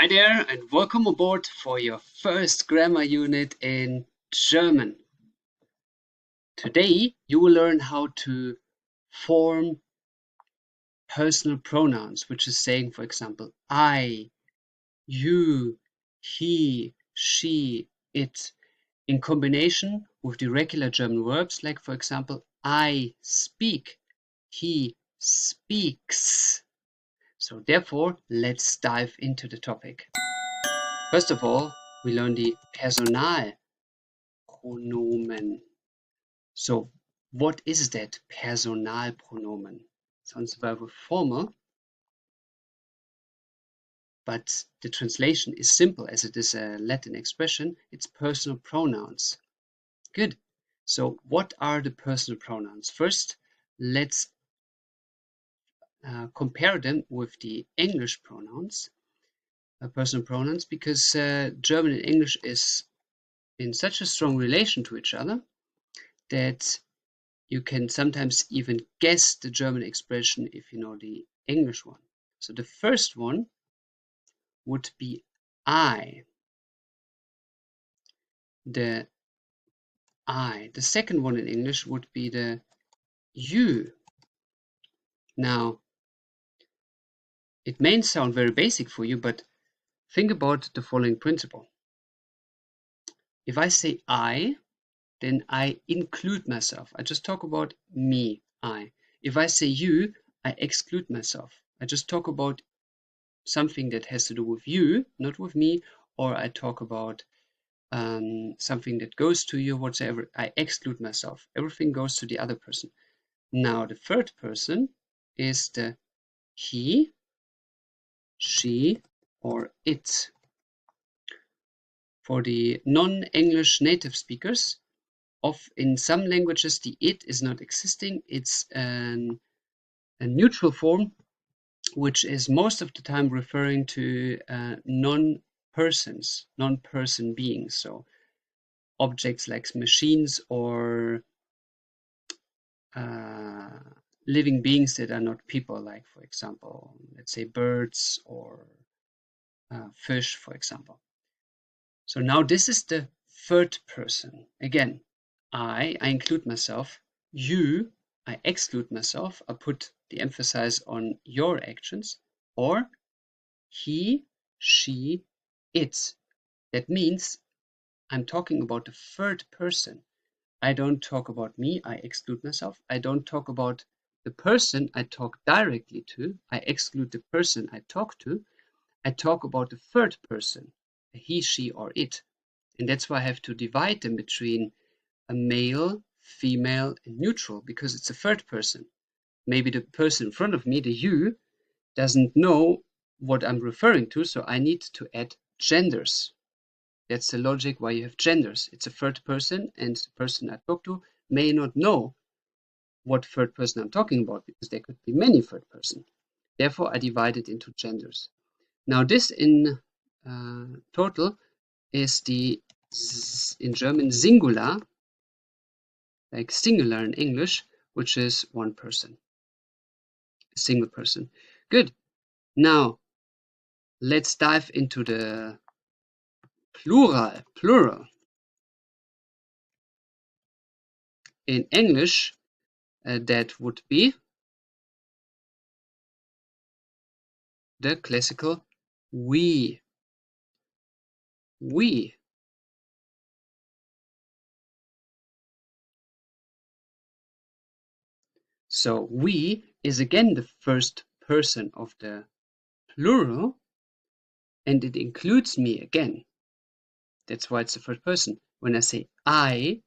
there, and welcome aboard for your first grammar unit in German. Today you will learn how to form personal pronouns, which is saying, for example, I, you, he, she, it, in combination with the regular German verbs, like for example, I speak, he speaks. So therefore, let's dive into the topic. First of all, we learn the Personalpronomen. So what is that Personalpronomen? Sounds very formal, but the translation is simple as it is a Latin expression. It's personal pronouns. Good. So what are the personal pronouns? First, let's compare them with the English pronouns, personal pronouns, because German and English is in such a strong relation to each other that you can sometimes even guess the German expression if you know the English one. So the first one would be I. The I. The second one in English would be the you. Now, it may sound very basic for you, but think about the following principle. If I say I, then I include myself. I just talk about me, I. If I say you, I exclude myself. I just talk about something that has to do with you, not with me, or I talk about something that goes to you, whatsoever. I exclude myself. Everything goes to the other person. Now, the third person is the he, she, or it. For the non-English native speakers, in some languages the it is not existing. It's a neutral form, which is most of the time referring to non-persons, non-person beings. So objects like machines or living beings that are not people, like for example, let's say birds or fish, for example. So now this is the third person. Again, I include myself. You, I exclude myself. I put the emphasis on your actions. Or he, she, it. That means I'm talking about the third person. I don't talk about me, I exclude myself. I don't talk about the person I talk directly to. I exclude the person I talk to. I talk about the third person, he, she, or it. And that's why I have to divide them between a male, female, and neutral, because it's a third person. Maybe the person in front of me, the you, doesn't know what I'm referring to, so I need to add genders. That's the logic why you have genders. It's a third person, and the person I talk to may not know what third person I'm talking about, because there could be many third person. Therefore, I divide it into genders. Now, this in total is the, in German, singular, like singular in English, which is one person, a single person. Good. Now, let's dive into the plural. In English, that would be the classical we. We. So we is again the first person of the plural, and it includes me again. That's why it's the first person. When I say I,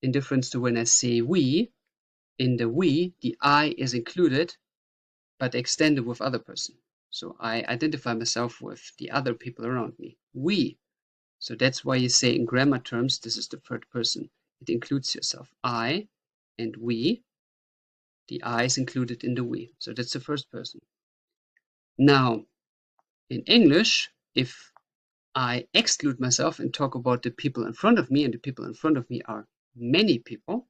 in difference to when I say we, in the we, the I is included, but extended with other person. So I identify myself with the other people around me. We. So that's why you say in grammar terms, this is the third person. It includes yourself. I and we. The I is included in the we. So that's the first person. Now, in English, if I exclude myself and talk about the people in front of me, and the people in front of me are many people,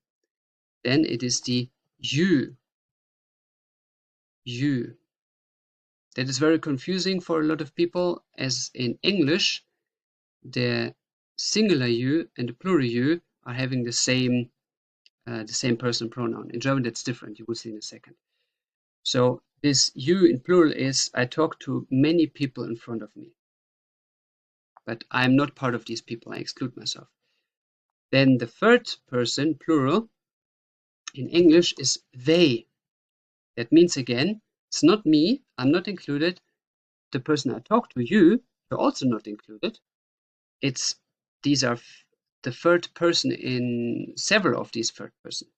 then it is the you. You. That is very confusing for a lot of people, as in English, the singular you and the plural you are having the same person pronoun. In German, that's different. You will see in a second. So this you in plural is I talk to many people in front of me, but I'm not part of these people. I exclude myself. Then the third person plural in English is they. That means again, it's not me. I'm not included. The person I talk to, you're also not included. These are the third person in several of these third person.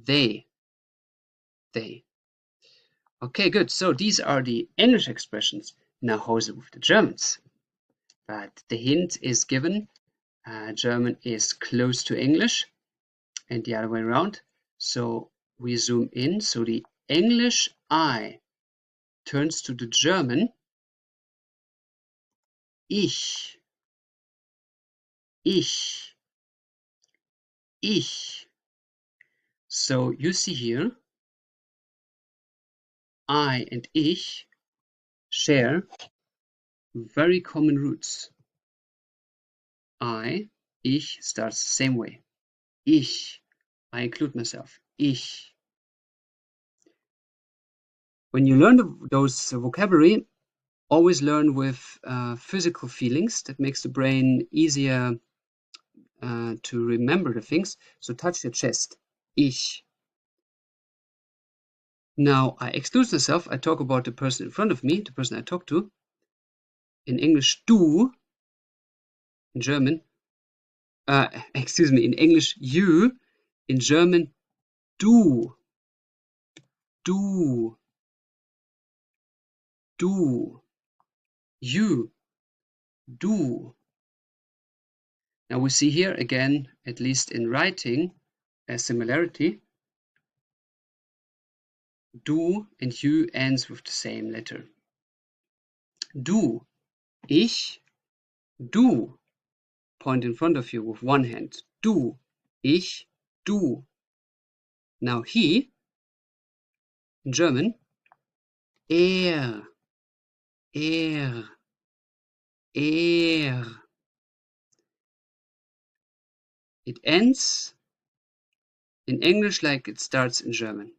They. Okay, good. So these are the English expressions. Now how is it with the Germans? But the hint is given. German is close to English and the other way around. So we zoom in. So the English I turns to the German ich. So you see here, I and ich share very common roots. Ich starts the same way. I include myself. Ich. When you learn those vocabulary, always learn with physical feelings. That makes the brain easier to remember the things. So touch your chest. Ich. Now I exclude myself. I talk about the person in front of me, the person I talk to. In English, du. In German, in English, you. In German, du. You. Du. Now we see here again, at least in writing, a similarity. Du and you ends with the same letter. Du. Ich. Du. Point in front of you with one hand. Du. Ich. Du. Now he. In German, er. It ends in English like it starts in German.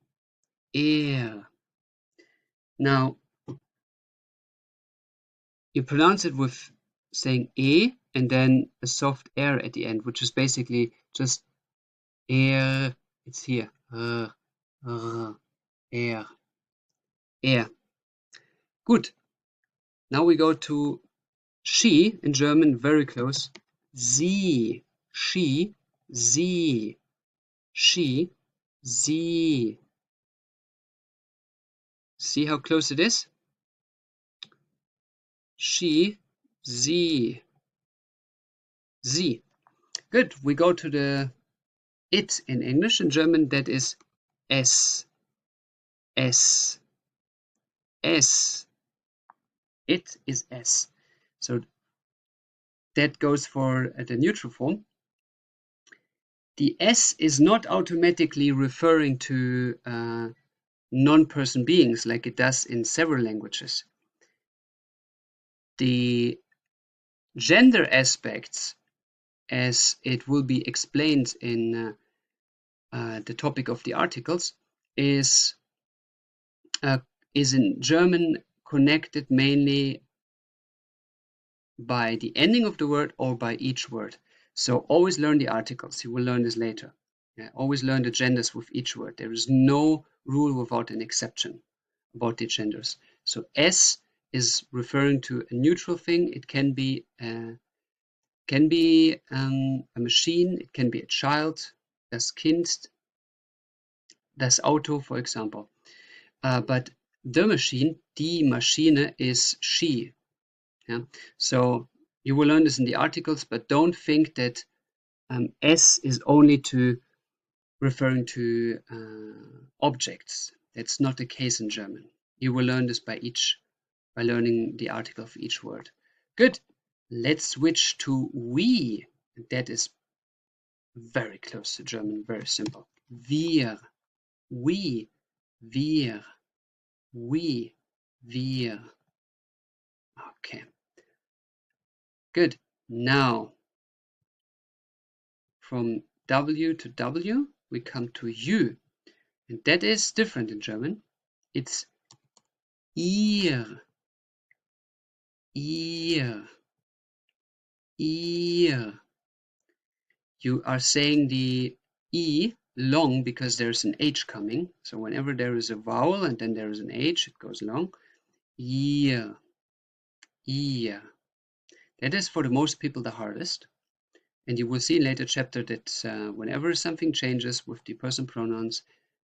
Er. Now, you pronounce it with saying e and then a soft r at the end, which is basically just er. It's here. Er. Good. Now we go to she in German, very close. Sie. She. Sie. She. Sie. See how close it is? She. Sie. Sie. Good. We go to the it in English. In German, that is es. Es. It is s. So that goes for the neutral form. The s is not automatically referring to non-person beings like it does in several languages. The gender aspects, as it will be explained in the topic of the articles, is in German connected mainly by the ending of the word or by each word. So always learn the articles. You will learn this later. Yeah, always learn the genders with each word. There is no rule without an exception about the genders. So S is referring to a neutral thing. It can be a machine. It can be a child. Das Kind. Das Auto, for example. But the machine, die Maschine, is she. Yeah. So you will learn this in the articles, but don't think that S is only referring to objects. That's not the case in German. You will learn this by learning the article of each word. Good. Let's switch to we. That is very close to German, very simple. Wir. We. Wir. We. Wir. Okay. Good. Now, from W to W, we come to you. And that is different in German. It's ihr. Ihr. Ihr. You are saying the E long because there's an H coming. So whenever there is a vowel and then there is an H, it goes long. Ihr. Ihr. That is for the most people the hardest. And you will see in later chapter that whenever something changes with the person pronouns,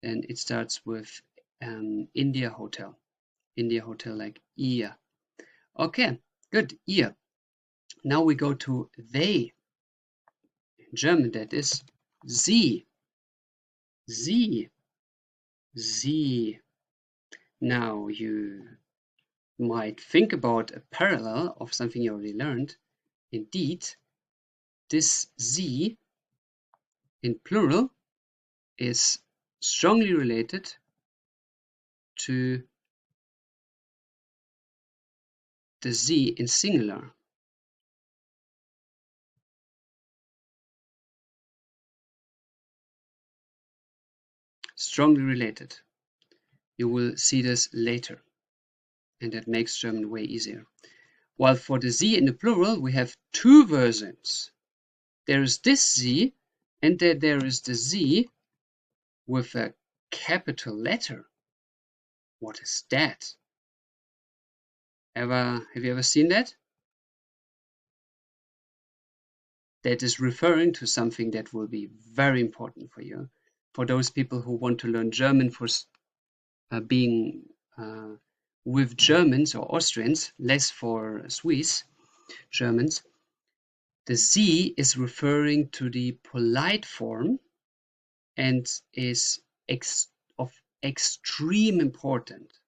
then it starts with India Hotel. India Hotel like ihr. Okay, good, ihr. Now we go to they. In German that is sie. Sie. Sie. Now you might think about a parallel of something you already learned. Indeed, this sie in plural is strongly related to the sie in singular. Strongly related. You will see this later, and that makes German way easier. While for the sie in the plural, we have two versions. There is this sie, and then there is the sie with a capital letter. What is that? Have you ever seen that? That is referring to something that will be very important for you. For those people who want to learn German for being with Germans or Austrians, less for Swiss Germans, the sie is referring to the polite form and is of extreme importance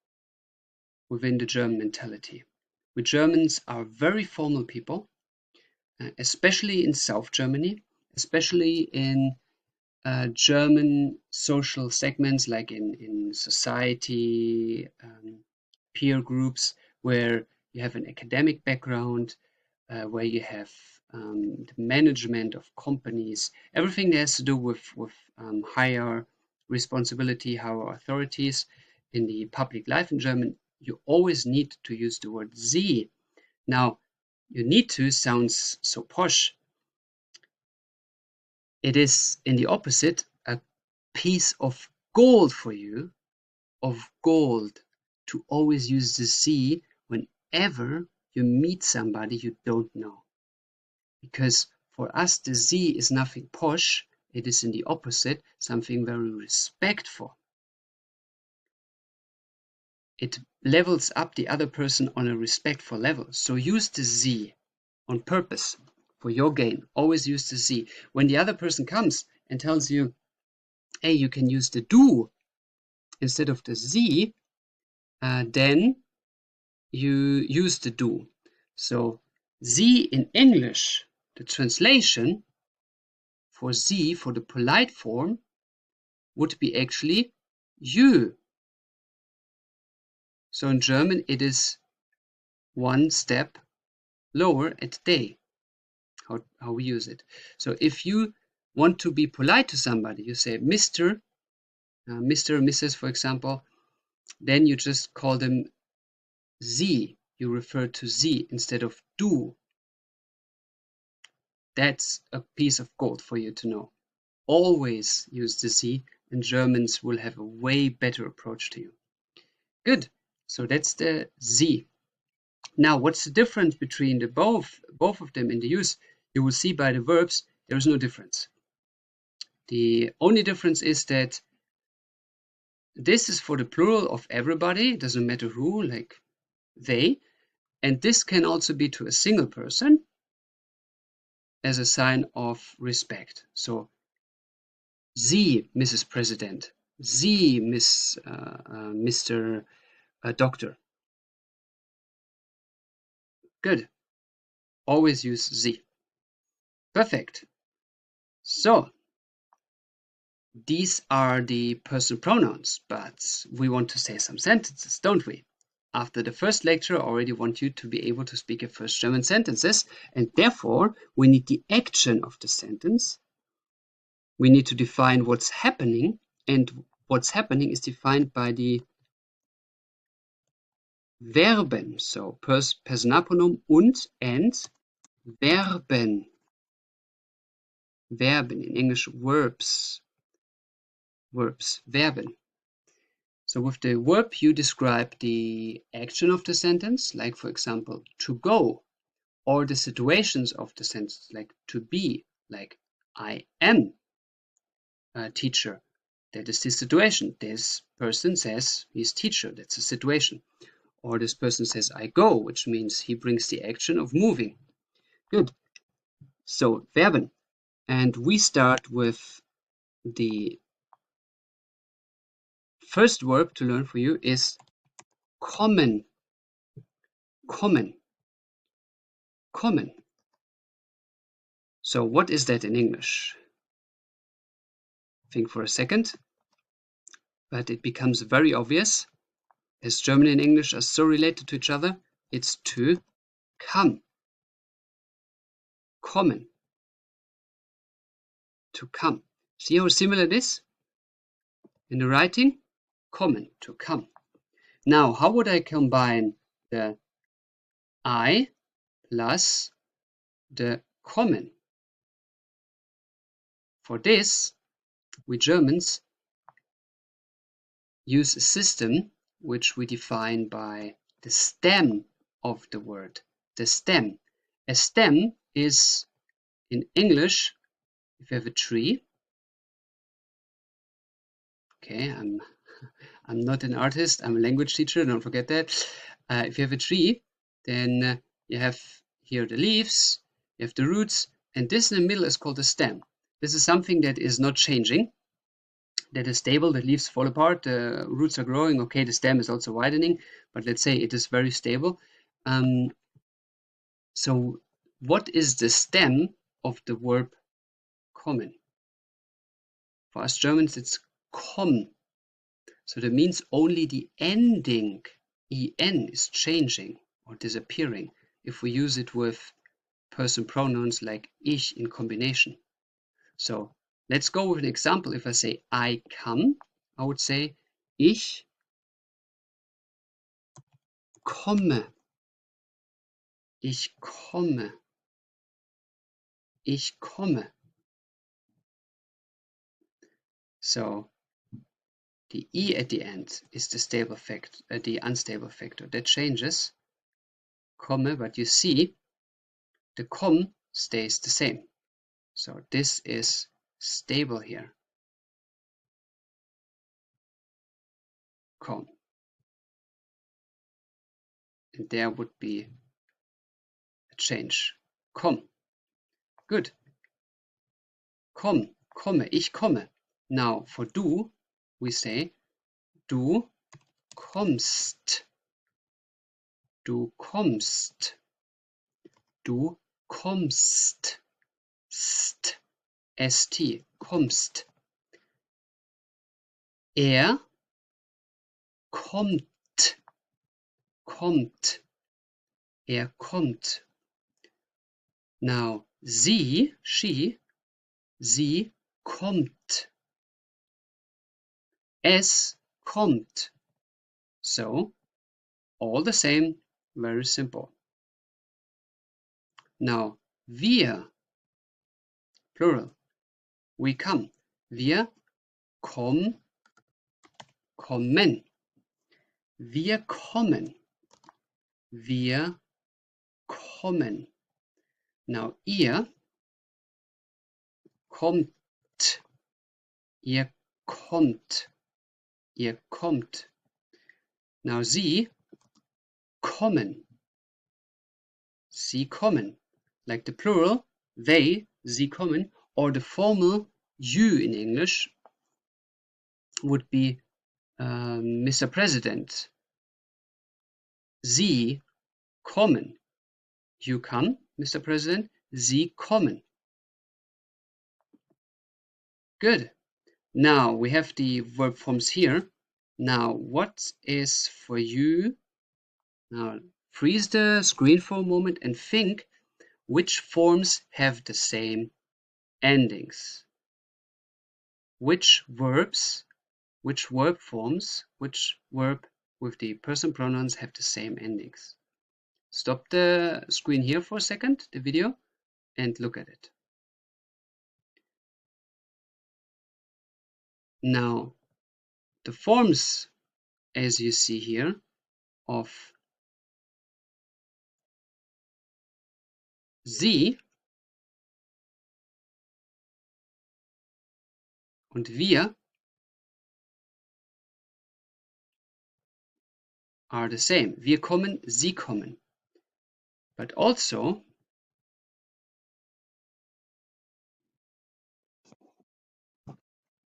within the German mentality. We Germans are very formal people, especially in South Germany, especially in German social segments like in society, peer groups, where you have an academic background, where you have the management of companies, everything that has to do with higher responsibility, higher authorities in the public life in German, you always need to use the word Sie. Now, you need to sounds so posh. It is in the opposite a piece of gold for you, of gold, to always use the Sie whenever you meet somebody you don't know. Because for us, the Sie is nothing posh. It is in the opposite, something very respectful. It levels up the other person on a respectful level. So use the Sie on purpose for your gain. Always use the Sie. When the other person comes and tells you, hey, you can use the du instead of the Sie, then you use the du. So Sie in English, the translation for Sie, for the polite form, would be actually you. So in German, it is one step lower at they, how we use it. So if you want to be polite to somebody, you say Mr., Mr., Mrs., for example, then you just call them Sie. You refer to Sie instead of du. That's a piece of gold for you to know. Always use the Sie, and Germans will have a way better approach to you. Good. So that's the Sie. Now, what's the difference between the both of them in the use? You will see by the verbs, there is no difference. The only difference is that this is for the plural of everybody, it doesn't matter who, like they, and this can also be to a single person as a sign of respect. So, Sie, Mrs. President, Sie, Mr. Doctor. Good. Always use Sie. Perfect. So, these are the personal pronouns, but we want to say some sentences, don't we? after the first lecture, I already want you to be able to speak your first German sentences, and therefore we need the action of the sentence. We need to define what's happening, and what's happening is defined by the Verben, so Personalpronomen und and Verben. Verben, in English verbs. Verbs, Verben. So with the verb you describe the action of the sentence, like for example, to go, or the situations of the sentence, like to be, like I am a teacher. That is the situation. This person says he's teacher. That's a situation. Or this person says I go, which means he brings the action of moving. Good. So Verben. And we start with the first verb to learn for you is kommen. Kommen. Kommen. So what is that in English? Think for a second. But it becomes very obvious. As German and English are so related to each other, it's to come. Kommen. To come. See how similar it is? In the writing, kommen, to come. Now, how would I combine the I plus the kommen? For this, we Germans use a system which we define by the stem of the word. The stem. A stem is, in English, if you have a tree. Okay, I'm not an artist, I'm a language teacher, don't forget that. If you have a tree, then you have here the leaves, you have the roots, and this in the middle is called a stem. This is something that is not changing, that is stable. The leaves fall apart, the roots are growing, okay, the stem is also widening, but let's say it is very stable. So what is the stem of the verb kommen? For us Germans, it's komm. So that means only the ending en is changing or disappearing if we use it with person pronouns like ich in combination. So let's go with an example. If I say I come, I would say ich komme. Ich komme. Ich komme. So the e at the end is the stable factor, the unstable factor. That changes, komme, but you see the komm stays the same. So this is stable here. Komm. And there would be a change. Komm. Good. Komm, komme, ich komme. Now for du, we say du kommst. Du kommst. Du kommst. St. St. Kommst. Er kommt. Kommt. Er kommt. Now sie, she, sie kommt. Es kommt. So, all the same, very simple. Now, wir, plural, we come. Wir kommen. Wir kommen. Wir kommen. Now, ihr kommt. Ihr kommt. Ihr kommt. Now, sie kommen. Sie kommen. Like the plural, they, sie kommen, or the formal you in English would be Mr. President. Sie kommen. You come, Mr. President. Sie kommen. Good. Now we have the verb forms here. Now, what is for you Now freeze the screen for a moment and think which forms have the same endings. Which verbs, which verb forms, which verb with the person pronouns have the same endings. Stop the screen here for a second, the video, and look at it. Now, the forms, as you see here, of sie und wir are the same. Wir kommen, sie kommen. But also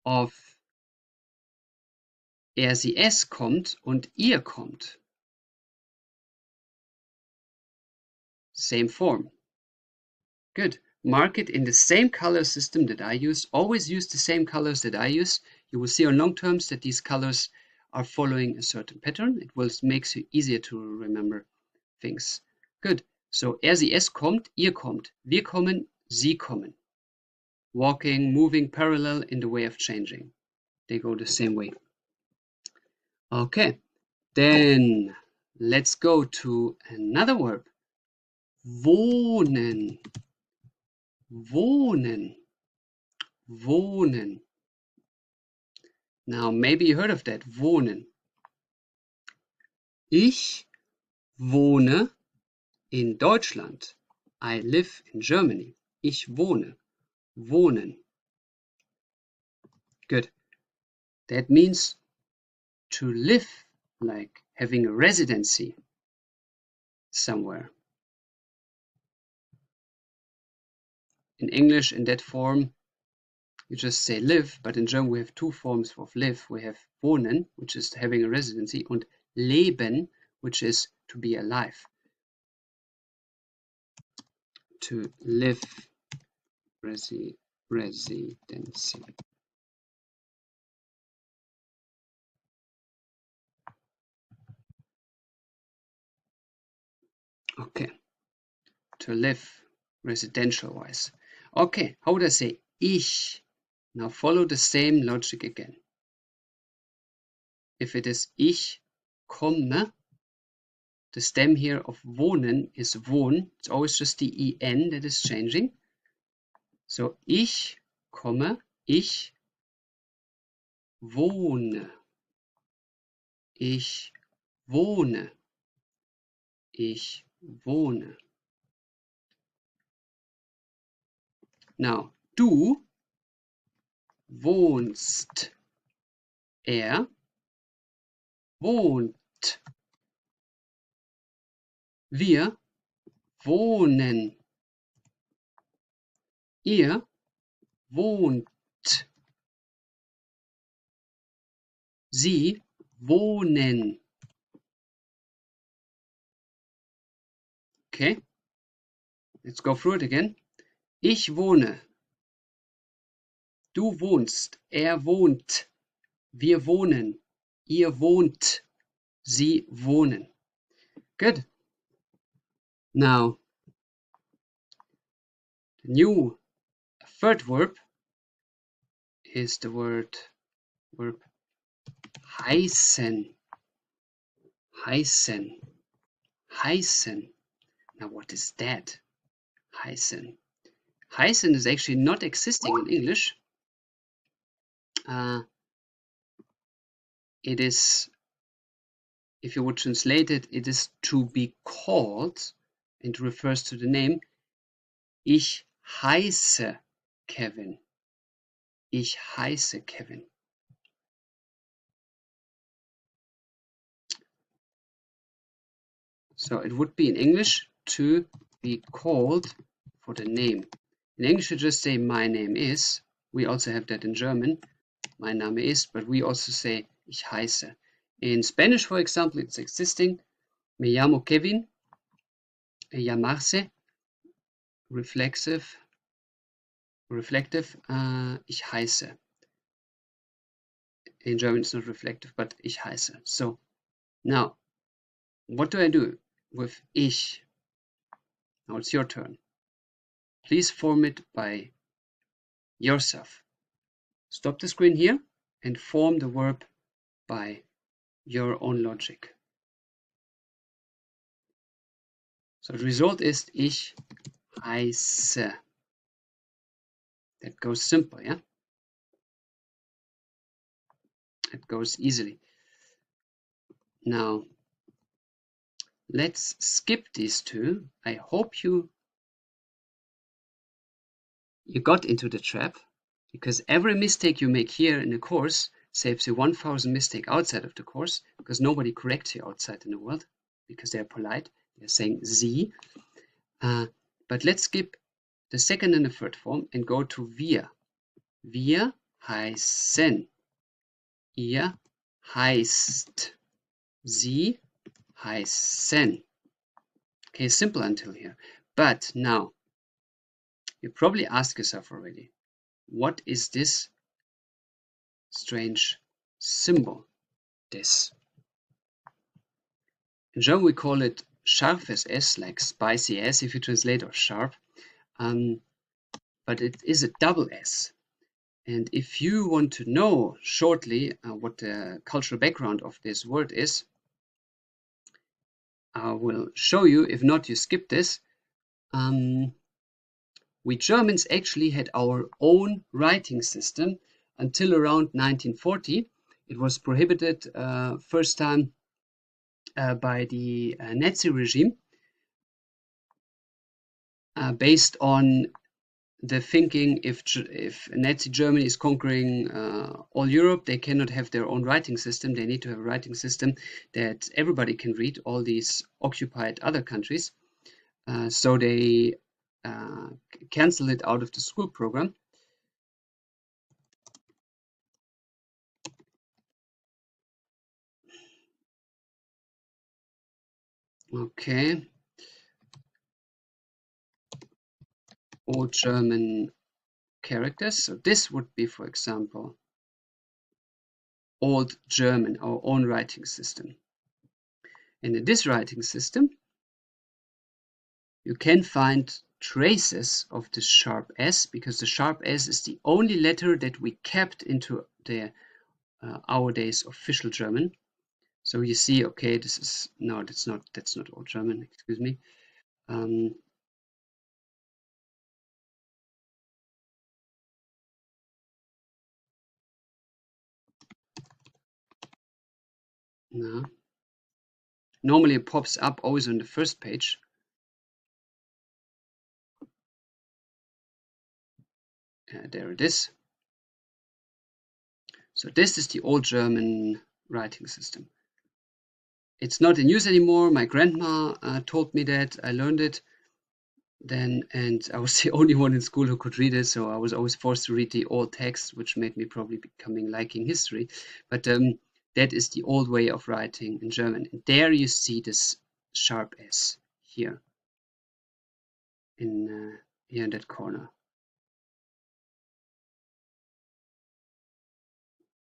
of er, sie, es kommt und ihr kommt. Same form. Good. Mark it in the same color system that I use. Always use the same colors that I use. You will see on long terms that these colors are following a certain pattern. It will makes it easier to remember things. Good. So er, sie, es kommt, ihr kommt, wir kommen, sie kommen. Walking, moving parallel in the way of changing. They go the same way. Okay. Then let's go to another verb. Wohnen. Wohnen. Wohnen. Now, maybe you heard of that. Wohnen. Ich wohne in Deutschland. I live in Germany. Ich wohne. Wohnen. Good. That means to live, like having a residency somewhere. In English, in that form, you just say live, but in German we have two forms of live. We have wohnen, which is having a residency, and leben, which is to be alive. To live, residency. Okay, to live residential wise. Okay, how would I say ich? Now follow the same logic again. If it is ich komme, the stem here of wohnen is wohn. It's always just the en that is changing. So ich komme, ich wohne. Ich wohne. Ich wohne. Now, du wohnst. Er wohnt. Wir wohnen. Ihr wohnt. Sie wohnen. Okay, let's go through it again. Ich wohne. Du wohnst. Er wohnt. Wir wohnen. Ihr wohnt. Sie wohnen. Good. Now, the new third verb is the verb heißen. Heißen. Heißen. Now, what is that? Heißen. Heißen is actually not existing in English. It is, if you would translate it, it is to be called, and refers to the name. Ich heiße Kevin. Ich heiße Kevin. So it would be in English to be called for the name. In English, you just say my name is. We also have that in German. Mein Name ist, but we also say ich heiße. In Spanish, for example, it's existing. Me llamo Kevin. Llamarse. Reflective. Ich heiße. In German, it's not reflective, but ich heiße. So now, What do I do with ich? Now it's your turn. Please form it by yourself. Stop the screen here and form the verb by your own logic. So the result is ich heiße. That goes simple, yeah? It goes easily. Now, let's skip these two. I hope you got into the trap, because every mistake you make here in the course saves you 1,000 mistakes outside of the course, because nobody corrects you outside in the world, because they're polite. They're saying sie. But let's skip the second and the third form and go to wir. Wir heißen. Ihr heißt. Sie heißen. Okay, simple until here. But now, you probably ask yourself already, what is this strange symbol? This. In German we call it scharfes S, like spicy S if you translate, or sharp. But it is a double S. And if you want to know shortly what the cultural background of this word is, I will show you. If not, you skip this. We Germans actually had our own writing system until around 1940. It was prohibited first time by the Nazi regime, based on the thinking, if Nazi Germany is conquering all Europe, they cannot have their own writing system. They need to have a writing system that everybody can read, all these occupied other countries. So they cancel it out of the school program. Okay. Old German characters. So this would be, for example, Old German, our own writing system. And in this writing system, you can find traces of the sharp S, because the sharp S is the only letter that we kept into the our days official German. So you see, okay, this is, no, that's not Old German, excuse me. No. Normally it pops up always on the first page. There it is. So this is the Old German writing system. It's not in use anymore. My grandma told me that. I learned it then, and I was the only one in school who could read it, so I was always forced to read the old text, which made me probably liking history. But that is the old way of writing in German. And there you see this sharp S here in that corner.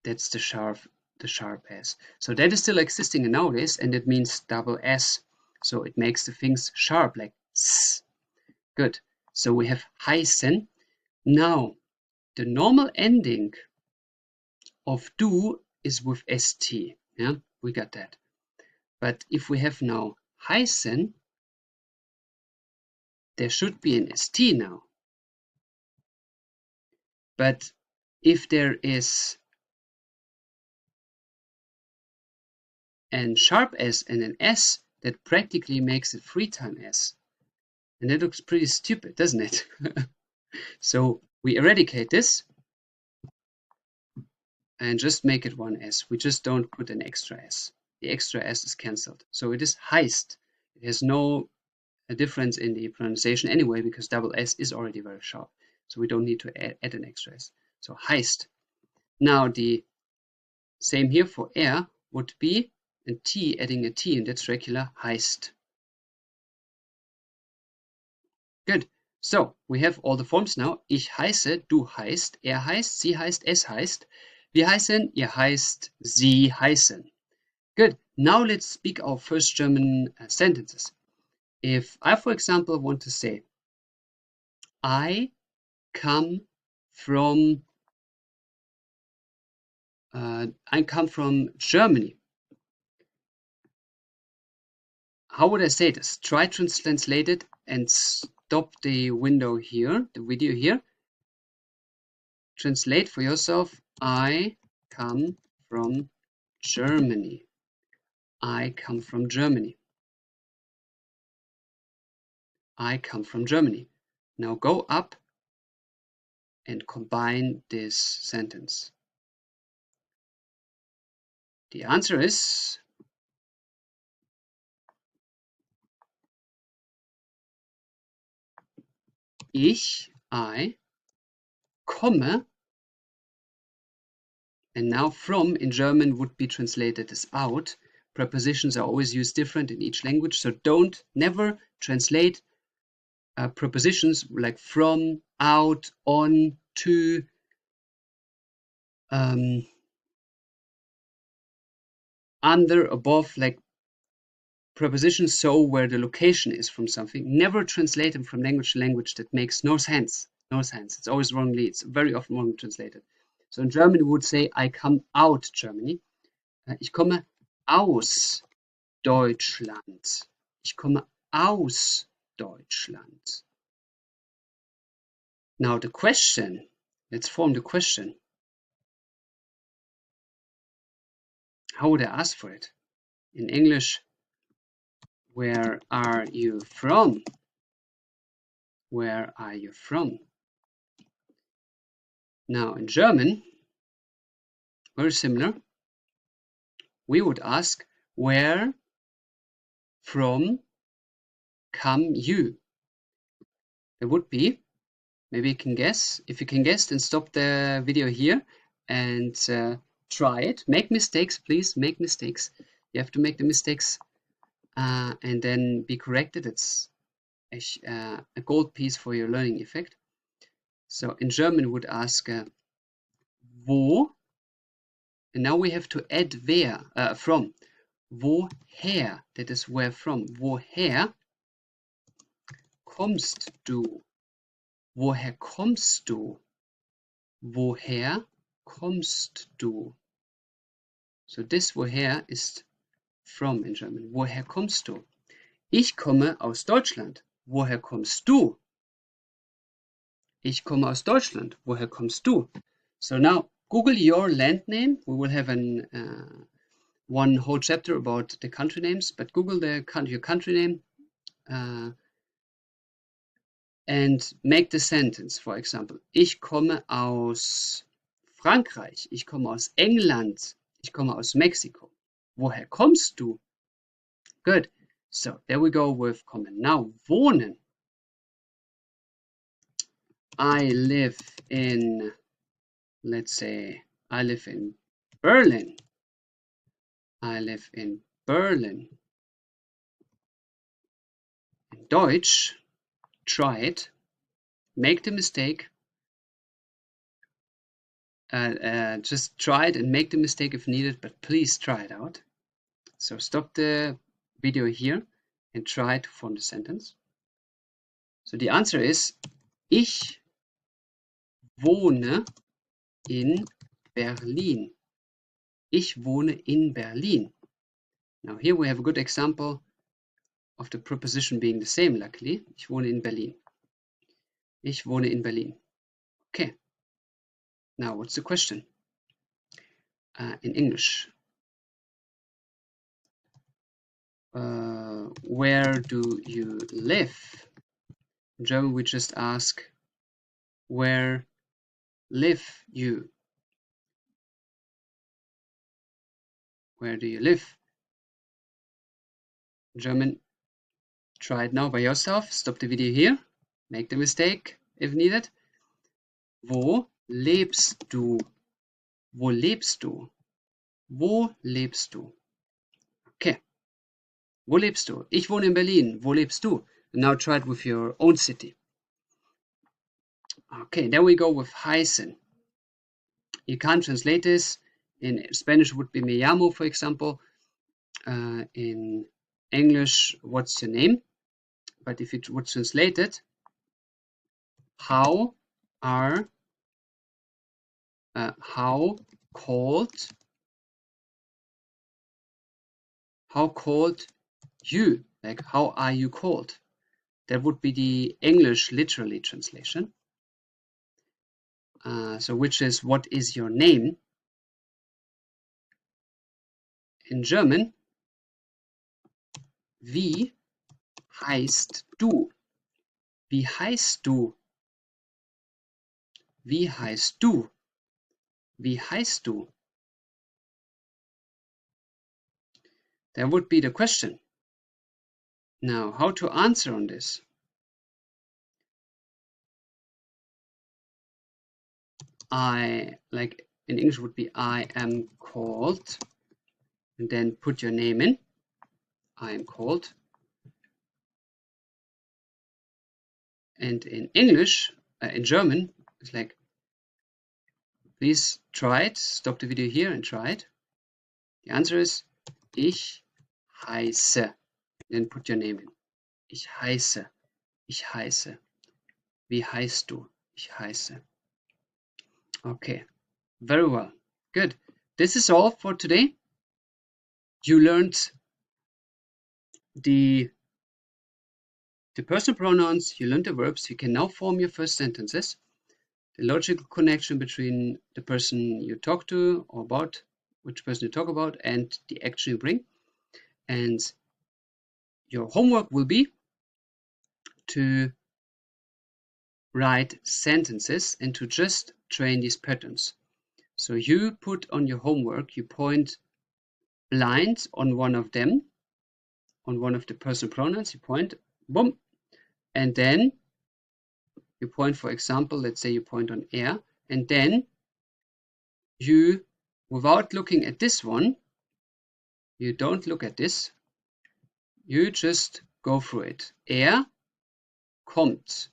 That's the sharp S. So that is still existing nowadays, and it means double S. So it makes the things sharp, like S. Good. So we have heißen. Now, the normal ending of du is with st. Yeah, we got that. But if we have now heißen, there should be an st now. But if there is an sharp S and an S, that practically makes it 3 times S. And that looks pretty stupid, doesn't it? So we eradicate this and just make it 1 S. We just don't put an extra S. The extra S is cancelled. So it is heißt. It has no difference in the pronunciation anyway, because double S is already very sharp. So we don't need to add an extra S. So heißt. Now the same here for er would be a T, adding a T, and that's regular heißt. Good. So we have all the forms now. Ich heiße, du heißt, er heißt, sie heißt, es heißt. Wir heißen, ihr heißt, sie heißen. Good. Now let's speak our first German sentences. If I, for example, want to say, I come from Germany. How would I say this? Try to translate it and stop the window here, the video here. Translate for yourself. I come from Germany. I come from Germany. I come from Germany. Now go up and combine this sentence. The answer is I komme, and now from in German would be translated as out. Prepositions are always used different in each language, so never translate prepositions like from, out, on, to, under, above, like prepositions so where the location is from something. Never translate them from language to language. That makes no sense. No sense. It's always wrongly. It's very often wrongly translated. So in German, we would say, I come out Germany. Ich komme aus Deutschland. Ich komme aus Deutschland. Now the question, let's form the question. How would I ask for it? In English, where are you from? Where are you from? Now in German, very similar. We would ask, where from come you? It would be, maybe you can guess. If you can guess, then stop the video here and try it. Make mistakes, please. Make mistakes. You have to make the mistakes and then be corrected. It's a gold piece for your learning effect. So in German, we would ask wo, and now we have to add where, from. Woher, that is where from. Woher kommst du? Woher kommst du? Woher kommst du? So this woher is from in German. Woher kommst du? Ich komme aus Deutschland. Woher kommst du? Ich komme aus Deutschland. Woher kommst du? So now Google your land name. We will have one whole chapter about the country names, but Google your country name and make the sentence. For example, ich komme aus Frankreich. Ich komme aus England. Ich komme aus Mexiko. Woher kommst du? Good. So there we go with kommen. Now wohnen. I live in, let's say, I live in Berlin. I live in Berlin. In Deutsch, try it. Make the mistake. Just try it and make the mistake if needed, but please try it out. So stop the video here and try to form the sentence. So the answer is, ich wohne in Berlin. Ich wohne in Berlin. Now here we have a good example of the preposition being the same, luckily. Ich wohne in Berlin. Ich wohne in Berlin. Okay. Now what's the question? In English. Where do you live? In German we just ask, where live you? Where do you live? In German, try it now by yourself. Stop the video here. Make the mistake if needed. Wo lebst du? Wo lebst du? Wo lebst du? Okay. Wo lebst du? Ich wohne in Berlin. Wo lebst du? Now try it with your own city. Okay, there we go with heißen. You can't translate this. In Spanish would be me llamo, for example. in English, what's your name? But if it would translate it, how called you, like how are you called? That would be the English literally translation. So which is, what is your name? In German, wie heißt du? Wie heißt du? Wie heißt du? Wie heißt du? That would be the question. Now, how to answer on this? Like in English would be I am called, and then put your name in. I am called. And in English, in German, it's like, please try it. Stop the video here and try it. The answer is ich heiße. Then put your name in. Ich heiße. Ich heiße. Wie heißt du? Ich heiße. Okay, very well. Good. This is all for today. You learned the personal pronouns, you learned the verbs. You can now form your first sentences. The logical connection between the person you talk to, or about which person you talk about, and the action you bring. And your homework will be to write sentences and to just train these patterns. So you put on your homework, you point blind on one of them, on one of the personal pronouns, you point, boom, and then you point, for example, let's say you point on er, and then you, without looking at this one, you don't look at this, you just go through it. Er kommt,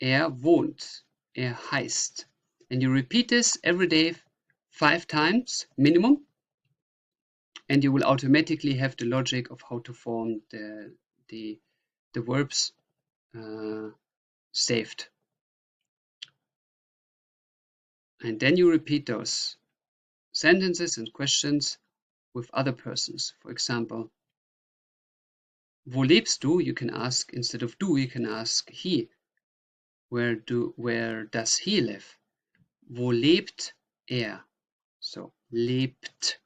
er wohnt, er heißt. And you repeat this every day 5 times minimum, and you will automatically have the logic of how to form the verbs saved. And then you repeat those sentences and questions with other persons. For example, wo lebst du? You can ask, instead of du, you can ask he. Where does he live? Wo lebt er? So lebt.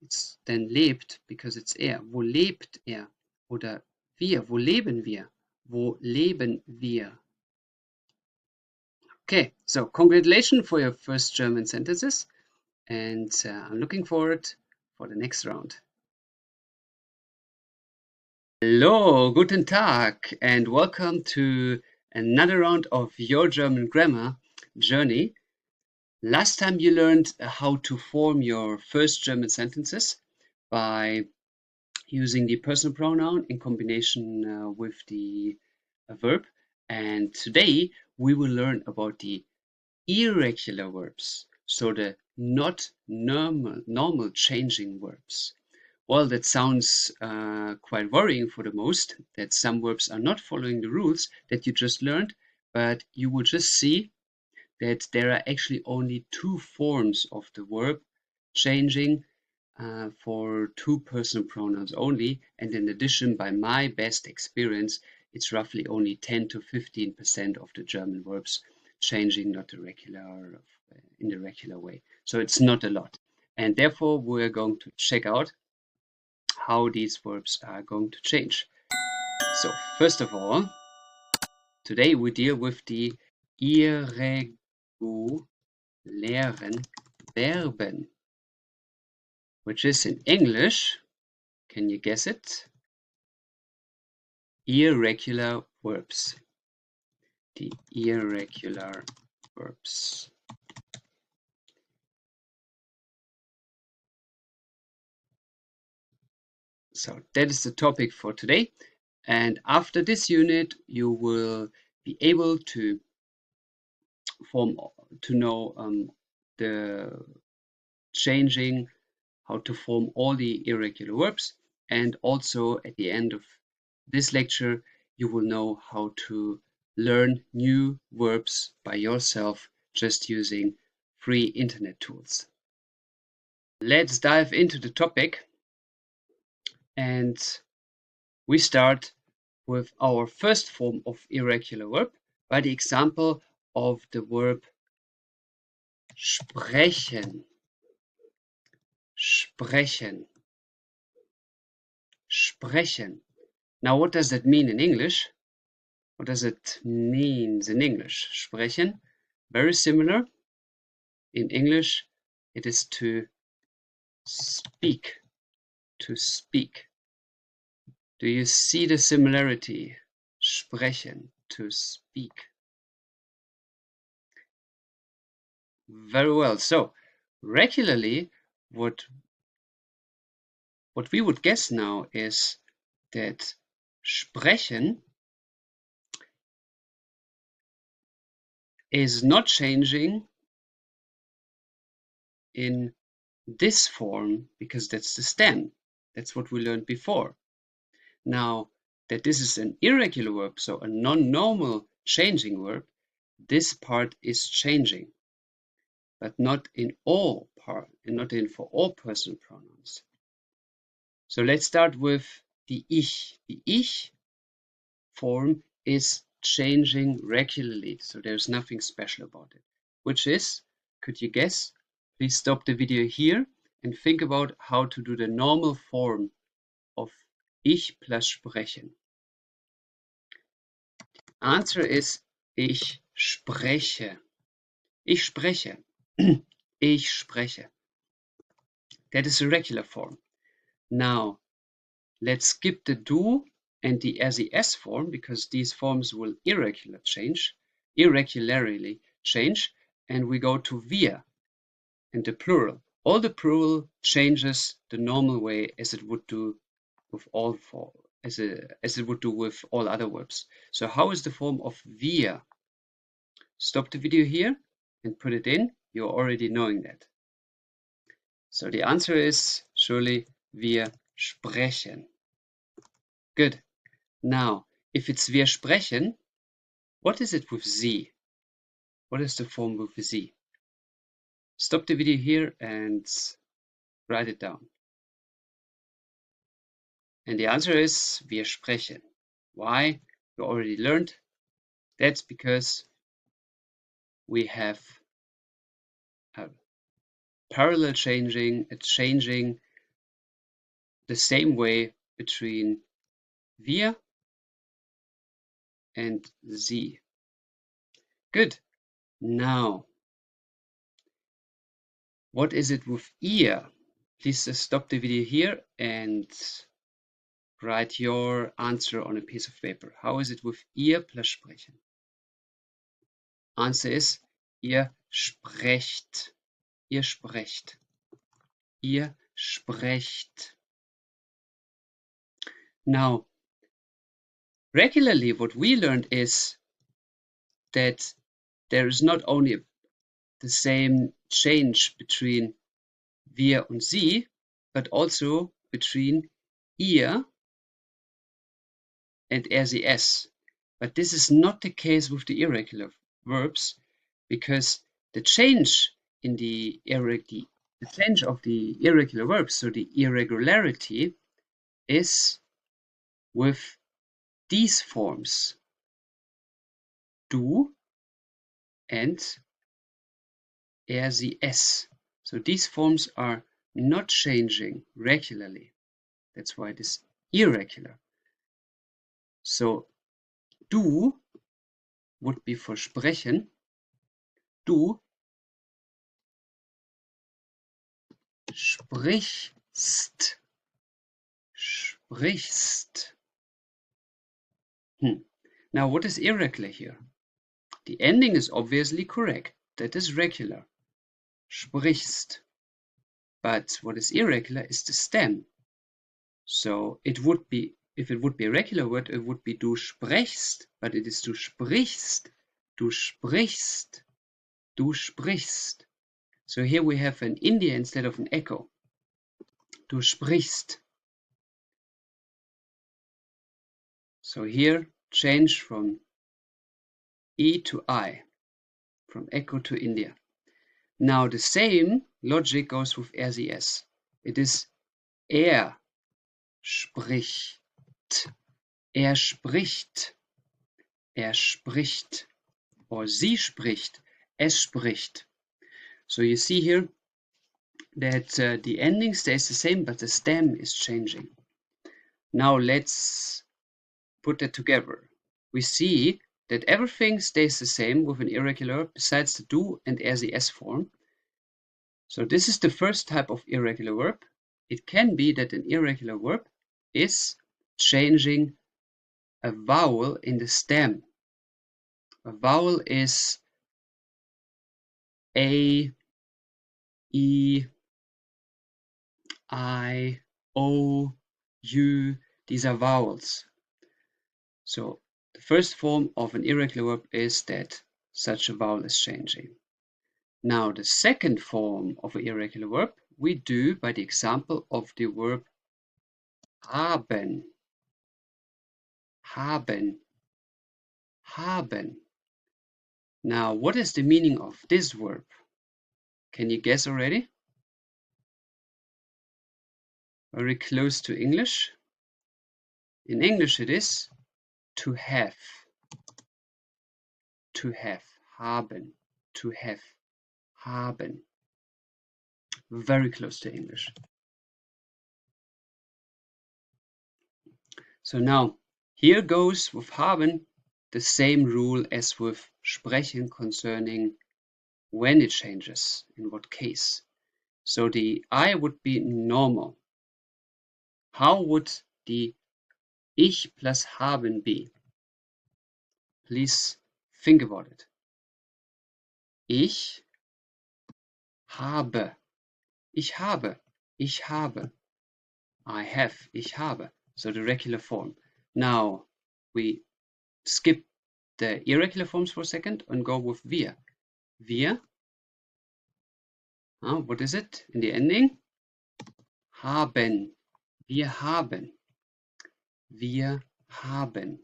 It's then lebt because it's er. Wo lebt er? Oder wir. Wo leben wir? Wo leben wir? Okay, so congratulations for your first German sentences, and I'm looking forward for the next round. Hello, guten Tag, and welcome to another round of your German grammar journey. Last time you learned how to form your first German sentences by using the personal pronoun in combination with the verb, and today we will learn about the irregular verbs, so the not normal changing verbs. Well, that sounds quite worrying for the most, that some verbs are not following the rules that you just learned, but you will just see that there are actually only 2 forms of the verb changing for 2 personal pronouns only, and in addition, by my best experience, it's roughly only 10 to 15% of the German verbs changing not irregular in the regular way. So it's not a lot, and therefore we're going to check out how these verbs are going to change. So first of all, today we deal with the irregulären Verben, which is in English, can you guess it? Irregular verbs. The irregular verbs. So that is the topic for today. And after this unit, you will be able to know the changing, how to form all the irregular verbs, and also at the end of this lecture you will know how to learn new verbs by yourself just using free internet tools. Let's dive into the topic, and we start with our first form of irregular verb by the example of the verb sprechen. Sprechen. Sprechen. Now, what does that mean in English? What does it mean in English? Sprechen. Very similar. In English, it is to speak. To speak. Do you see the similarity? Sprechen. To speak. Very well. So, regularly, what we would guess now is that sprechen is not changing in this form because that's the stem. That's what we learned before. Now that this is an irregular verb, so a non-normal changing verb, this part is changing, but not in all part and not in for all personal pronouns. So let's start with the ich. The ich form is changing regularly, so there's nothing special about it. Which is, could you guess? Please stop the video here and think about how to do the normal form of ich plus sprechen. Answer is ich spreche. Ich spreche. Ich spreche. That is a regular form. Now, let's skip the do and the SES form because these forms will irregularly change, and we go to wir and the plural. All the plural changes the normal way as it would do with all as it would do with all other verbs. So how is the form of wir? Stop the video here and put it in. You're already knowing that. So the answer is surely wir sprechen. Good. Now, if it's wir sprechen, what is it with sie? What is the form with sie? Stop the video here and write it down. And the answer is wir sprechen. Why? You already learned. That's because we have a parallel changing, changing the same way between wir and sie. Good. Now, what is it with ihr? Please stop the video here and write your answer on a piece of paper. How is it with ihr plus sprechen? Answer is ihr sprecht. Ihr sprecht. Ihr sprecht. Now, regularly what we learned is that there is not only the same change between wir und sie, but also between ihr and SES. But this is not the case with the irregular verbs because the change in the change of the irregular verbs, so the irregularity, is with these forms, du and SES. So these forms are not changing regularly. That's why it is irregular. So du would be for sprechen. Du sprichst. Sprichst. Now what is irregular here? The ending is obviously correct. That is regular. Sprichst. But what is irregular is the stem. So it would be, if it would be a regular word, it would be du sprichst, but it is du sprichst, du sprichst, du sprichst. So here we have an India instead of an echo. Du sprichst. So here, change from E to I, from Echo to India. Now the same logic goes with RCS. It is spricht. Er spricht. Er spricht. Or sie spricht. Es spricht. So you see here that the ending stays the same, but the stem is changing. Now let's put that together. We see that everything stays the same with an irregular besides the do and RCS form. So this is the first type of irregular verb. It can be that an irregular verb is changing a vowel in the stem. A vowel is A, E, I, O, U. These are vowels. So the first form of an irregular verb is that such a vowel is changing. Now the second form of an irregular verb we do by the example of the verb haben. Haben. Haben. Now what is the meaning of this verb? Can you guess already? Very close to English. In English it is to have. To have. Haben. To have. Haben. Very close to English. So now, here goes with haben the same rule as with sprechen concerning when it changes, in what case. So the I would be normal. How would the ich plus haben be? Please think about it. Ich habe. Ich habe. Ich habe. I have. Ich habe. So the regular form. Now we skip the irregular forms for a second and go with wir. Wir. What is it in the ending? Haben. Wir haben. Wir haben.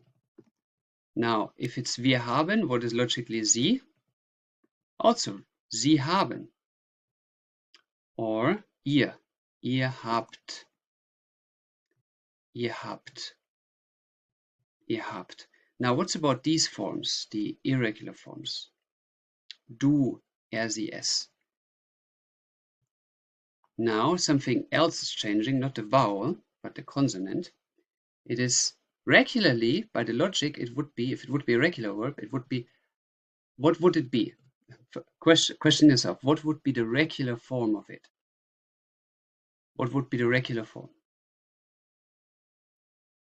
Now, if it's wir haben, what is logically sie? Also, sie haben. Or ihr. Ihr habt. Ihr habt. Ihr habt. Now, what's about these forms, the irregular forms? Du, RCS. Now, something else is changing, not the vowel, but the consonant. It is regularly, by the logic, it would be, if it would be a regular verb, it would be, what would it be? Question yourself, what would be the regular form of it? What would be the regular form?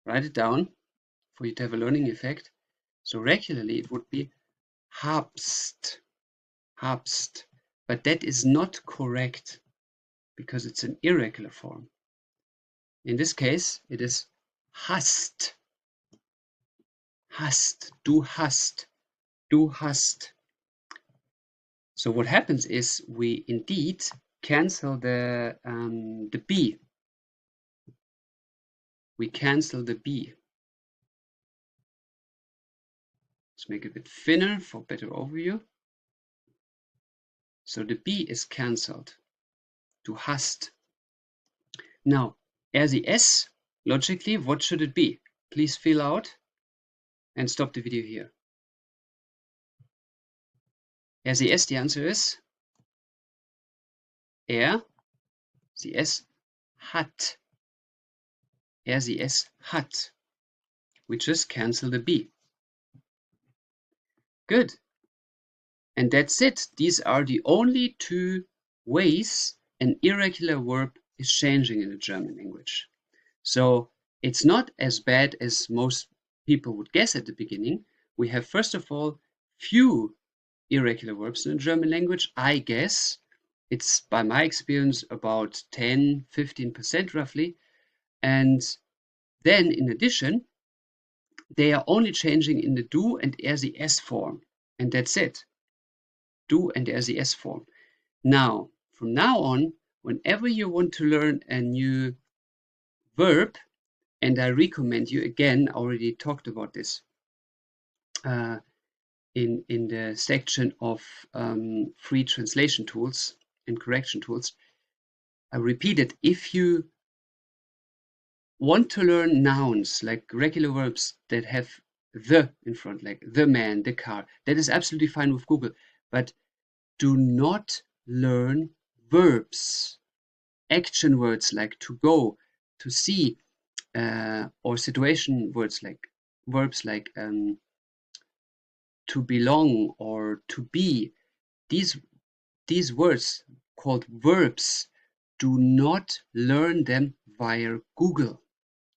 Write it down for you to have a learning effect. So regularly it would be habst. Habst. But that is not correct because it's an irregular form. In this case, it is hast. Hast. Du hast. Du hast. So what happens is we indeed cancel the B. We cancel the B. Let's make it a bit thinner for better overview. So the B is cancelled. Du hast. Now, RCS, logically, what should it be? Please fill out and stop the video here. RCS, the answer is RCS hat. RCS hat. We just cancel the B. Good. And that's it. These are the only two ways an irregular verb is changing in the German language. So it's not as bad as most people would guess at the beginning. We have, first of all, few irregular verbs in the German language. I guess it's, by my experience, about 10-15% roughly. And then, in addition, they are only changing in the do and RCS form. And that's it. Do and RCS form. Now, from now on, whenever you want to learn a new verb, and I recommend you, again, I already talked about this in the section of free translation tools and correction tools. I repeat it, if you want to learn nouns like regular verbs that have the in front, like the man, the car, that is absolutely fine with Google, but do not learn verbs, action words like to go, to see, or situation words like verbs like to belong or to be. These words called verbs, do not learn them via Google.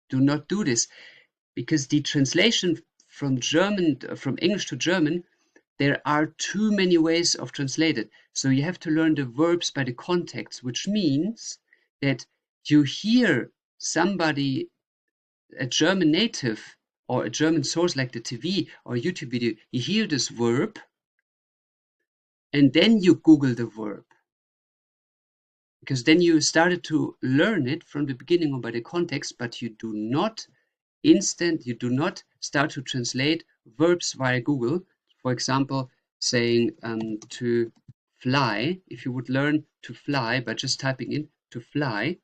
Do not do this, because the translation from English to German, there are too many ways of translated. So you have to learn the verbs by the context, which means that you hear somebody, a German native or a German source like the TV or YouTube video, you hear this verb and then you Google the verb. Because then you started to learn it from the beginning or by the context, but you do not start to translate verbs via Google. For example, saying to fly. If you would learn to fly by just typing in to fly,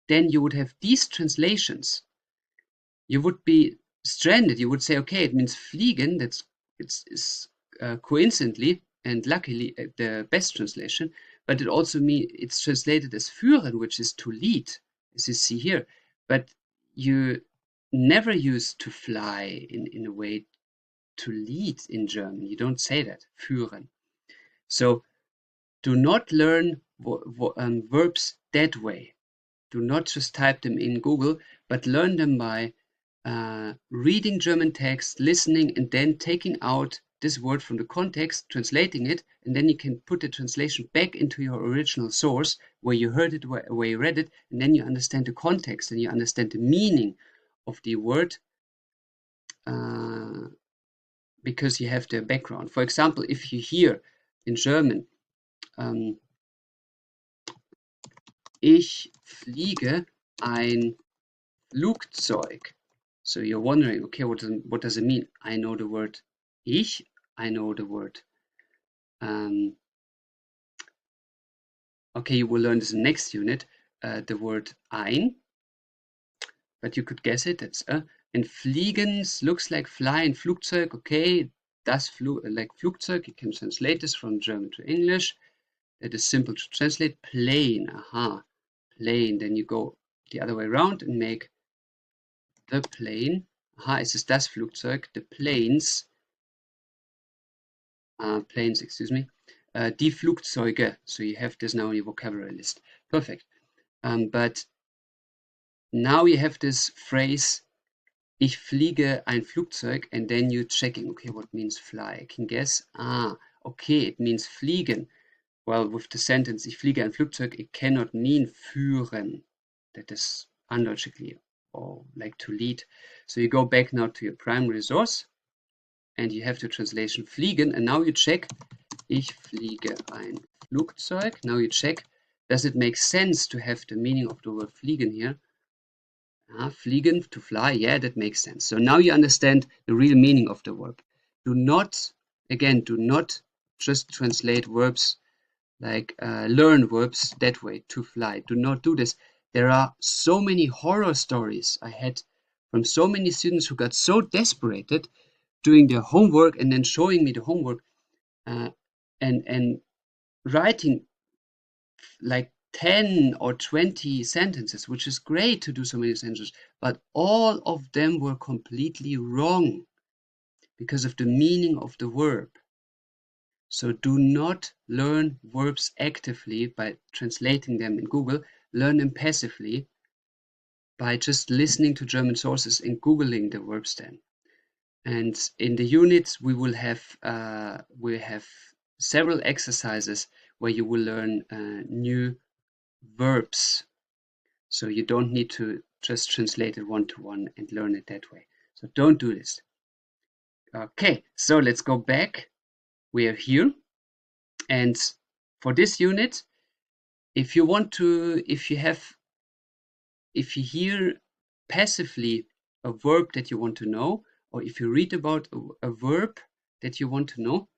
then you would have these translations. You would be stranded. You would say, okay, it means fliegen. It's coincidentally and luckily the best translation, but it also means it's translated as führen, which is to lead, as you see here. But you never use to fly in a way to lead in German. You don't say that, führen. So do not learn verbs that way. Do not just type them in Google, but learn them by reading German text, listening, and then taking out this word from the context, translating it, and then you can put the translation back into your original source where you heard it, where you read it, and then you understand the context and you understand the meaning of the word because you have the background. For example, if you hear in German, ich fliege ein Flugzeug. So you're wondering, okay, what does it mean? I know the word ich, I know the word. Okay, you will learn this in the next unit, the word ein, but you could guess it. It's and fliegen looks like fly and Flugzeug. Okay, das like Flugzeug. You can translate this from German to English. It is simple to translate. Plane, aha, plane. Then you go the other way around and make the plane. Aha, es ist das Flugzeug. The planes. Planes, excuse me. Die Flugzeuge. So you have this now in your vocabulary list. Perfect. But now you have this phrase, ich fliege ein Flugzeug, and then you're checking, okay, what means fly? I can guess, okay, it means fliegen. Well, with the sentence, ich fliege ein Flugzeug, it cannot mean führen. That is unlogically, or like to lead. So you go back now to your primary source, and you have the translation fliegen, and now you check, ich fliege ein Flugzeug. Now you check, does it make sense to have the meaning of the word fliegen here? Fliegen, to fly, yeah, that makes sense. So now you understand the real meaning of the verb. Do not just translate verbs like learn verbs that way, to fly. Do not do this. There are so many horror stories I had from so many students who got so desperate doing their homework and then showing me the homework and writing like 10 or 20 sentences, which is great to do so many sentences, but all of them were completely wrong because of the meaning of the verb. So do not learn verbs actively by translating them in Google. Learn them passively by just listening to German sources and Googling the verbs then. And in the units, we have several exercises where you will learn new verbs. So you don't need to just translate it one-to-one and learn it that way. So don't do this. Okay, so let's go back. We are here. And for this unit, if you hear passively a verb that you want to know, or if you read about a verb that you want to know,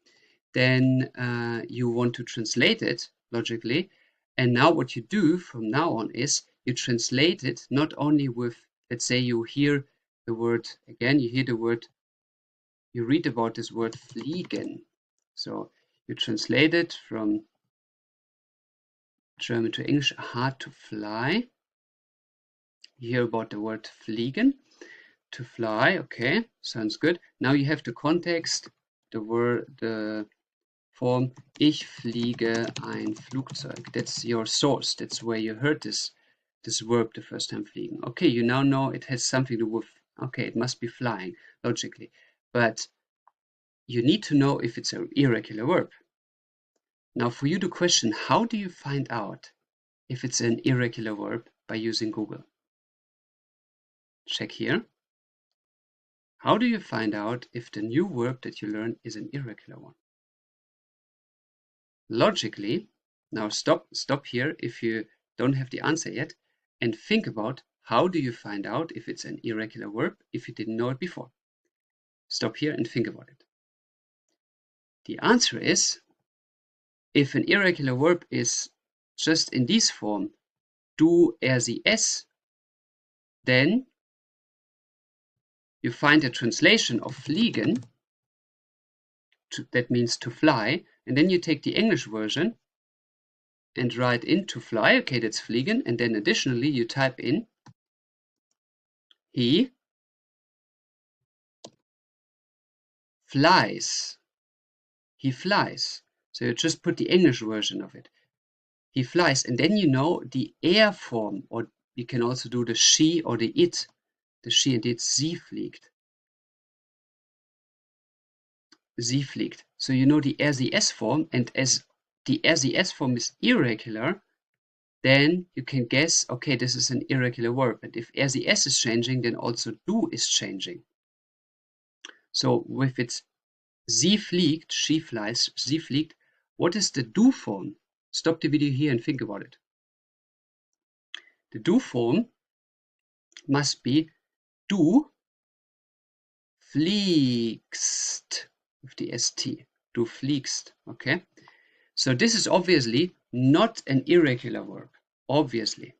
then you want to translate it logically. And now what you do from now on is you translate it not only with, let's say you hear the word, again, you hear the word, you read about this word fliegen. So you translate it from German to English, hard to fly. You hear about the word fliegen, to fly, okay, sounds good. Now you have the context, the form, ich fliege ein Flugzeug. That's your source. That's where you heard this verb the first time, fliegen. Okay, you now know it has something to do with, okay, it must be flying, logically. But you need to know if it's an irregular verb. Now for you to question, how do you find out if it's an irregular verb by using Google? Check here. How do you find out if the new verb that you learn is an irregular one? Logically, now stop here if you don't have the answer yet, and think about how do you find out if it's an irregular verb if you didn't know it before. Stop here and think about it. The answer is, if an irregular verb is just in this form, du, er, sie, es, then you find a translation of fliegen, that means to fly, and then you take the English version and write in to fly, okay, that's fliegen, and then additionally you type in he flies. He flies. So you just put the English version of it. He flies, and then you know the er form, or you can also do the she or the it. The she and it, sie fliegt. Sie fliegt. So you know the er, sie, es form, and as the er, sie, es form is irregular, then you can guess, okay, this is an irregular verb. And if er, sie, es is changing, then also du is changing. So with its sie fliegt, she flies, sie fliegt, what is the du form? Stop the video here and think about it. The du form must be du fliegst with the st. Du fliegst, okay? So this is obviously not an irregular verb, obviously.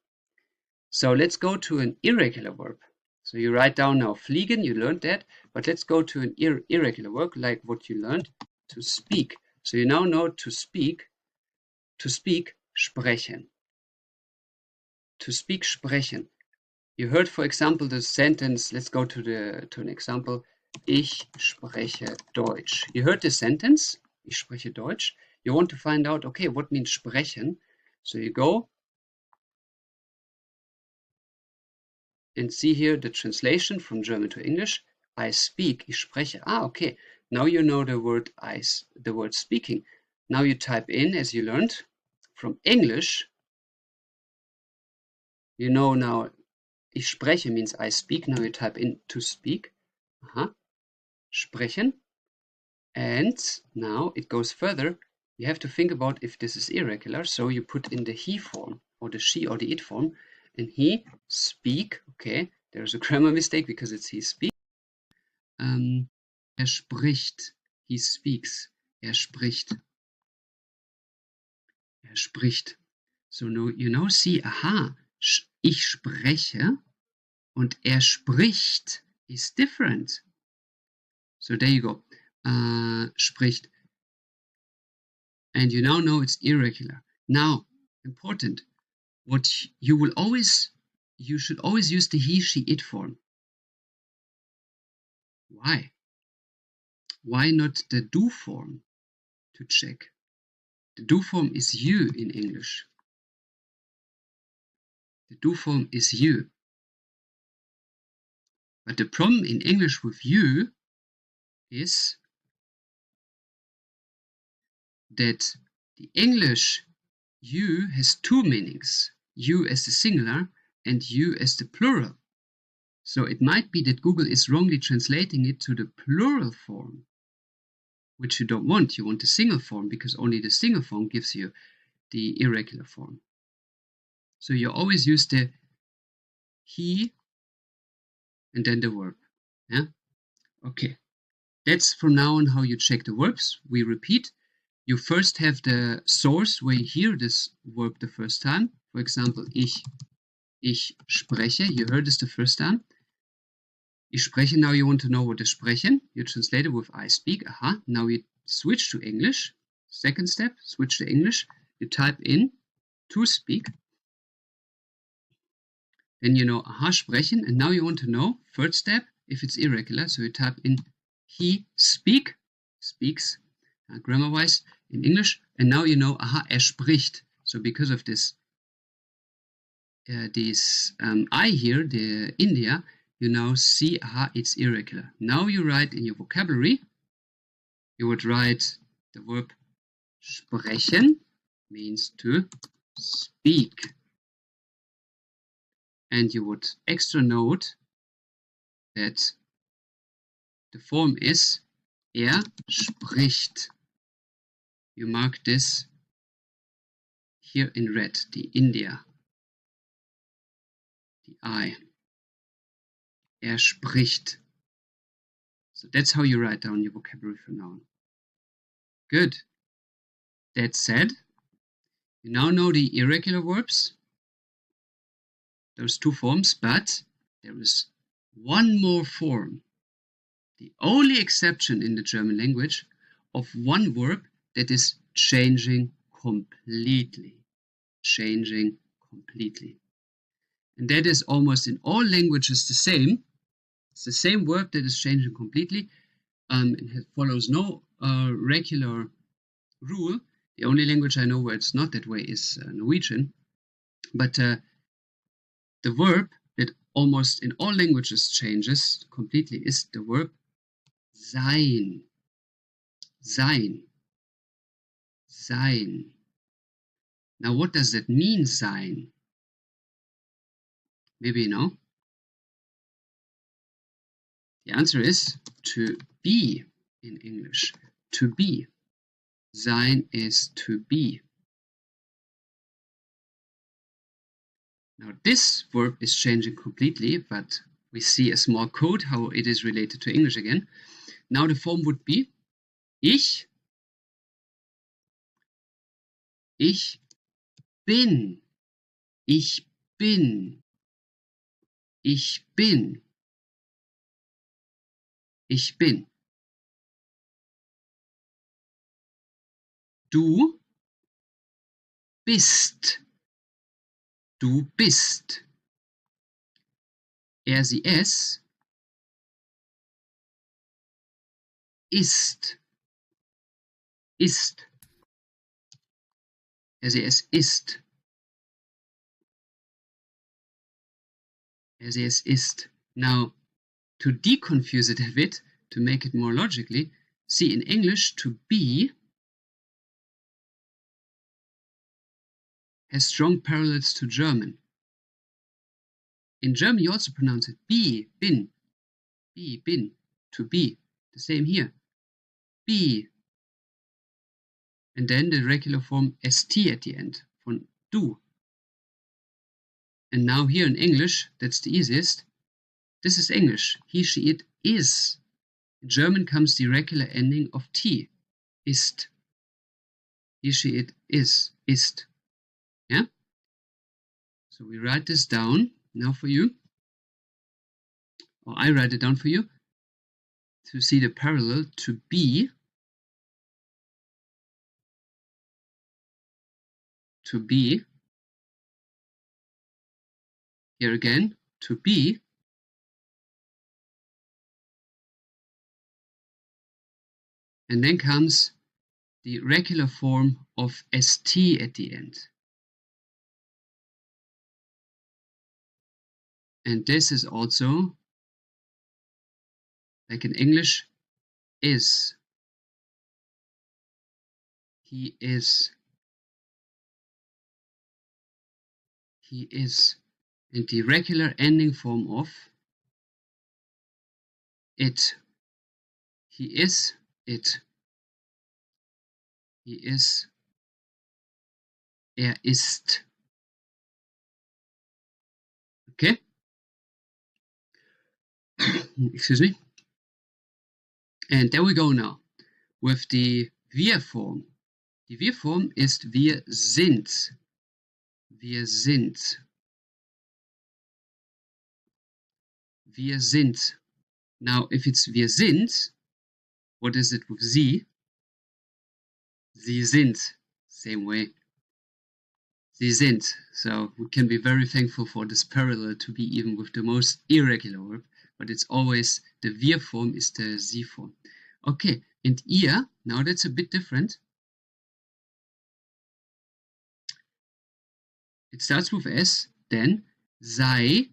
So let's go to an irregular verb. So you write down now fliegen, you learned that, but let's go to an irregular verb like what you learned, to speak. So you now know to speak, sprechen. To speak, sprechen. You heard, for example, the sentence, let's go to an example, ich spreche Deutsch. You heard the sentence, ich spreche Deutsch. You want to find out, okay, what means sprechen? So you go and see here the translation from German to English. I speak, ich spreche. Ah, okay. Now you know the word speaking. Now you type in, as you learned, from English. You know now, ich spreche means I speak. Now you type in to speak. Sprechen. And now it goes further. You have to think about if this is irregular. So you put in the he form, or the she or the it form. And he speak, okay, there's a grammar mistake because it's he speak. Er spricht, he speaks, spricht. Spricht. So now you now see, aha, ich spreche und spricht is different. So there you go, spricht. And you now know it's irregular. Now, important, you should always use the he, she, it form. Why? Why not the du form to check? The du form is you in English. The du form is you. But the problem in English with you is that the English you has two meanings. You as the singular and you as the plural. So it might be that Google is wrongly translating it to the plural form, which you don't want. You want the single form because only the single form gives you the irregular form. So you always use the he and then the verb. Yeah? Okay. That's from now on how you check the verbs. We repeat. You first have the source where you hear this verb the first time. For example, ich spreche. You heard this the first time. Ich spreche. Now you want to know what is sprechen. You translate it with I speak. Aha. Now you switch to English. Second step, switch to English. You type in to speak. Then you know aha, sprechen. And now you want to know, third step, if it's irregular. So you type in he speaks, grammar-wise in English. And now you know, aha, spricht. So because of this I here, the India, you now see, aha, it's irregular. Now you write in your vocabulary, you would write the verb sprechen, means to speak. And you would extra note that the form is spricht. You mark this here in red, the India, the I. Spricht. So that's how you write down your vocabulary for noun. Good. That said, you now know the irregular verbs, those two forms, but there is one more form, the only exception in the German language, of one verb that is changing completely. And that is almost in all languages the same. It's the same verb that is changing completely. It follows no regular rule. The only language I know where it's not that way is Norwegian. But the verb that almost in all languages changes completely is the verb sein. Sein. Now what does that mean, sein? Maybe you know. The answer is to be in English. To be. Sein is to be. Now this verb is changing completely, but we see a small code how it is related to English again. Now the form would be ich bin. Ich bin. Ich bin. Ich bin. Du bist. Du bist. Er, sie, es ist. Ist. Er, sie, es ist. Er, sie, es ist. Now, to deconfuse it a bit, to make it more logically, see in English, to be has strong parallels to German. In German, you also pronounce it be, bin, to be. The same here. Be. And then the regular form st at the end, von du. And now here in English, that's the easiest. This is English. He, she, it is. In German comes the regular ending of t, ist. He, she, it is, ist. Yeah? So we write this down now for you. Or I write it down for you to see the parallel to be. To be. Here again, to be. And then comes the regular form of st at the end. And this is also, like in English, is. He is. He is. And the regular ending form of it. He is it. He is. Er ist. Excuse me. And there we go now with the Wir-Form. Die Wir-Form ist wir sind. Wir sind. Wir sind. Now, if it's wir sind, what is it with Sie? Sie sind. Same way. Sie sind. So we can be very thankful for this parallel to be even with the most irregular verb, but it's always the wir form is the Sie form. Okay, and ihr, now that's a bit different. It starts with S, then sei,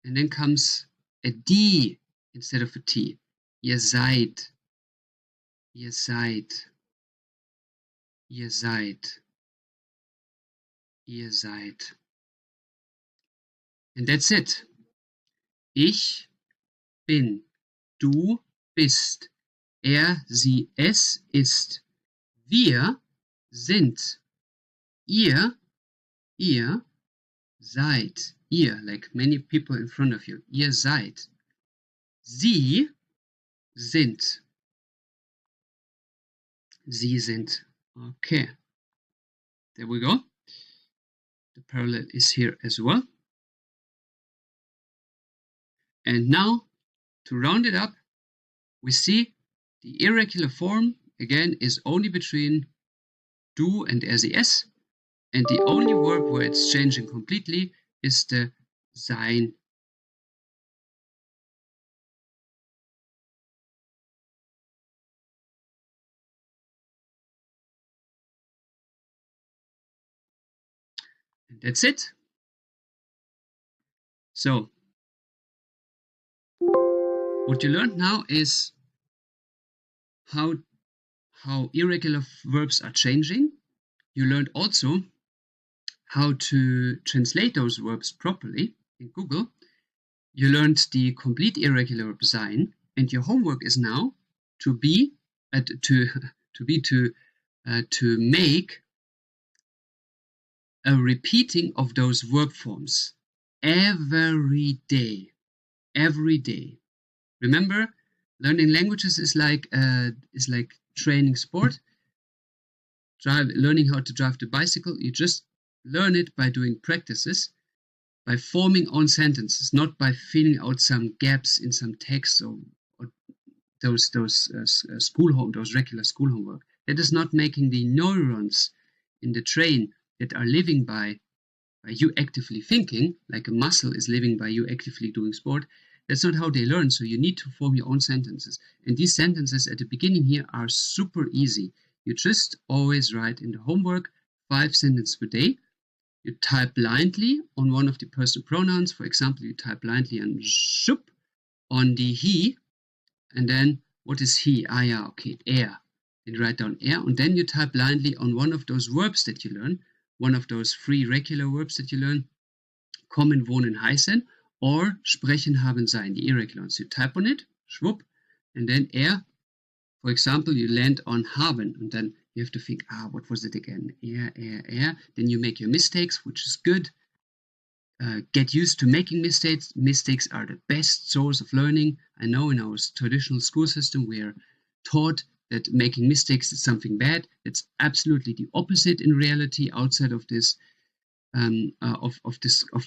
and then comes a D instead of a T. Ihr seid. Ihr seid. Ihr seid. Ihr seid. And that's it. Ich bin. Du bist. Er, sie, es ist. Wir sind. Ihr seid. Ihr, like many people in front of you. Ihr seid. Sie sind. Sie sind. Okay. There we go. The parallel is here as well. And now, to round it up, we see the irregular form, again, is only between du and SES, and the only verb where it's changing completely is the sein. And that's it. So, what you learned now is how irregular verbs are changing. You learned also how to translate those verbs properly in Google. You learned the complete irregular verb sein, and your homework is now to make a repeating of those verb forms every day. Every day. Remember, learning languages is like training sport. Learning how to drive the bicycle, you just learn it by doing practices, by forming own sentences, not by filling out some gaps in some text or those regular school homework. That is not making the neurons in the brain that are living by you actively thinking, like a muscle is living by you actively doing sport. That's not how they learn. So you need to form your own sentences. And these sentences at the beginning here are super easy. You just always write in the homework 5 sentences per day. You type blindly on one of the personal pronouns. For example, you type blindly on schup, on the he, and then what is he? Ah, yeah, okay, er. Then you write down er, and then you type blindly on one of those verbs that you learn, one of those 3 regular verbs that you learn, kommen, wohnen, heißen, or sprechen, haben, sein, the irregular ones. You type on it, schwupp, and then er, for example, you land on haben, and then you have to think, what was it again? Er. Then you make your mistakes, which is good. Get used to making mistakes. Mistakes are the best source of learning. I know in our traditional school system we are taught that making mistakes is something bad. It's absolutely the opposite in reality. Outside of this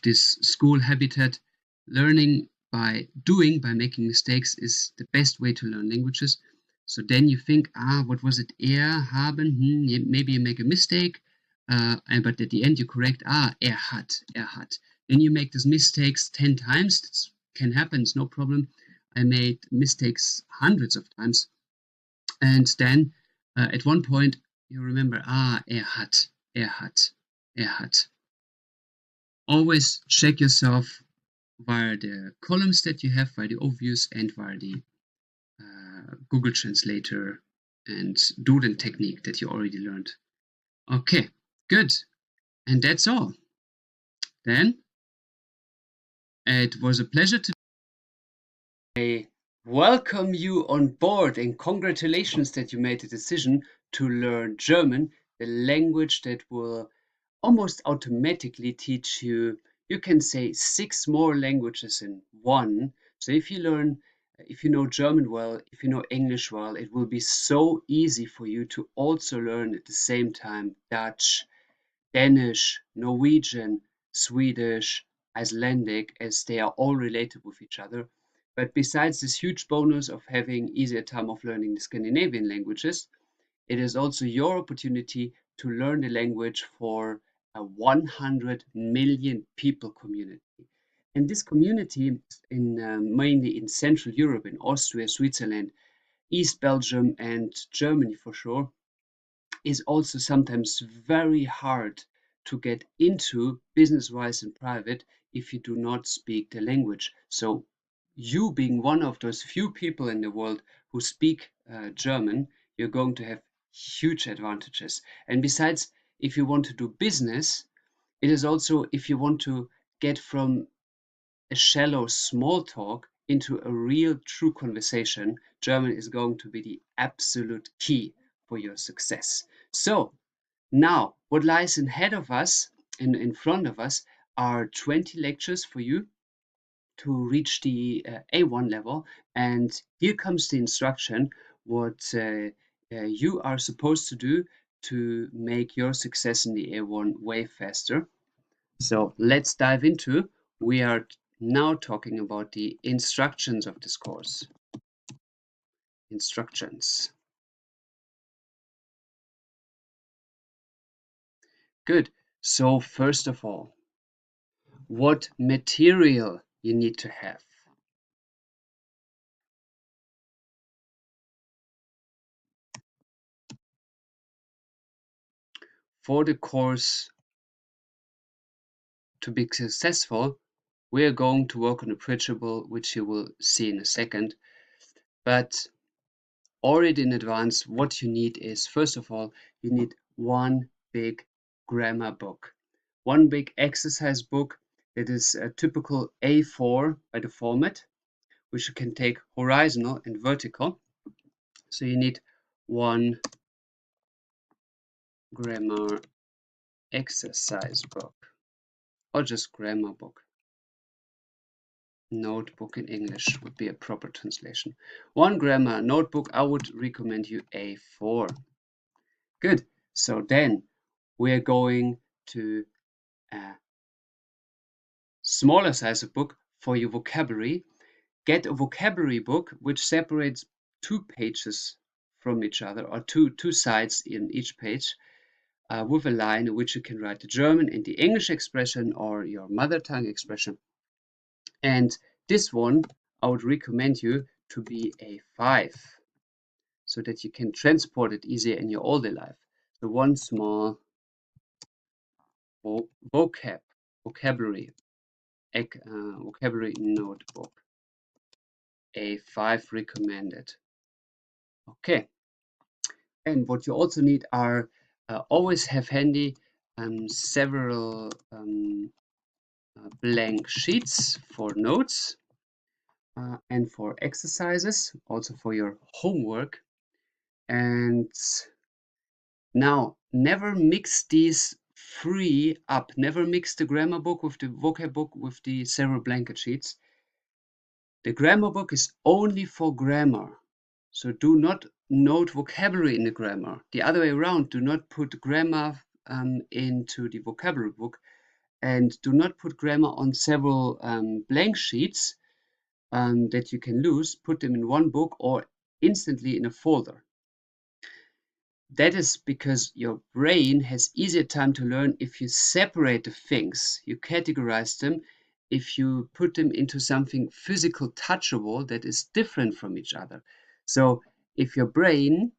this school habitat, learning by making mistakes is the best way to learn languages. So then you think, what was it? Haben, maybe you make a mistake, but at the end you correct, hat. Then you make these mistakes 10 times. This can happen, it's no problem. I made mistakes hundreds of times. And then at one point you remember, hat. Always check yourself via the columns that you have, via the overviews, and via the Google Translator and doodle technique that you already learned. Okay, good. And that's all. Then, it was a pleasure to welcome you on board, and congratulations that you made the decision to learn German, the language that will almost automatically teach you, you can say, 6 more languages in one. So if you know German well, if you know English well, it will be so easy for you to also learn at the same time Dutch, Danish, Norwegian, Swedish, Icelandic, as they are all related with each other. But besides this huge bonus of having easier time of learning the Scandinavian languages, it is also your opportunity to learn the language for a 100 million people community. And this community mainly in Central Europe, in Austria, Switzerland, East Belgium, and Germany for sure, is also sometimes very hard to get into business-wise and private if you do not speak the language. So you being one of those few people in the world who speak German, you're going to have huge advantages. And besides, if you want to do business, it is also if you want to get from a shallow small talk into a real true conversation, German is going to be the absolute key for your success. So now what lies ahead of us and in front of us are 20 lectures for you to reach the A1 level. And here comes the instruction what you are supposed to do to make your success in the A1 way faster. So let's dive into. We are now talking about the instructions of this course. Instructions. Good. So first of all, what material you need to have. For the course to be successful, we are going to work on a printable, which you will see in a second. But already in advance, what you need is, first of all, you need one big grammar book. One big exercise book that is a typical A4 by the format, which you can take horizontal and vertical. So you need one grammar exercise book, or just grammar book. Notebook in English would be a proper translation. One grammar notebook, I would recommend you A4. Good. So then we're going to a smaller size of book for your vocabulary. Get a vocabulary book which separates 2 pages from each other, or two sides in each page, with a line in which you can write the German and the English expression or your mother tongue expression. And this one, I would recommend you to be A5 so that you can transport it easier in your older life. So one small vocabulary notebook, A5 recommended. Okay, and what you also need are always have handy several blank sheets for notes and for exercises, also for your homework. And now never mix these three up. Never mix the grammar book with the vocab book with the several blanket sheets. The grammar book is only for grammar. So do not note vocabulary in the grammar. The other way around, do not put grammar into the vocabulary book, and do not put grammar on several blank sheets that you can lose. Put them in one book or instantly in a folder. That is because your brain has easier time to learn if you separate the things, you categorize them, if you put them into something physical, touchable that is different from each other. So if your brain,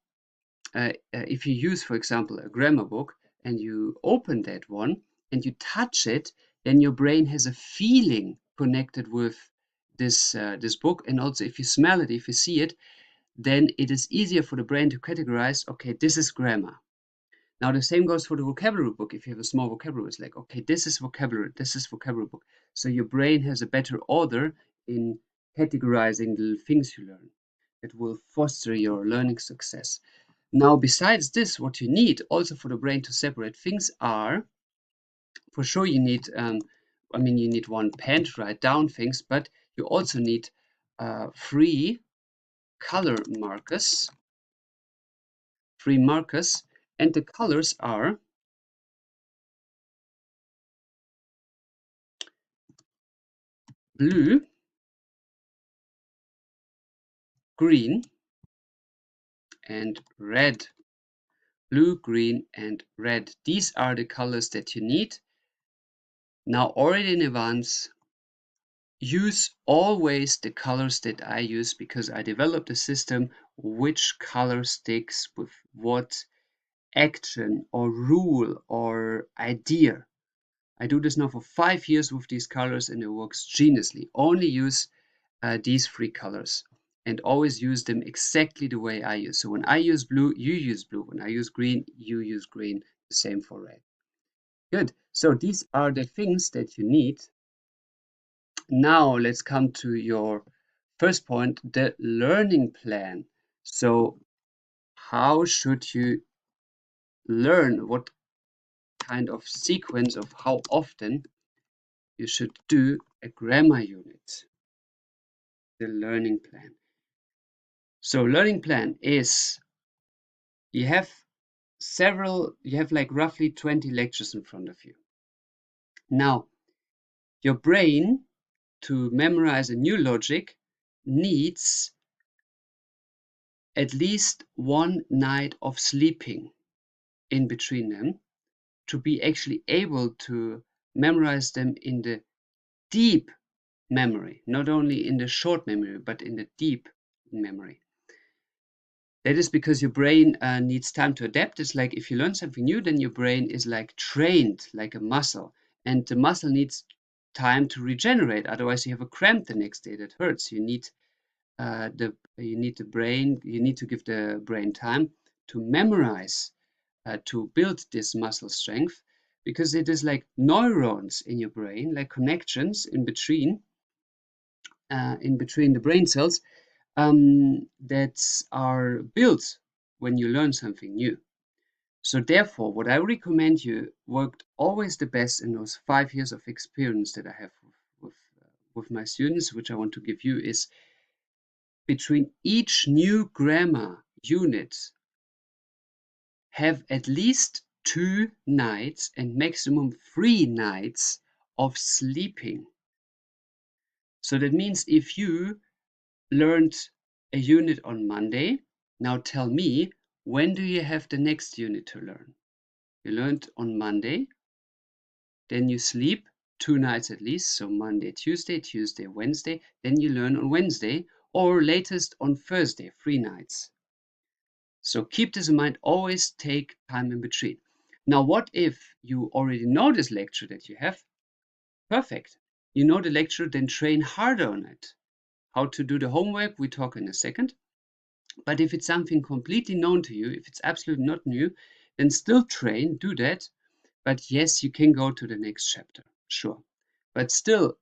if you use, for example, a grammar book and you open that one and you touch it, then your brain has a feeling connected with this book. And also if you smell it, if you see it, then it is easier for the brain to categorize, okay, this is grammar. Now the same goes for the vocabulary book. If you have a small vocabulary, it's like, okay, this is vocabulary book. So your brain has a better order in categorizing the things you learn. It will foster your learning success. Now, besides this, what you need also for the brain to separate things are, for sure you need, you need one pen to write down things, but you also need free color markers, and the colors are blue, green, and red. Blue, green, and red. These are the colors that you need. Now, already in advance, use always the colors that I use because I developed a system which color sticks with what action or rule or idea. I do this now for 5 years with these colors and it works geniusly. Only use these 3 colors and always use them exactly the way I use. So when I use blue, you use blue. When I use green, you use green. The same for red. Good. So these are the things that you need. Now let's come to your first point, the learning plan. So how should you learn? What kind of sequence of how often you should do a grammar unit? The learning plan. So learning plan is you have like roughly 20 lectures in front of you. Now, your brain to memorize a new logic needs at least one night of sleeping in between them to be actually able to memorize them in the deep memory, not only in the short memory, but in the deep memory. That is because your brain needs time to adapt. It's like if you learn something new, then your brain is like trained like a muscle, and the muscle needs time to regenerate. Otherwise, you have a cramp the next day that hurts. You need to give the brain time to memorize, to build this muscle strength, because it is like neurons in your brain, like connections in between the brain cells that are built when you learn something new. So therefore, what I recommend you worked always the best in those 5 years of experience that I have with my students, which I want to give you, is between each new grammar unit, have at least 2 nights and maximum 3 nights of sleeping. So that means if you learned a unit on Monday, now tell me, when do you have the next unit to learn? You learned on Monday, then you sleep 2 nights at least, so Monday, Tuesday, Wednesday, then you learn on Wednesday, or latest on Thursday, 3 nights. So keep this in mind, always take time in between. Now, what if you already know this lecture that you have? Perfect. You know the lecture, then train harder on it. How to do the homework, we talk in a second. But if it's something completely known to you, if it's absolutely not new, then still train, do that. But yes, you can go to the next chapter, sure. But still,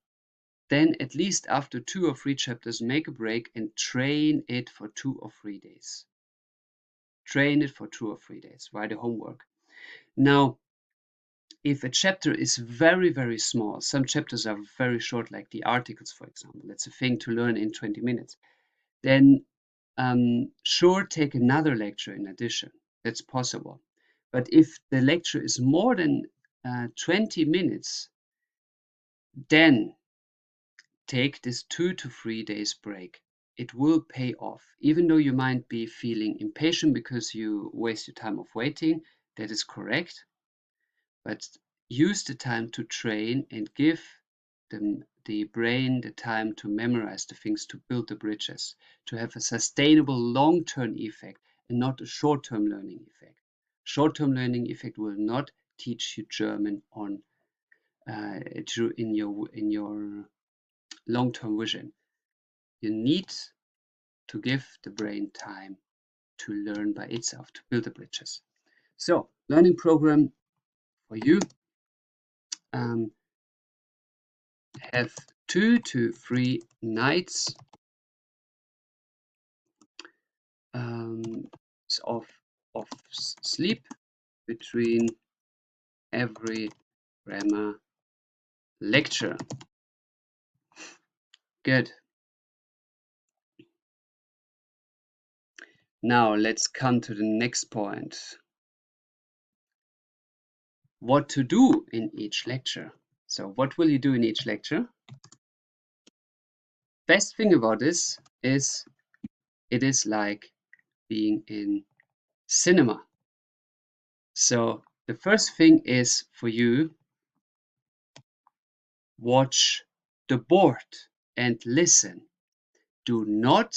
then at least after 2 or 3 chapters, make a break and train it for 2 or 3 days. Train it for 2 or 3 days, write the homework. Now, if a chapter is very, very small, some chapters are very short, like the articles, for example, that's a thing to learn in 20 minutes, then sure, take another lecture in addition. That's possible. But if the lecture is more than 20 minutes, then take this 2 to 3 days break. It will pay off. Even though you might be feeling impatient because you waste your time of waiting, that is correct. But use the time to train and give the brain the time to memorize the things, to build the bridges, to have a sustainable long-term effect and not a short-term learning effect. Short-term learning effect will not teach you German in your long-term vision. You need to give the brain time to learn by itself, to build the bridges. So, learning program for you. Have 2 to 3 nights of sleep between every grammar lecture. Good. Now let's come to the next point. What to do in each lecture. So what will you do in each lecture? Best thing about this is it is like being in cinema. So the first thing is for you, watch the board and listen. Do not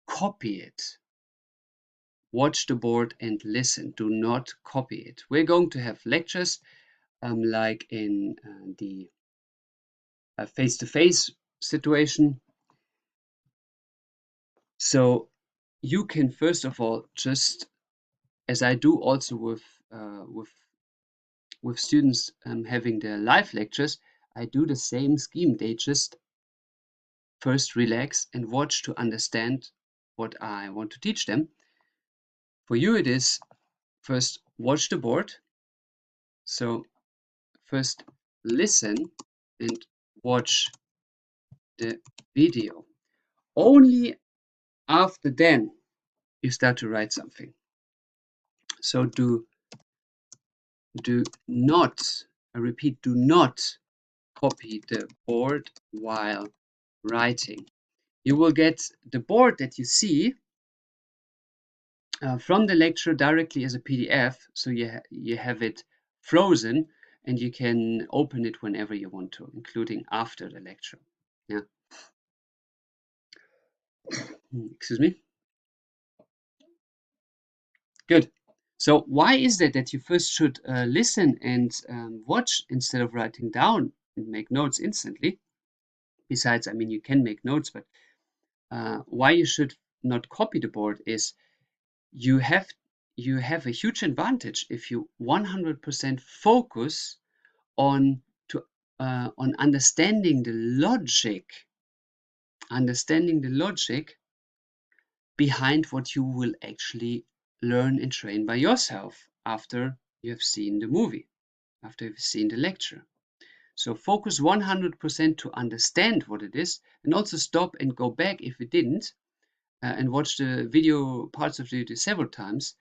copy it. Watch the board and listen. Do not copy it. We're going to have lectures like in the face-to-face situation. So you can first of all just, as I do also with students having their live lectures, I do the same scheme. They just first relax and watch to understand what I want to teach them. For you, it is first watch the board. So first listen and watch the video. Only after then you start to write something. So do not, I repeat, do not copy the board while writing. You will get the board that you see from the lecture directly as a PDF, so you have it frozen and you can open it whenever you want to, including after the lecture. Yeah. Excuse me. Good. So why is that you first should listen and watch instead of writing down and make notes instantly? Besides, I mean, you can make notes, but why you should not copy the board is you have a huge advantage if you 100% focus on understanding the logic behind what you will actually learn and train by yourself after you have seen the movie, after you've seen the lecture. So focus 100% to understand what it is, and also stop and go back if it didn't, and watch the video, parts of the video several times.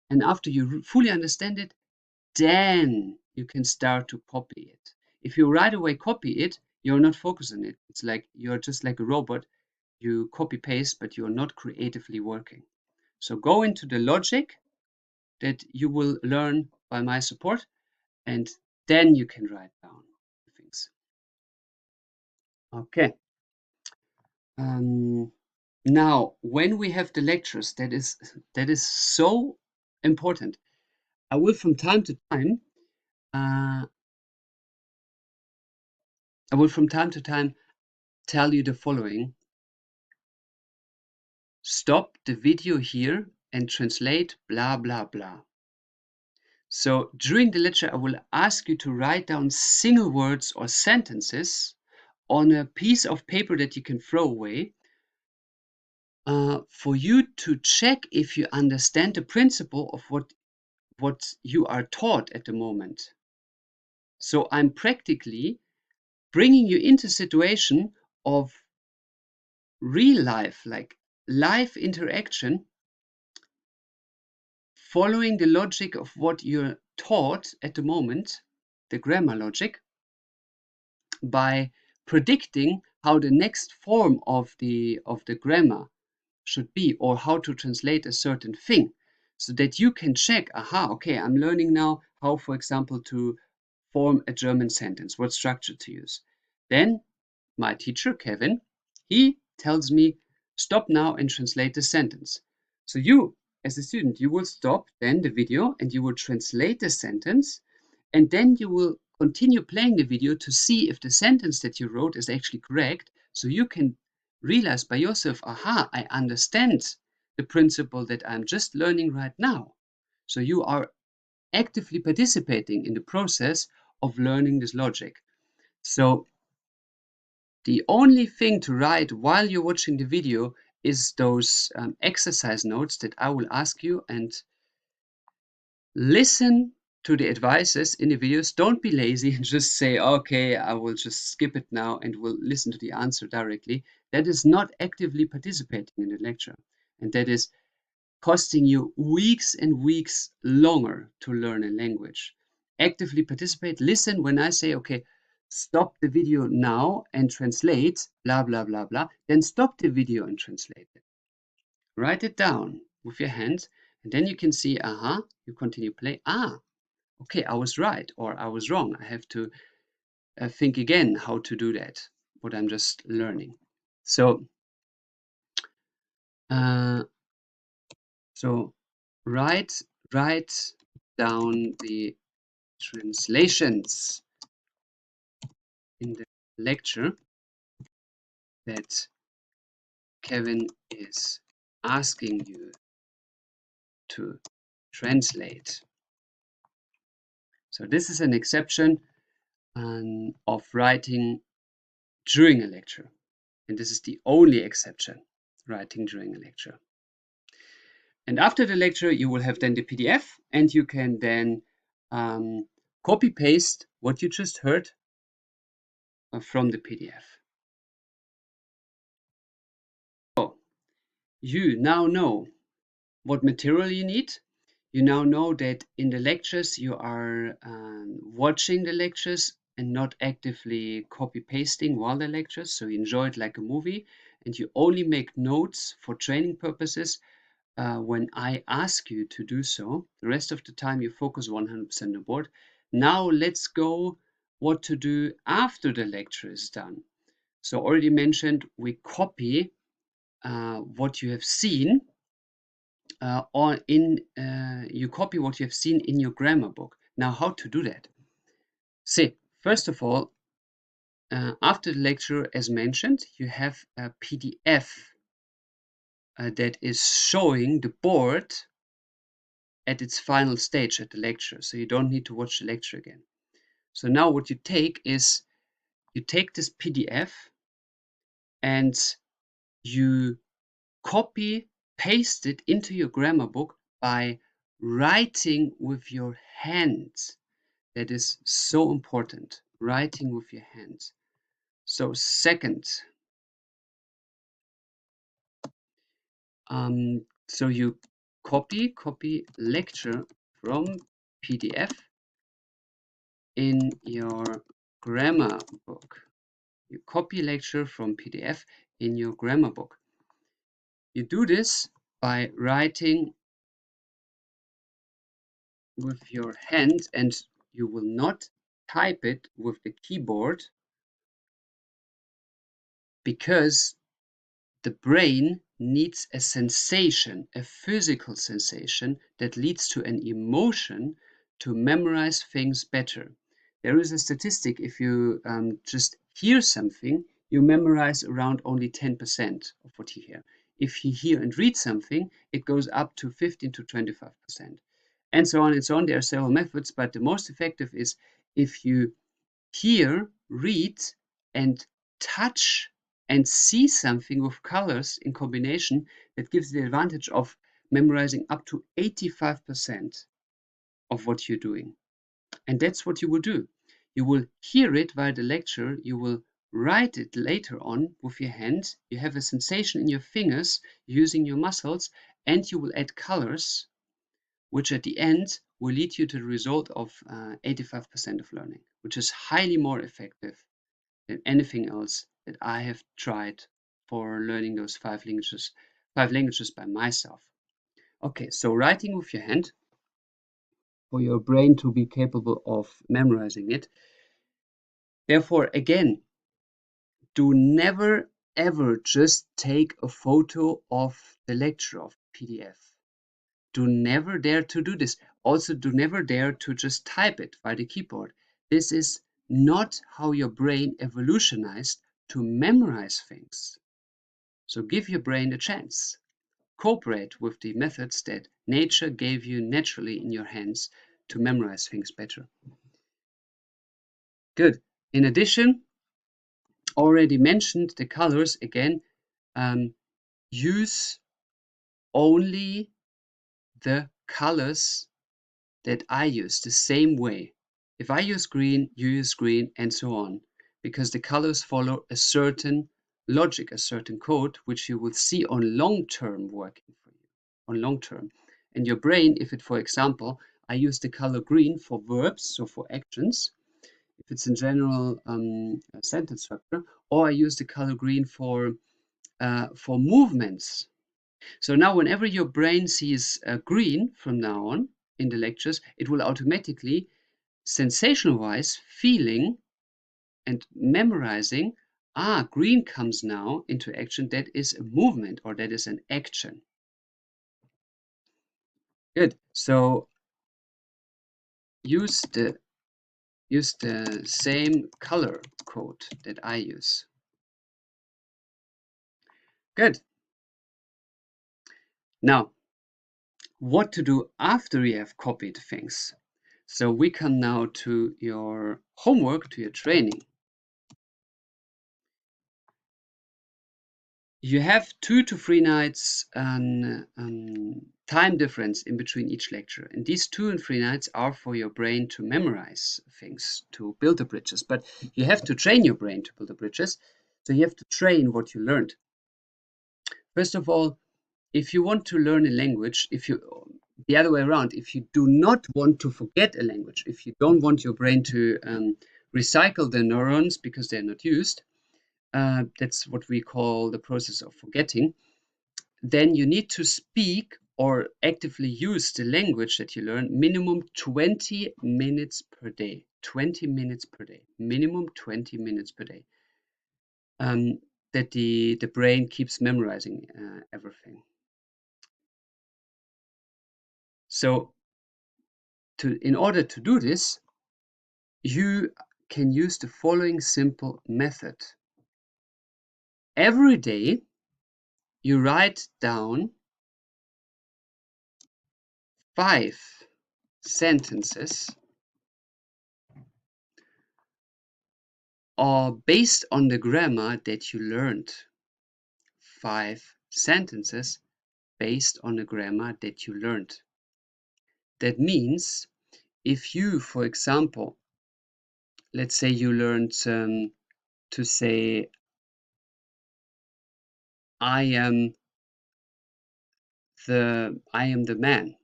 And after you fully understand it, then you can start to copy it. If you right away copy it, you're not focused on it. It's like you're just like a robot. You copy paste, but you're not creatively working. So go into the logic that you will learn by my support, and then you can write down things. Okay. Now, when we have the lectures, that is so important. I will from time to time tell you the following. Stop the video here and translate blah blah blah. So during the lecture, I will ask you to write down single words or sentences on a piece of paper that you can throw away for you to check if you understand the principle of what you are taught at the moment. So I'm practically bringing you into a situation of real life, like live interaction, following the logic of what you're taught at the moment, the grammar logic, by predicting how the next form of the grammar should be, or how to translate a certain thing, so that you can check, aha, okay, I'm learning now how, for example, to form a German sentence, what structure to use. Then my teacher, Kevin, he tells me, stop now and translate the sentence. So you, as a student, you will stop then the video and you will translate the sentence, and then you will continue playing the video to see if the sentence that you wrote is actually correct, so you can realize by yourself, aha, I understand the principle that I'm just learning right now. So you are actively participating in the process of learning this logic. So the only thing to write while you're watching the video is those exercise notes that I will ask you, and listen to the advices in the videos. Don't be lazy and just say, okay, I will just skip it now and will listen to the answer directly. That is not actively participating in the lecture. And that is costing you weeks and weeks longer to learn a language. Actively participate, listen when I say, okay, stop the video now and translate, blah, blah, blah, blah. Then stop the video and translate it. Write it down with your hands, and then you can see, you continue play. Okay, I was right or I was wrong. I have to think again how to do that, what I'm just learning. So, write down the translations in the lecture that Kevin is asking you to translate. So this is an exception of writing during a lecture. And this is the only exception, writing during a lecture. And after the lecture, you will have then the PDF, and you can then copy paste what you just heard from the PDF. So you now know what material you need. You now know that in the lectures you are watching the lectures and not actively copy pasting while the lectures. So you enjoy it like a movie, and you only make notes for training purposes when I ask you to do so. The rest of the time you focus 100% on the board. Now let's go what to do after the lecture is done. So already mentioned, we copy what you have seen you copy what you have seen in your grammar book. Now how to do that? See, first of all, after the lecture, as mentioned, you have a PDF that is showing the board at its final stage at the lecture, so you don't need to watch the lecture again. So now what you take is, you take this PDF and you copy paste it into your grammar book by writing with your hands. That is so important, writing with your hands. So second, so you copy lecture from PDF in your grammar book. You copy lecture from PDF in your grammar book. You do this by writing with your hand, and you will not type it with the keyboard, because the brain needs a sensation, a physical sensation that leads to an emotion to memorize things better. There is a statistic, if you just hear something, you memorize around only 10% of what you hear. If you hear and read something, it goes up to 15 to 25%. And so on and so on. There are several methods, but the most effective is if you hear, read, and touch and see something with colors in combination, that gives the advantage of memorizing up to 85% of what you're doing. And that's what you will do. You will hear it via the lecture, you will write it later on with your hands, you have a sensation in your fingers using your muscles, and you will add colors, which at the end will lead you to the result of 85% of learning, which is highly more effective than anything else that I have tried for learning those five languages by myself. Okay, so writing with your hand for your brain to be capable of memorizing it. Therefore, again, do never ever just take a photo of the lecture of PDF. Do never dare to do this. Also, do never dare to just type it by the keyboard. This is not how your brain evolutionized to memorize things. So give your brain a chance. Cooperate with the methods that nature gave you naturally in your hands to memorize things better. Good. In addition, already mentioned the colors again. Use only the colors that I use the same way. If I use green, you use green, and so on, because the colors follow a certain logic, a certain code, which you will see on long-term working for you. on long term. And your brain, if it, for example, I use the color green for verbs, so for actions, if it's in general sentence structure, or I use the color green for movements. So now whenever your brain sees green from now on in the lectures, it will automatically, sensational-wise, feeling and memorizing, green comes now into action, that is a movement or that is an action. Good. So use the same color code that I use. Good. Now, what to do after you have copied things. So we come now to your homework, to your training. You have 2 to 3 nights time difference in between each lecture. And these 2 and 3 nights are for your brain to memorize things, to build the bridges. But you have to train your brain to build the bridges. So you have to train what you learned. First of all, if you want to learn a language, the other way around, if you do not want to forget a language, if you don't want your brain to recycle the neurons because they're not used, that's what we call the process of forgetting, then you need to speak or actively use the language that you learn minimum 20 minutes per day. 20 minutes per day. Minimum 20 minutes per day. That the brain keeps memorizing everything. So in order to do this, you can use the following simple method. Every day, you write down 5 sentences or based on the grammar that you learned. 5 sentences based on the grammar that you learned. That means if you, for example, let's say you learned to say, I am the man.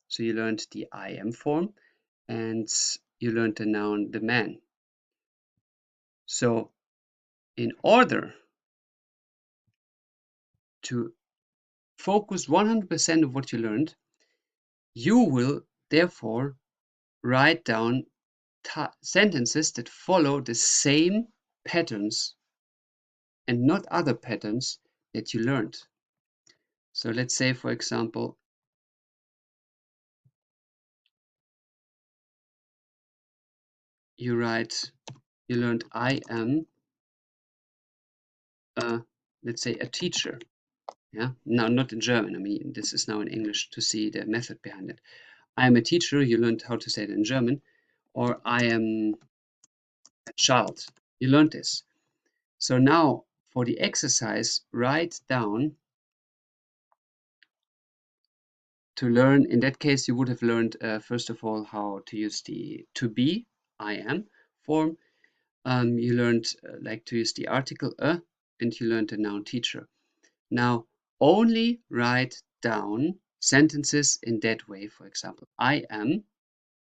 So you learned the I am form and you learned the noun the man. So in order to focus 100% of what you learned, you will therefore write down sentences that follow the same patterns and not other patterns that you learned. So let's say, for example, you learned I am let's say a teacher. Yeah, now not in German. I mean, this is now in English to see the method behind it. I am a teacher. You learned how to say it in German. Or I am a child. You learned this. So now for the exercise, write down to learn. In that case, you would have learned first of all how to use the to be, I am form. You learned like to use the article a, and you learned the noun teacher. Now only write down sentences in that way. For example, I am,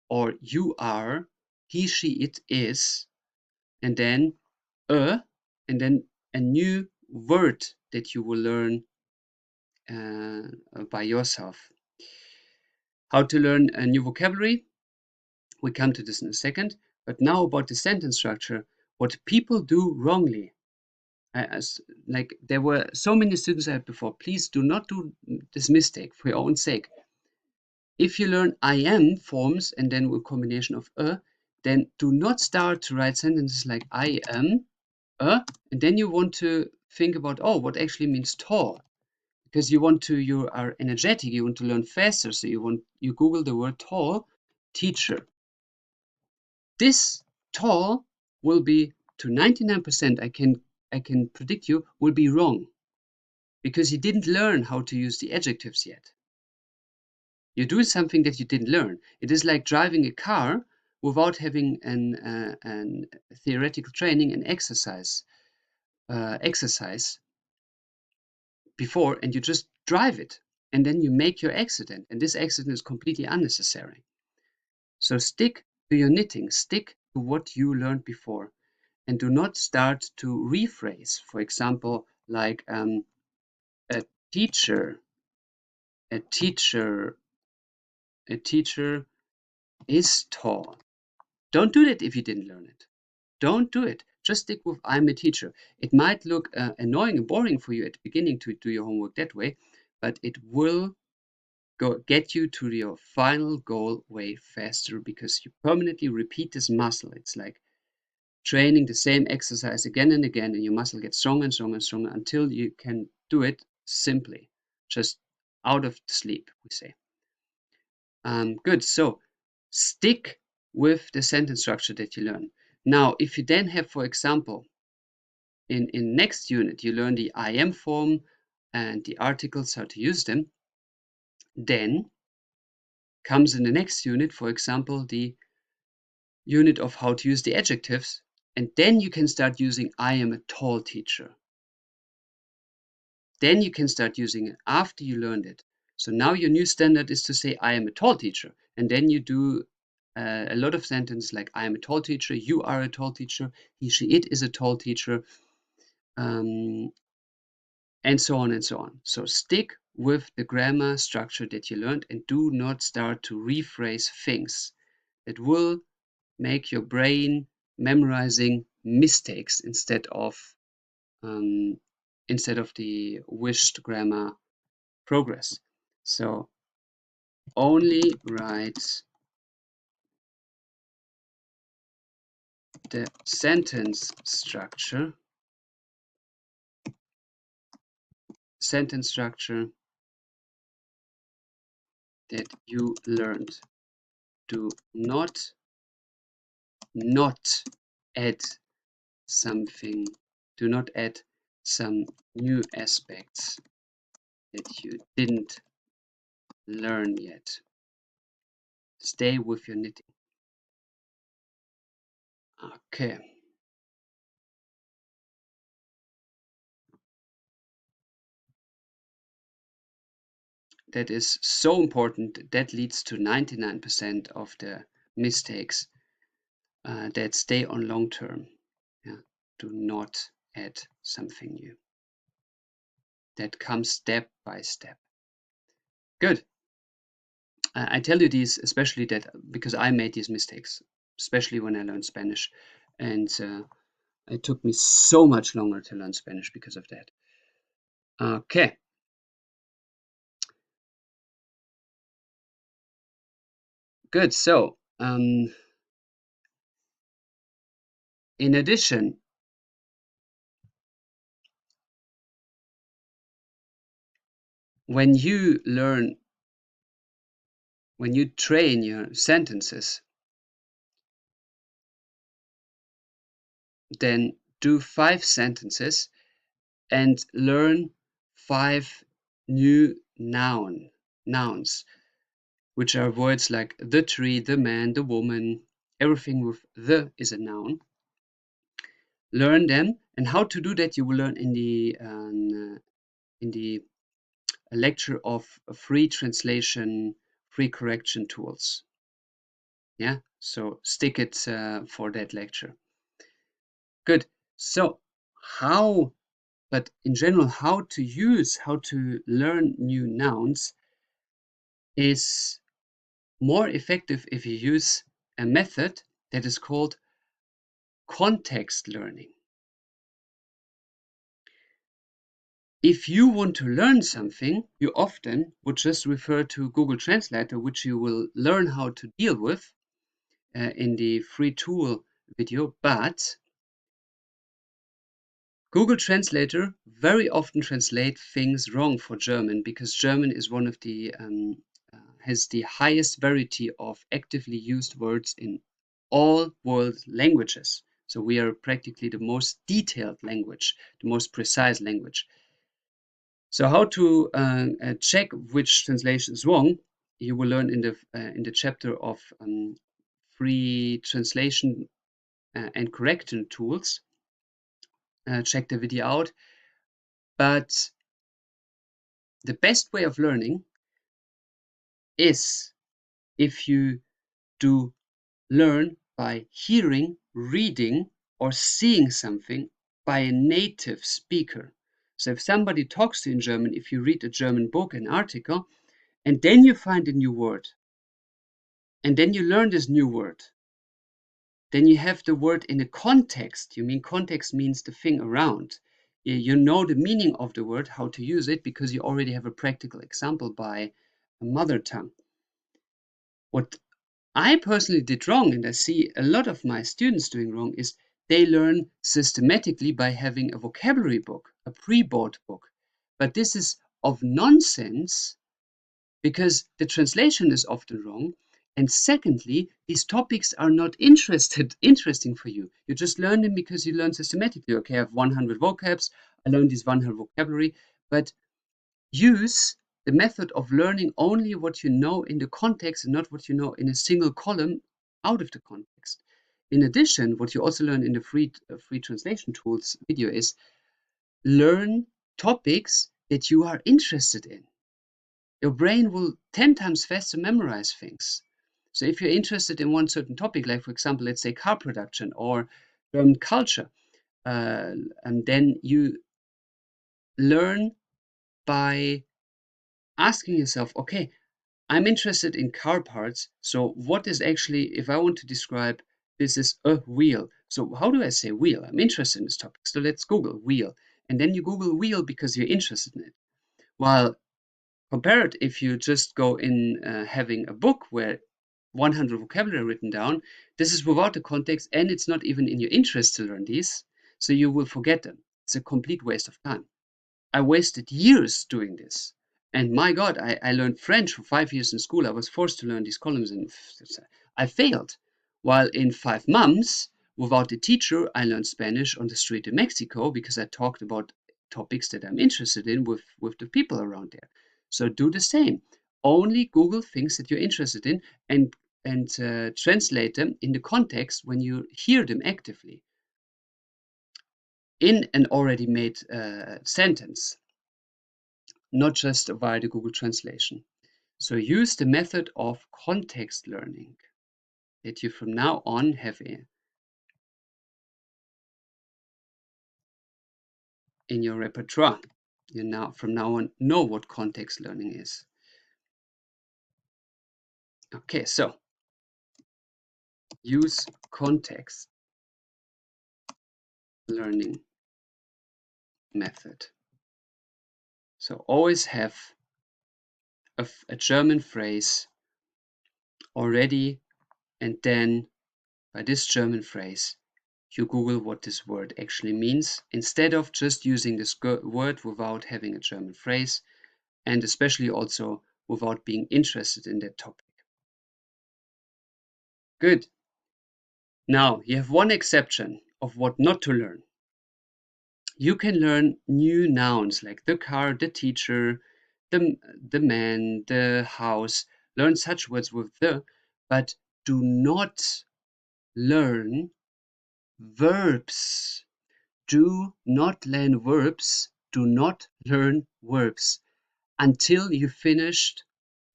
or you are, he, she, it is, and then a, and then a new word that you will learn by yourself. How to learn a new vocabulary? We come to this in a second. But now about the sentence structure, what people do wrongly. Like there were so many students I had before. Please do not do this mistake for your own sake. If you learn I am forms and then with a combination of a, then do not start to write sentences like I am a, and then you want to think about, oh, what actually means tall, because you are energetic, you want to learn faster, so you Google the word tall, teacher. This tall will be to 99%, I can predict you, will be wrong, because you didn't learn how to use the adjectives yet. You're doing something that you didn't learn. It is like driving a car without having an theoretical training and exercise before, and you just drive it. and then you make your accident, and this accident is completely unnecessary. So stick to your knitting, stick to what you learned before, and do not start to rephrase. For example, like a teacher, a teacher, a teacher is tall. Don't do that if you didn't learn it. Don't do it. Just stick with I'm a teacher. It might look annoying and boring for you at the beginning to do your homework that way, but it will get you to your final goal way faster because you permanently repeat this muscle. It's like training the same exercise again and again, and your muscle gets stronger and stronger and stronger until you can do it simply, just out of sleep, we say. Good. So stick with the sentence structure that you learn. Now, if you then have, for example, in next unit, you learn the I am form and the articles, how to use them, then comes in the next unit, for example, the unit of how to use the adjectives, and then you can start using I am a tall teacher. Then you can start using it after you learned it. So now your new standard is to say I am a tall teacher, and then you do a lot of sentences like I am a tall teacher, you are a tall teacher, he, she, it is a tall teacher, and so on and so on. So stick with the grammar structure that you learned and do not start to rephrase things. It will make your brain memorizing mistakes instead of the wished grammar progress. So only write the sentence structure that you learned. Do not add something. Do not add some new aspects that you didn't learn yet. Stay with your knitting. Okay. That is so important. That leads to 99% of the mistakes that stay on long term. Yeah. Do not add something new. That comes step by step. Good. I tell you these especially that because I made these mistakes, especially when I learned Spanish, and it took me so much longer to learn Spanish because of that. Okay. Good. So, in addition, when you train your sentences, then do 5 sentences and learn 5 new nouns, which are words like the tree, the man, the woman. Everything with the is a noun. Learn them, and how to do that you will learn in the lecture of free translation, free correction tools. Yeah, so stick it for that lecture. Good. So but in general, how to learn new nouns is more effective if you use a method that is called context learning. If you want to learn something, you often would just refer to Google Translator, which you will learn how to deal with in the free tool video, but Google Translator very often translates things wrong for German because German is one of the has the highest variety of actively used words in all world languages. So we are practically the most detailed language, the most precise language. So how to check which translation is wrong, you will learn in the chapter of free translation and correction tools. Check the video out. But the best way of learning is if you do learn by hearing, reading, or seeing something by a native speaker. So if somebody talks to you in German, if you read a German book, an article, and then you find a new word, and then you learn this new word, then you have the word in a context. You mean context means the thing around. You know the meaning of the word, how to use it, because you already have a practical example by a mother tongue. What I personally did wrong, and I see a lot of my students doing wrong, is they learn systematically by having a vocabulary book, a pre-bought book. But this is of nonsense because the translation is often wrong. And secondly, these topics are not interesting for you. You just learn them because you learn systematically. Okay, I have 100 vocabs, I learned this 100 vocabulary, but use the method of learning only what you know in the context and not what you know in a single column out of the context. In addition, what you also learn in the free translation tools video is learn topics that you are interested in. Your brain will 10 times faster memorize things. So if you're interested in one certain topic, like for example, let's say car production or German culture, and then you learn by asking yourself, okay, I'm interested in car parts. So what is actually, if I want to describe this is a wheel. So how do I say wheel? I'm interested in this topic. So let's Google wheel. And then you Google wheel because you're interested in it. While compare it if you just go in having a book where 100 vocabulary written down, this is without the context and it's not even in your interest to learn these. So you will forget them. It's a complete waste of time. I wasted years doing this. And my God, I learned French for 5 years in school. I was forced to learn these columns and I failed. While in 5 months, without a teacher, I learned Spanish on the street in Mexico because I talked about topics that I'm interested in with the people around there. So do the same. Only Google things that you're interested in and translate them in the context when you hear them actively in an already made sentence, not just via the Google translation. So use the method of context learning that you from now on have in your repertoire. You now from now on know what context learning is. Okay, so use context learning method. So always have a German phrase already, and then by this German phrase you Google what this word actually means instead of just using this word without having a German phrase, and especially also without being interested in that topic. Good. Now, you have one exception of what not to learn. You can learn new nouns like the car, the teacher, the man, the house. Learn such words with the, but do not learn verbs. Do not learn verbs. Do not learn verbs until you finished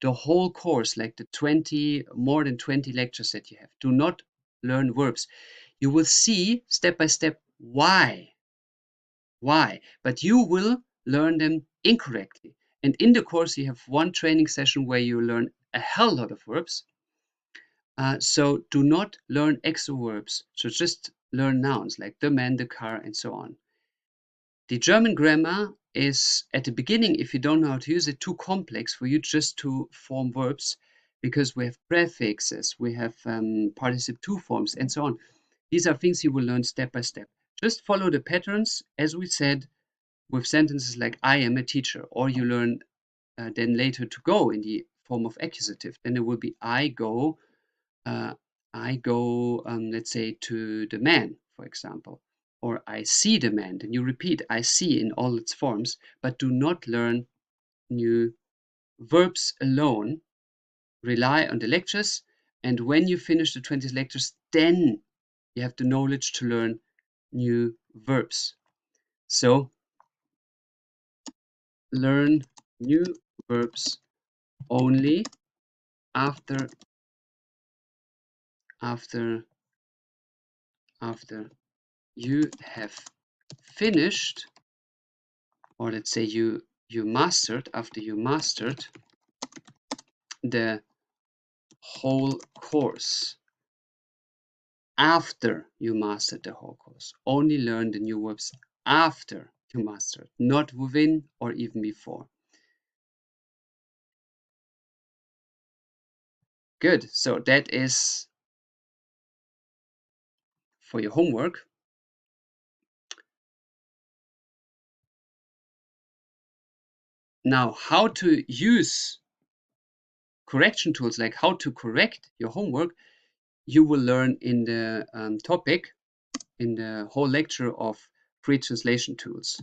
the whole course, like the more than 20 lectures that you have. Do not learn verbs. You will see step by step why, but you will learn them incorrectly. And in the course, you have one training session where you learn a hell lot of verbs. So do not learn extra verbs. So just learn nouns like the man, the car, and so on. The German grammar is, at the beginning, if you don't know how to use it, too complex for you just to form verbs because we have prefixes, we have participle to forms, and so on. These are things you will learn step by step. Just follow the patterns, as we said, with sentences like I am a teacher, or you learn then later to go in the form of accusative. Then it will be uh, let's say, to the man, for example, or I see the man. Then you repeat I see in all its forms, but do not learn new verbs alone. Rely on the lectures, and when you finish the 20 lectures, then you have the knowledge to learn new verbs. So learn new verbs only after you have finished, or let's say you mastered, after you mastered the whole course. After you mastered the whole course, only learn the new verbs after you mastered, not within or even before. Good. So that is for your homework. Now, how to use correction tools, like how to correct your homework, you will learn in the topic, in the whole lecture of free translation tools.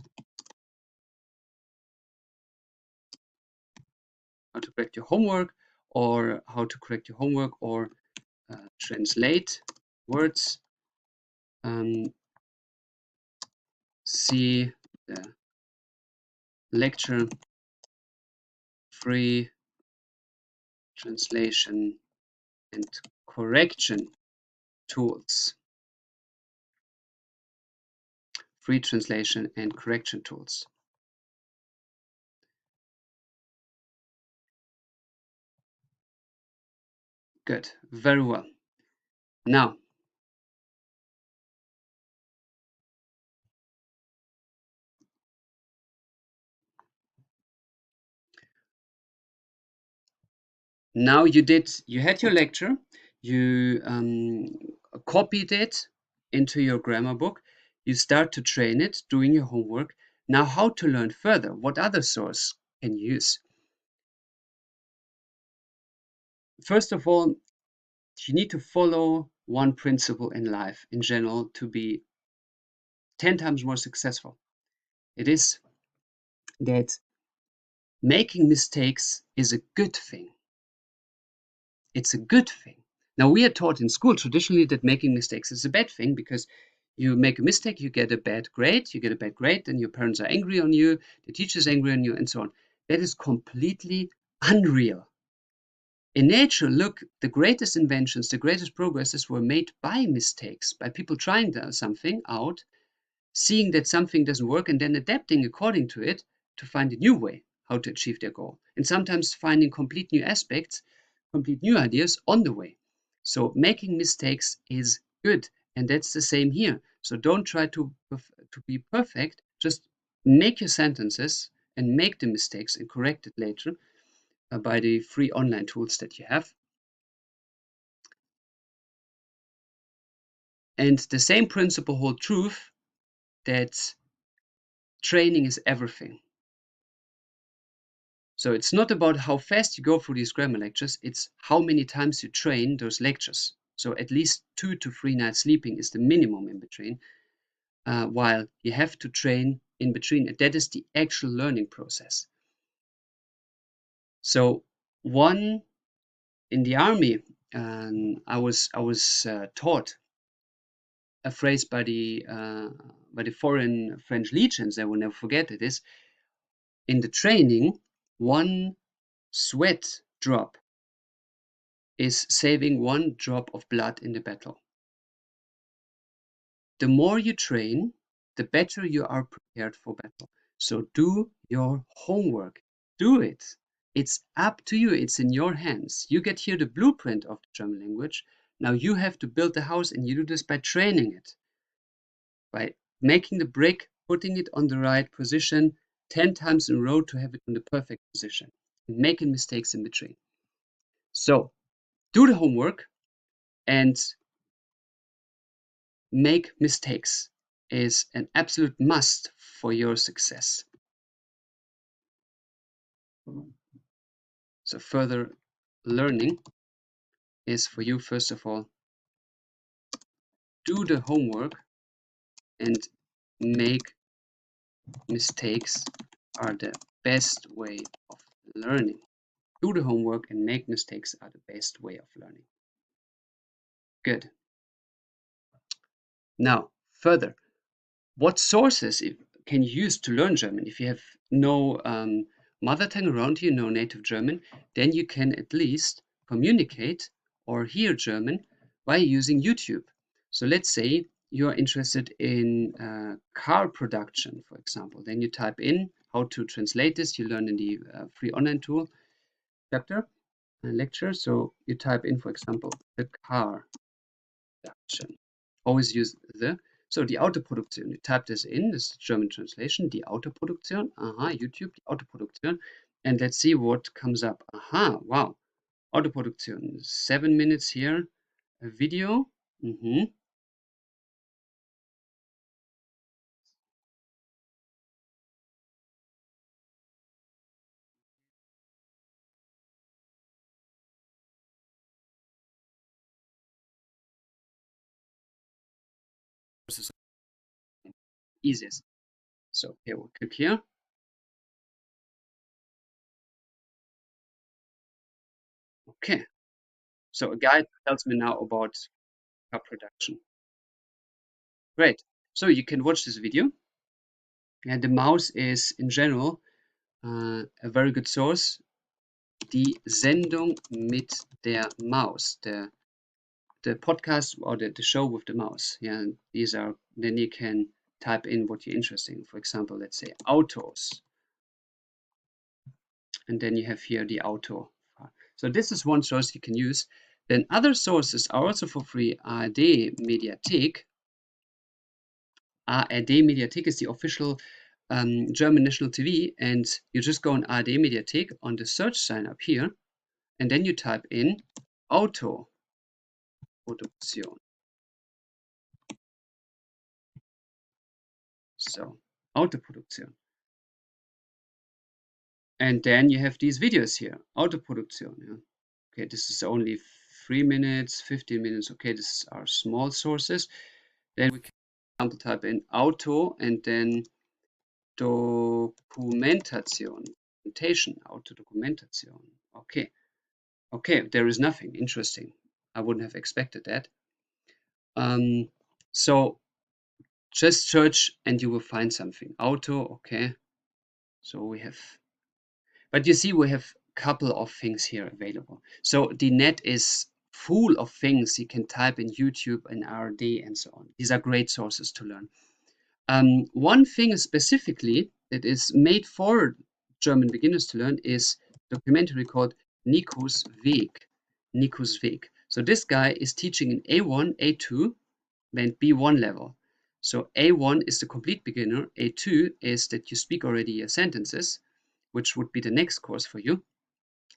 How to correct your homework, or how to correct your homework, or translate words. See the lecture free translation and correction tools. Free translation and correction tools. Good, very well. Now, you had your lecture, you copied it into your grammar book, you start to train it, doing your homework. Now, how to learn further? What other source can you use? First of all, you need to follow one principle in life in general to be 10 times more successful. It is that making mistakes is a good thing. It's a good thing. Now, we are taught in school traditionally that making mistakes is a bad thing, because you make a mistake, you get a bad grade, then your parents are angry on you, the teacher's angry on you, and so on. That is completely unreal. In nature, look, the greatest inventions, the greatest progresses were made by mistakes, by people trying something out, seeing that something doesn't work, and then adapting according to it to find a new way how to achieve their goal. And sometimes finding complete new aspects, complete new ideas on the way. So making mistakes is good, and that's the same here. So don't try to be perfect, just make your sentences and make the mistakes and correct it later by the free online tools that you have. And the same principle holds true, that training is everything. So it's not about how fast you go through these grammar lectures, it's how many times you train those lectures. So at least 2 to 3 nights sleeping is the minimum in between, while you have to train in between. That is the actual learning process. So one, in the army, I was taught a phrase by the foreign French legions. I will never forget it. Is in the training, one sweat drop is saving one drop of blood in the battle. The more you train, the better you are prepared for battle. So do your homework. Do it. It's up to you. It's in your hands. You get here the blueprint of the German language. Now you have to build the house, and you do this by training it, by making the brick, putting it on the right position 10 times in a row to have it in the perfect position, and making mistakes in between. So do the homework and make mistakes is an absolute must for your success. So further learning is for you, first of all, do the homework, and make mistakes are the best way of learning. Do the homework and make mistakes are the best way of learning. Good. Now, further, what sources can you use to learn German if you have no mother tongue around you, no native German, then you can at least communicate or hear German by using YouTube. So let's say you're interested in car production, for example. Then you type in how to translate this. You learn in the free online tool chapter lecture. So you type in, for example, the car production. Always use the. So die Autoproduktion. You type this in. This is German translation. Die Autoproduktion. Aha, YouTube, die Autoproduktion. And let's see what comes up. Aha, wow. Autoproduktion. 7 minutes here. A video. This is easiest. So here we'll click here. Okay. So a guide tells me now about car production. Great. So you can watch this video. And the mouse is in general a very good source. Die Sendung mit der Maus, the podcast or the show with the mouse. Yeah, these are, then you can type in what you're interested in. For example, let's say autos. And then you have here the auto. So this is one source you can use. Then other sources are also for free. ARD Mediathek. ARD Mediathek is the official German national TV, and you just go on ARD Mediathek on the search sign up here, and then you type in Autoproduktion. So Autoproduktion. And then you have these videos here, Autoproduktion. Yeah. Okay, this is only 3 minutes, 15 minutes. Okay, this are small sources. Then we can, for example, type in Auto and then Dokumentation. Autodokumentation. Okay. Okay, there is nothing interesting. I wouldn't have expected that. So just search and you will find something. Auto, okay. So we have, but you see, we have a couple of things here available. So the net is full of things you can type in YouTube and RD and so on. These are great sources to learn. One thing specifically that is made for German beginners to learn is a documentary called Nico's Weg. Nico's Weg. So this guy is teaching in A1, A2, and B1 level. So A1 is the complete beginner. A2 is that you speak already your sentences, which would be the next course for you.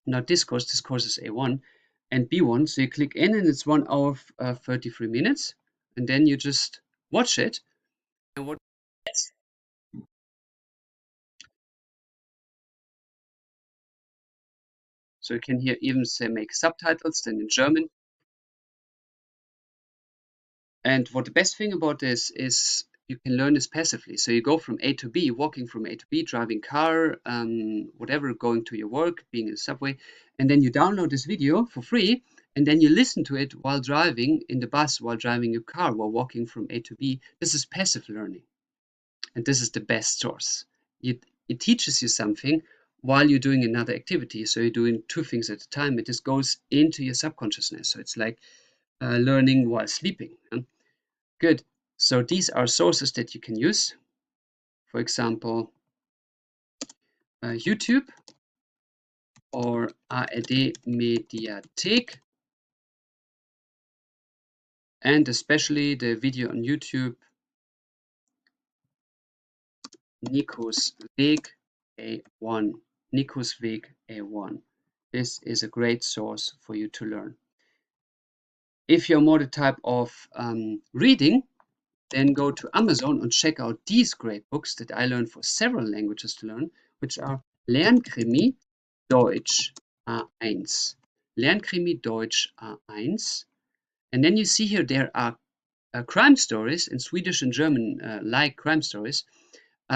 Not this course is A1. And B1, so you click in and it's 1 hour 33 minutes. And then you just watch it. And what so you can here even say make subtitles then in German. And what the best thing about this is you can learn this passively. So you go from A to B, walking from A to B, driving car, whatever, going to your work, being in the subway, and then you download this video for free, and then you listen to it while driving in the bus, while driving your car, while walking from A to B. This is passive learning, and this is the best source. It teaches you something while you're doing another activity. So you're doing two things at a time. It just goes into your subconsciousness. So it's like learning while sleeping. Good. So these are sources that you can use. For example, YouTube or ARD Mediathek, and especially the video on YouTube, Nico's Weg A1. Nico's Weg A1. This is a great source for you to learn. If you're more the type of reading, then go to Amazon and check out these great books that I learned for several languages to learn, which are Lernkrimi Deutsch A1. Lernkrimi Deutsch A1. And then you see here there are crime stories in Swedish and German, like crime stories,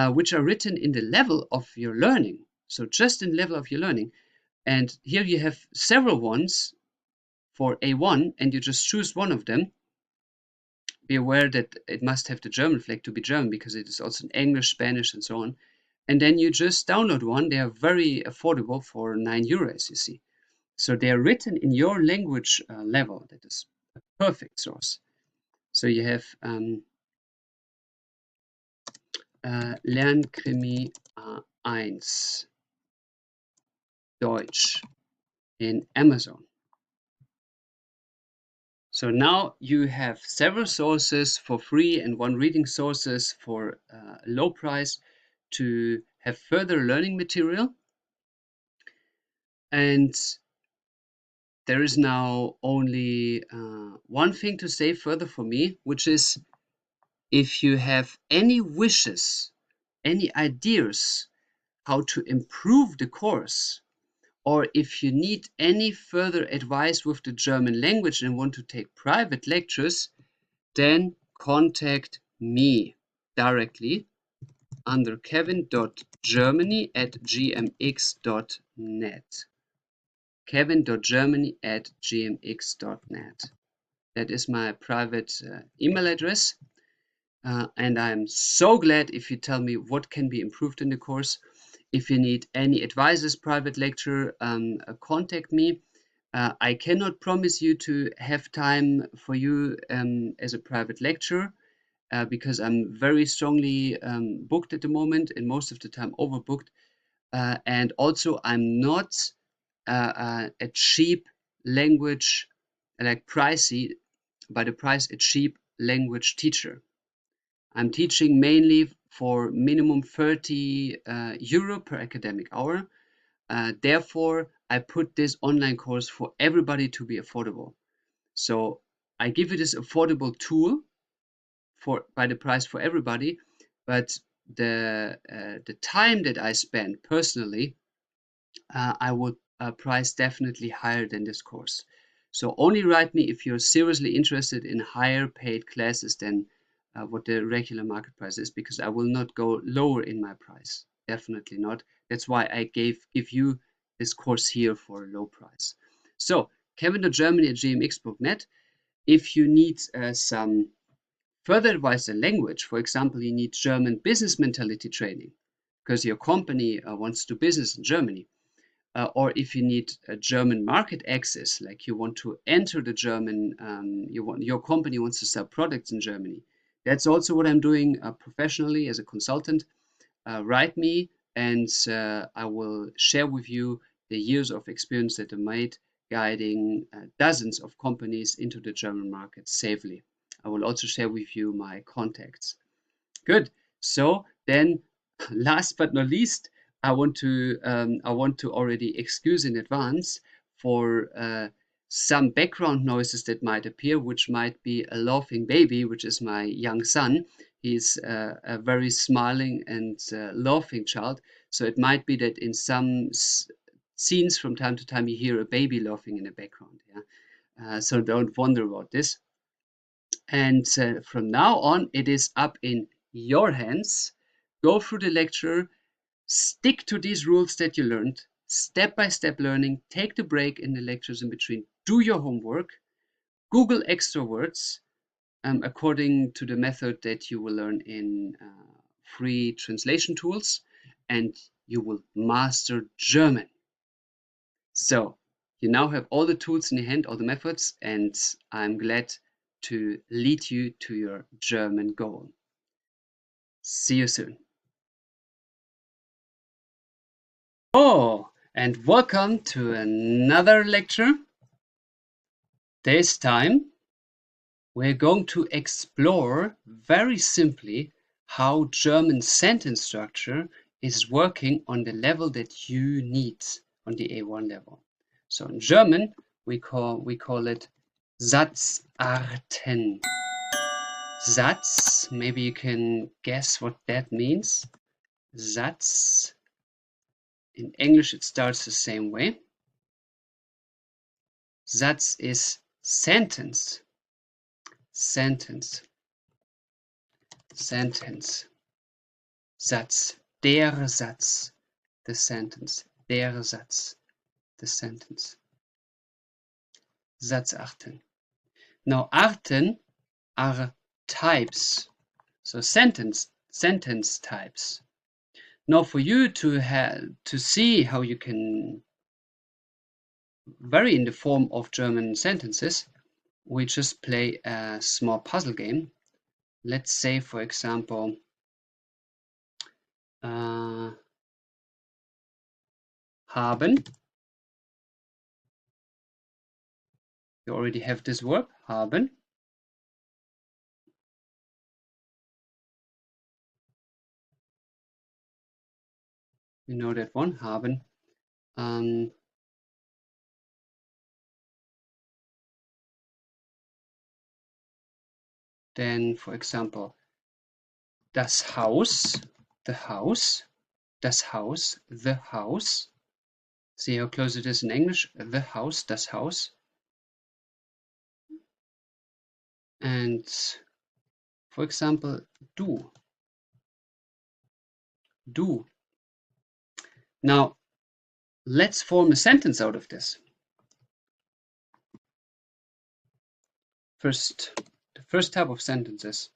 which are written in the level of your learning. So just in level of your learning. And here you have several ones for A1, and you just choose one of them. Be aware that it must have the German flag to be German because it is also in English, Spanish, and so on. and then you just download one. They are very affordable for €9, you see. So they are written in your language level. That is a perfect source. So you have Lernkrimi 1 Deutsch in Amazon. So now you have several sources for free and one reading sources for a low price to have further learning material. And there is now only one thing to say further for me, which is if you have any wishes, any ideas how to improve the course, or if you need any further advice with the German language and want to take private lectures, then contact me directly under kevin.germany@gmx.net. kevin.germany@gmx.net. That is my private email address. And I'm so glad if you tell me what can be improved in the course. If you need any advices, private lecture, contact me. I cannot promise you to have time for you as a private lecture because I'm very strongly booked at the moment and most of the time overbooked. And also I'm not a cheap language, like pricey, by the price, a cheap language teacher. I'm teaching mainly for minimum 30 euro per academic hour. Therefore, I put this online course for everybody to be affordable. So I give you this affordable tool by the price for everybody, but the time that I spend personally, I would price definitely higher than this course. So only write me if you're seriously interested in higher paid classes than what the regular market price is, because I will not go lower in my price. Definitely not. That's why I give you this course here for a low price. So kevin.germany@gmx.net. If you need some further advice in language, for example, you need German business mentality training because your company wants to do business in Germany, or if you need a German market access, like you want to enter the German, your company wants to sell products in Germany. That's also what I'm doing professionally as a consultant. Write me and I will share with you the years of experience that I made guiding dozens of companies into the German market safely. I will also share with you my contacts. Good. So then, last but not least, I want to already excuse in advance for some background noises that might appear, which might be a laughing baby, which is my young son. He's a very smiling and laughing child. So it might be that in some scenes from time to time you hear a baby laughing in the background. Yeah. So don't wonder about this. And from now on, it is up in your hands. Go through the lecture, stick to these rules that you learned, step-by-step learning, take the break in the lectures in between, do your homework, Google extra words according to the method that you will learn in free translation tools, and you will master German. So you now have all the tools in your hand, all the methods, and I'm glad to lead you to your German goal. See you soon. Oh, and welcome to another lecture. This time, we're going to explore very simply how German sentence structure is working on the level that you need, on the A1 level. So in German, we call it Satzarten. Satz, maybe you can guess what that means. Satz. In English, it starts the same way. Satz is sentence. Sentence. Sentence. Satz. Der Satz. The sentence. Der Satz. The sentence. Satzarten. Now, Arten are types. So sentence types. Now for you to see how you can vary in the form of German sentences, we just play a small puzzle game. Let's say, for example, haben. You already have this verb, haben. You know that one, haben. Then, for example, das Haus, the house, das Haus, the house. See how close it is in English? The house, das Haus. And for example, du. Du. Now, let's form a sentence out of this. The first type of sentences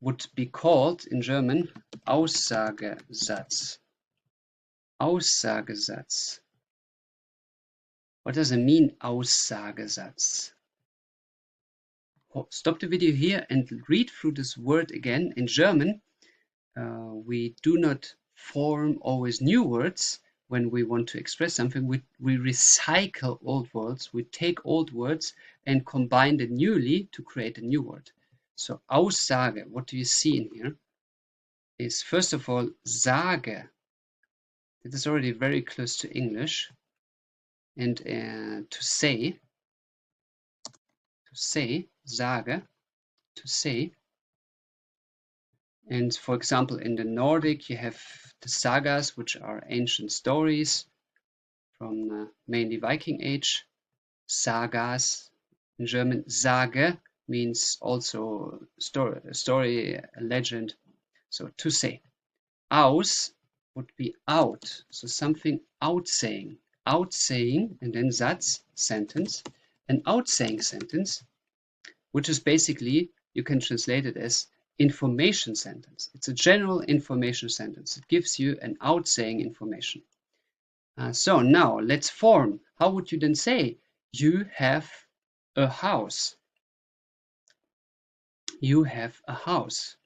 would be called in German Aussagesatz. Aussagesatz. What does it mean, Aussagesatz? Stop the video here and read through this word again. In German, we do not form always new words when we want to express something. We recycle old words. We take old words and combine them newly to create a new word. So Aussage, what do you see in here? Is first of all sage. It is already very close to English. And to say, sage, to say. And for example, in the Nordic, you have the sagas, which are ancient stories from mainly Viking Age. Sagas, in German, Sage means also story, a legend. So to say. Aus would be out, so something outsaying. Outsaying, and then Satz, sentence. An outsaying sentence, which is basically, you can translate it as information sentence. It's a general information sentence. It gives you an outsaying information. So now let's form. How would you then say, you have a house? You have a house.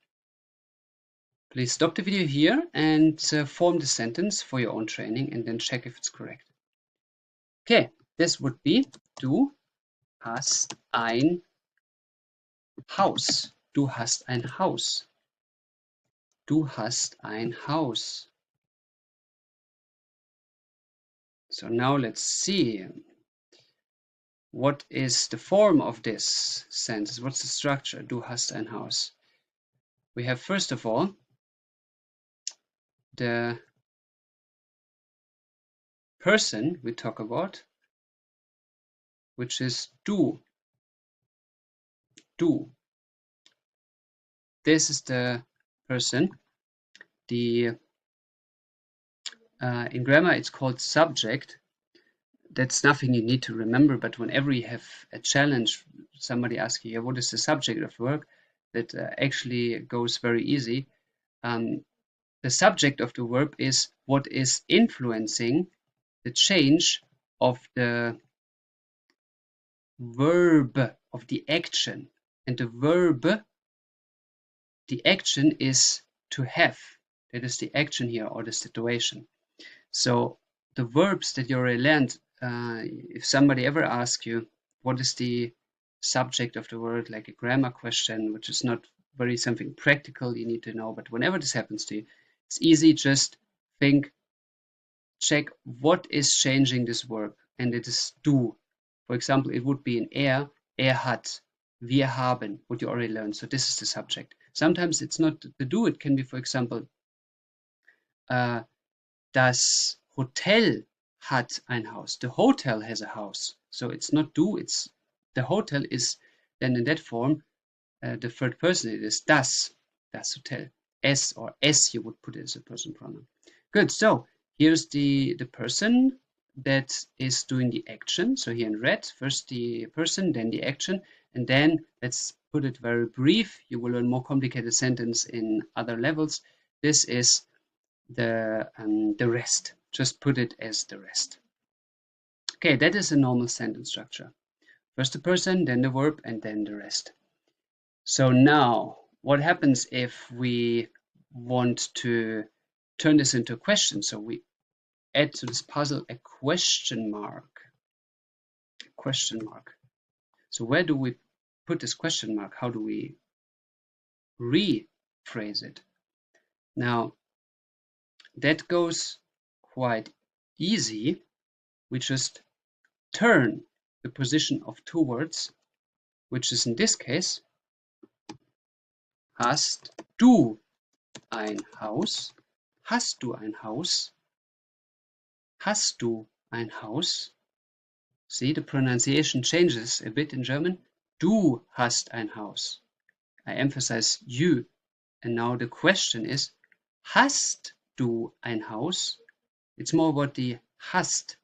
Please stop the video here and form the sentence for your own training and then check if it's correct. Okay, this would be, du hast ein Haus. Du hast ein Haus. Du hast ein Haus. So now let's see. What is the form of this sentence? What's the structure? Du hast ein Haus. We have first of all the person we talk about, which is du. Du. This is the person. In grammar it's called subject. That's nothing you need to remember, but whenever you have a challenge, somebody asks you, what is the subject of work? That actually goes very easy. The subject of the verb is what is influencing the change of the verb, of the action. And the verb, the action is to have. That is the action here, or the situation. So the verbs that you already learned, if somebody ever asks you what is the subject of the word, like a grammar question, which is not very something practical you need to know, but whenever this happens to you, it's easy. Just think, check what is changing this verb, and it is du. For example, it would be an hat, wir haben, what you already learned. So this is the subject. Sometimes it's not the du, it can be, for example, das Hotel hat ein Haus. The hotel has a house. So it's not du, it's the hotel is then in that form, the third person, it is das Hotel. S or S, you would put it as a person pronoun. Good, so here's the person that is doing the action. So here in red, first the person, then the action, and then let's put it very brief. You will learn more complicated sentence in other levels. This is the rest. Just put it as the rest. Okay, that is a normal sentence structure. First the person, then the verb, and then the rest. So now, what happens if we want to turn this into a question? So we add to this puzzle a question mark. Question mark. So where do we put this question mark? How do we rephrase it? Now, that goes quite easy. We just turn the position of two words, which is in this case, hast du ein Haus? Hast du ein Haus? Hast du ein Haus? See, the pronunciation changes a bit in German. Du hast ein Haus. I emphasize you. And now the question is, hast du ein Haus? It's more about the hast.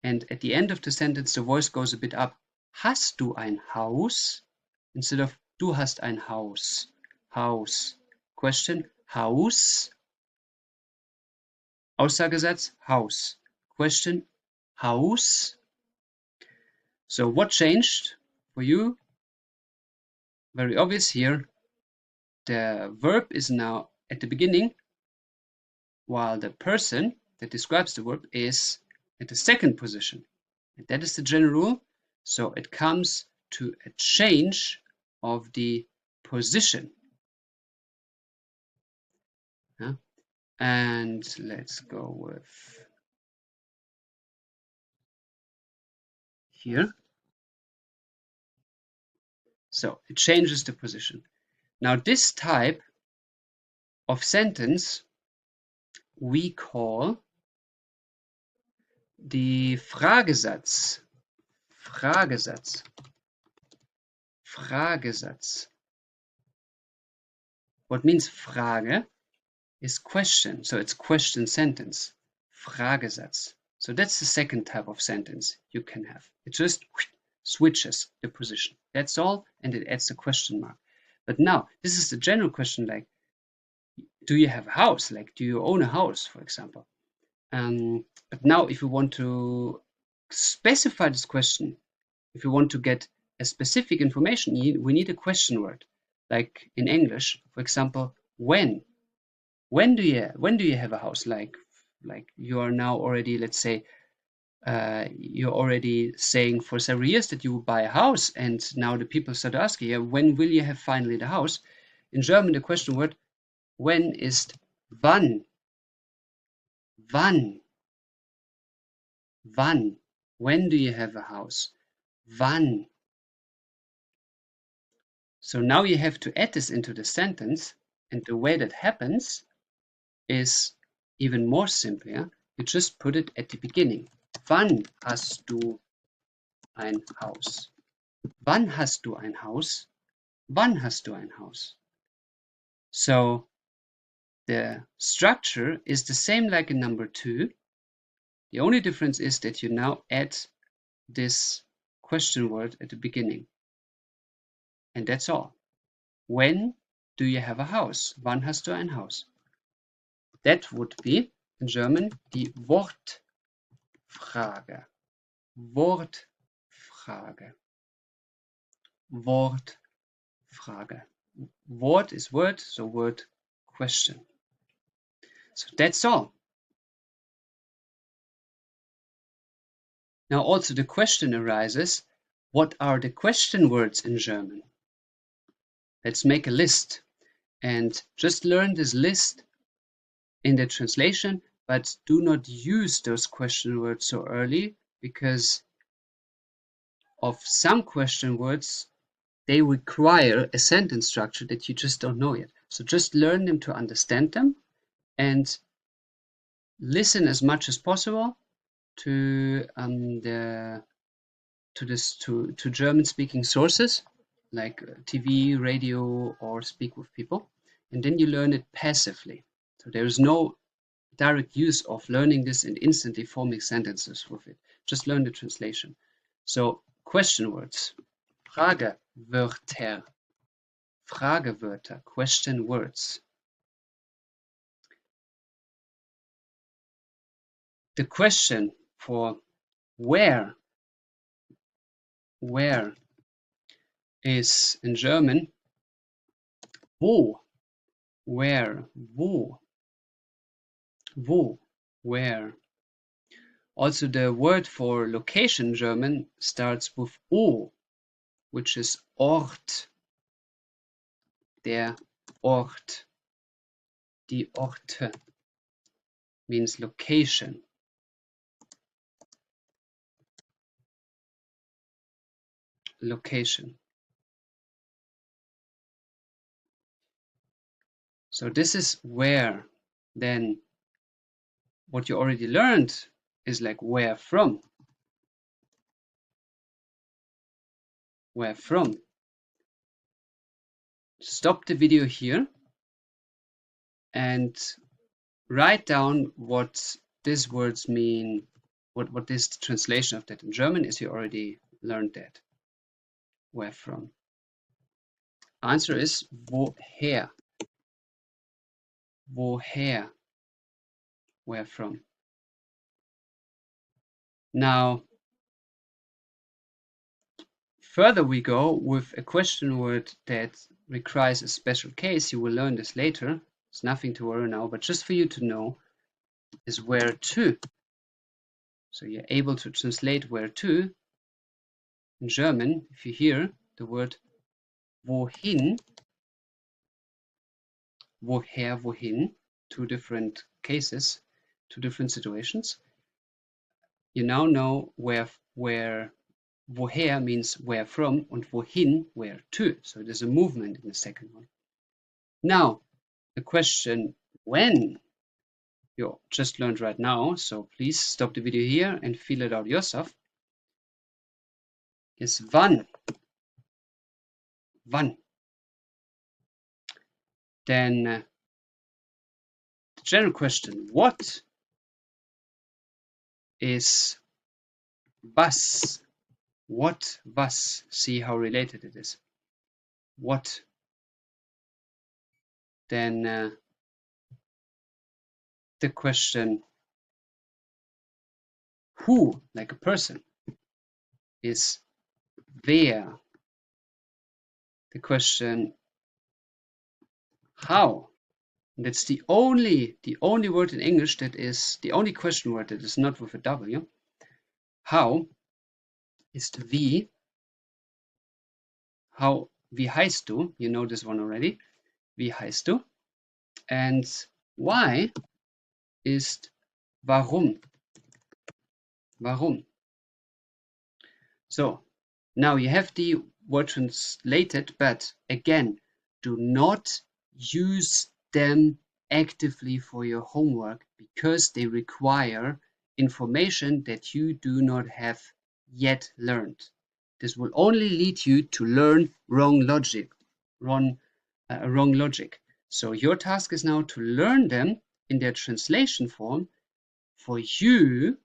And at the end of the sentence, the voice goes a bit up. Hast du ein Haus? Instead of du hast ein Haus. Haus. Question, Haus. Aussagesatz, Haus. Question, Haus. So what changed for you? Very obvious here. The verb is now at the beginning, while the person that describes the verb is at the second position. And that is the general rule. So it comes to a change of the position. Yeah. And let's go with here. So it changes the position. Now this type of sentence we call the Fragesatz. Fragesatz. Fragesatz. What means Frage is question. So it's question sentence. Fragesatz. So that's the second type of sentence you can have. It just switches the position. That's all, and it adds a question mark. But now, this is the general question, like, do you have a house? Like, do you own a house, for example? But now, if you want to specify this question, if you want to get a specific information, we need a question word. Like in English, for example, when? When do you have a house? Like you are now already, let's say, you're already saying for several years that you will buy a house, and now the people start asking, yeah, when will you have finally the house? In German, the question word when is wann. Wann. Wann. When do you have a house? Wann. So now you have to add this into the sentence, and the way that happens is even more simple. Yeah? You just put it at the beginning. Wann hast du ein Haus? Wann hast du ein Haus? Wann hast du ein Haus? So the structure is the same like in number 2. The only difference is that you now add this question word at the beginning. And that's all. When do you have a house? Wann hast du ein Haus? That would be in German die Wortfrage. Wortfrage. Wortfrage. Wort is word, so word question. So that's all. Now also the question arises, what are the question words in German? Let's make a list and just learn this list in the translation, but do not use those question words so early, because of some question words, they require a sentence structure that you just don't know yet. So just learn them to understand them and listen as much as possible to German-speaking sources like TV, radio, or speak with people, and then you learn it passively. So there is no direct use of learning this and instantly forming sentences with it. Just learn the translation. So question words, Fragewörter, Fragewörter, question words. The question for where is in German wo, where, wo, where. Also, the word for location in German starts with O, which is Ort, der Ort, die Orte, means location. Location. So this is where. Then what you already learned is like where from. Where from. Stop the video here and write down what these words mean, what this translation of that in German is. You already learned that. Where from. Answer is woher. Woher. Where from. Now, further we go with a question word that requires a special case. You will learn this later. It's nothing to worry now, but just for you to know, is where to. So you're able to translate where to in German. If you hear the word wohin, woher, wohin, two different cases, two different situations. You now know where woher means where from, and wohin, where to. So there's a movement in the second one. Now, the question when, you just learned right now, so please stop the video here and feel it out yourself, is wann. Wann. Then the general question, what, is was. What, was. See how related it is. What. Then the question who, like a person, is wer. The question how. That's the only word in English that is the only question word that is not with a W. How is the wie. How, wie heißt du? You know this one already. Wie heißt du? And why is warum. Warum. So now you have the word translated, but again, do not use them actively for your homework because they require information that you do not have yet learned. This will only lead you to learn wrong logic. So your task is now to learn them in their translation form for you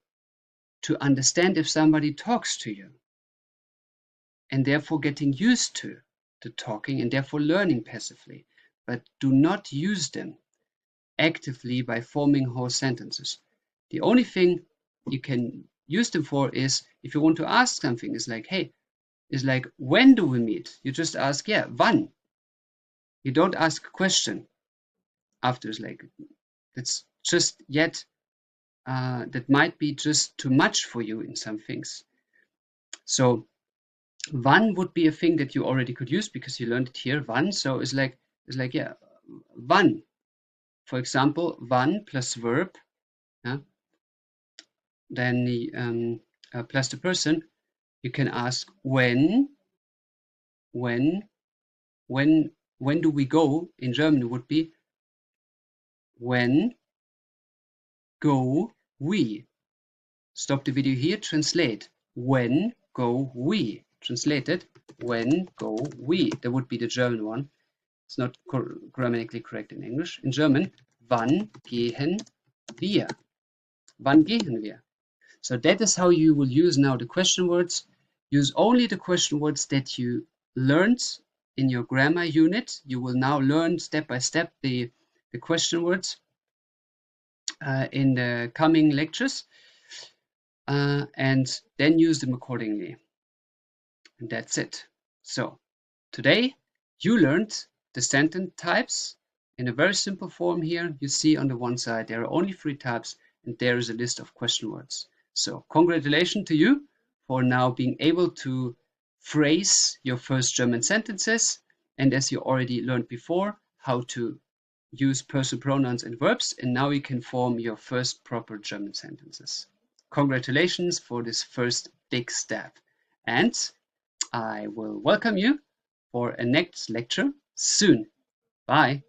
to understand if somebody talks to you, and therefore getting used to the talking and therefore learning passively. But do not use them actively by forming whole sentences. The only thing you can use them for is if you want to ask something. It's like, hey, it's like, when do we meet? You just ask, yeah, wann. You don't ask a question after. It's like, that's just yet, that might be just too much for you in some things. So wann would be a thing that you already could use because you learned it here, wann. So it's like, yeah, wann. For example, wann plus verb, yeah, then the plus the person. You can ask when do we go? In German would be when go we. Stop the video here, translate. When go we. Translated, when go we. That would be the German one. It's not grammatically correct in English. In German, wann gehen wir? Wann gehen wir? So that is how you will use now the question words. Use only the question words that you learned in your grammar unit. You will now learn step by step the question words in the coming lectures, and then use them accordingly. And that's it. So today you learned the sentence types in a very simple form here. You see on the one side there are only 3 types, and there is a list of question words. So congratulations to you for now being able to phrase your first German sentences, and as you already learned before, how to use personal pronouns and verbs, and now you can form your first proper German sentences. Congratulations for this first big step, and I will welcome you for a next lecture soon. Bye.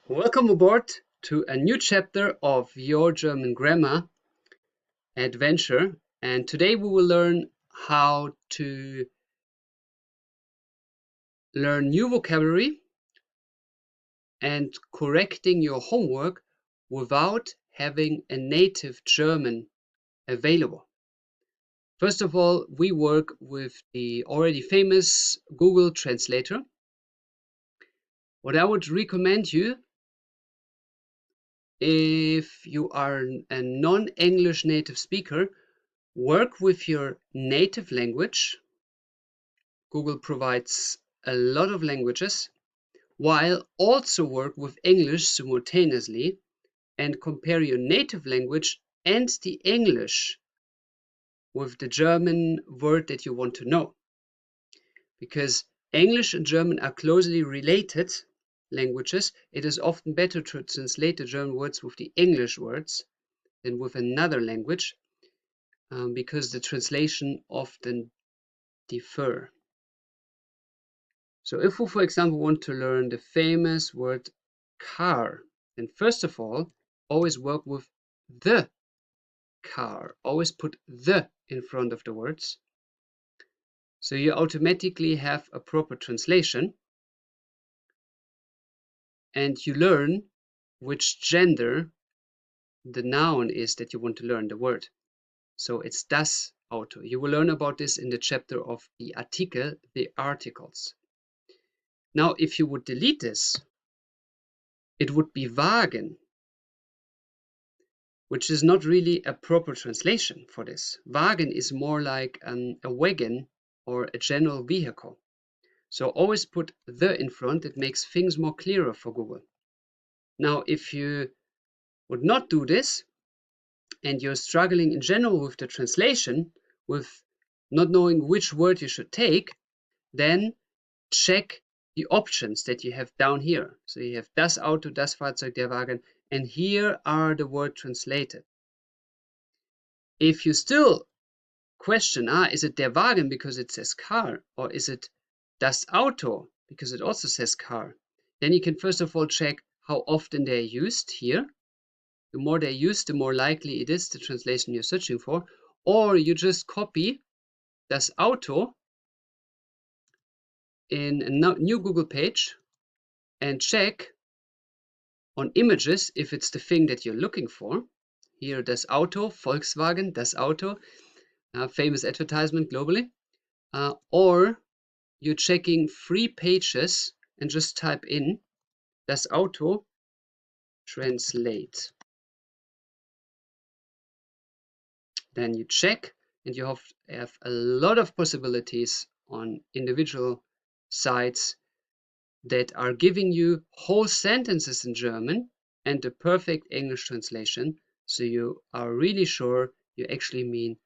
Welcome aboard to a new chapter of your German grammar adventure, and today we will learn how to learn new vocabulary and correcting your homework without having a native German available. First of all, we work with the already famous Google Translator. What I would recommend you, if you are a non-English native speaker, work with your native language. Google provides a lot of languages, while also work with English simultaneously and compare your native language and the English with the German word that you want to know. Because English and German are closely related languages, it is often better to translate the German words with the English words than with another language, because the translation often differ. So if we, for example, want to learn the famous word car, then first of all, always work with the car. Always put the in front of the words. So you automatically have a proper translation, and you learn which gender the noun is that you want to learn, the word. So it's das Auto. You will learn about this in the chapter of the Artikel, the articles. Now, if you would delete this, it would be Wagen, which is not really a proper translation for this. Wagen is more like a wagon or a general vehicle. So always put the in front. It makes things more clearer for Google. Now, if you would not do this, and you're struggling in general with the translation, with not knowing which word you should take, then check the options that you have down here. So you have das Auto, das Fahrzeug, der Wagen, and here are the words translated. If you still question, is it der Wagen because it says car, or is it das Auto because it also says car, then you can first of all check how often they're used here. The more they're used, the more likely it is the translation you're searching for. Or you just copy das Auto in a new Google page and check on images if it's the thing that you're looking for. Here, das Auto, Volkswagen, das Auto, famous advertisement globally. Or you're checking 3 pages and just type in das Auto translate. Then you check, and you have a lot of possibilities on individual sites that are giving you whole sentences in German and the perfect English translation. So you are really sure you actually mean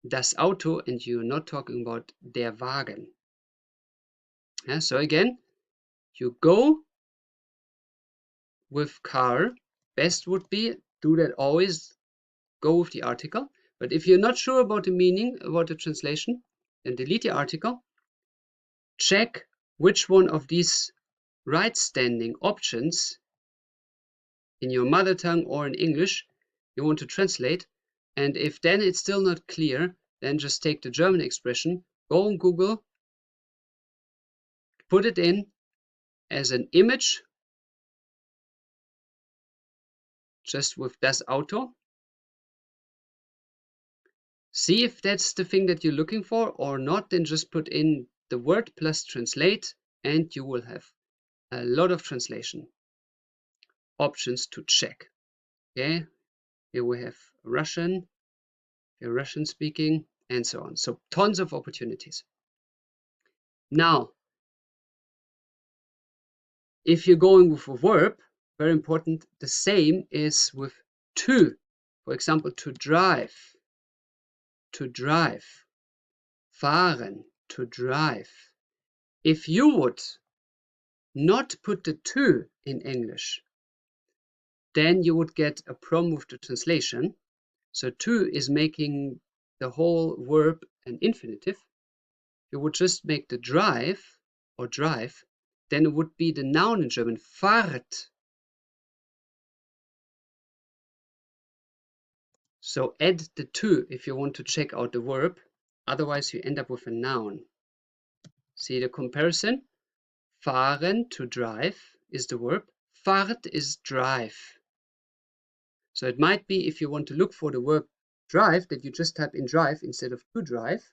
das Auto and you're not talking about der Wagen. Yeah, so again, you go with car. Best would be do that always, go with the article. But if you're not sure about the meaning, about the translation, then delete the article. Check which one of these right-standing options in your mother tongue or in English you want to translate. And if then it's still not clear, then just take the German expression, go on Google, put it in as an image, just with das Auto. See if that's the thing that you're looking for or not, then just put in the word plus translate, and you will have a lot of translation options to check. Okay, here we have Russian, you're Russian speaking, and so on. So tons of opportunities. Now, if you're going with a verb, very important, the same is with to. For example, to drive, fahren, to drive. If you would not put the to in English, then you would get a problem with the translation. So to is making the whole verb an infinitive. You would just make the drive or drive, then it would be the noun in German, fahrt. So add the to if you want to check out the verb, otherwise you end up with a noun. See the comparison? Fahren, to drive, is the verb. Fahrt is drive. So it might be, if you want to look for the verb drive, that you just type in drive instead of to drive,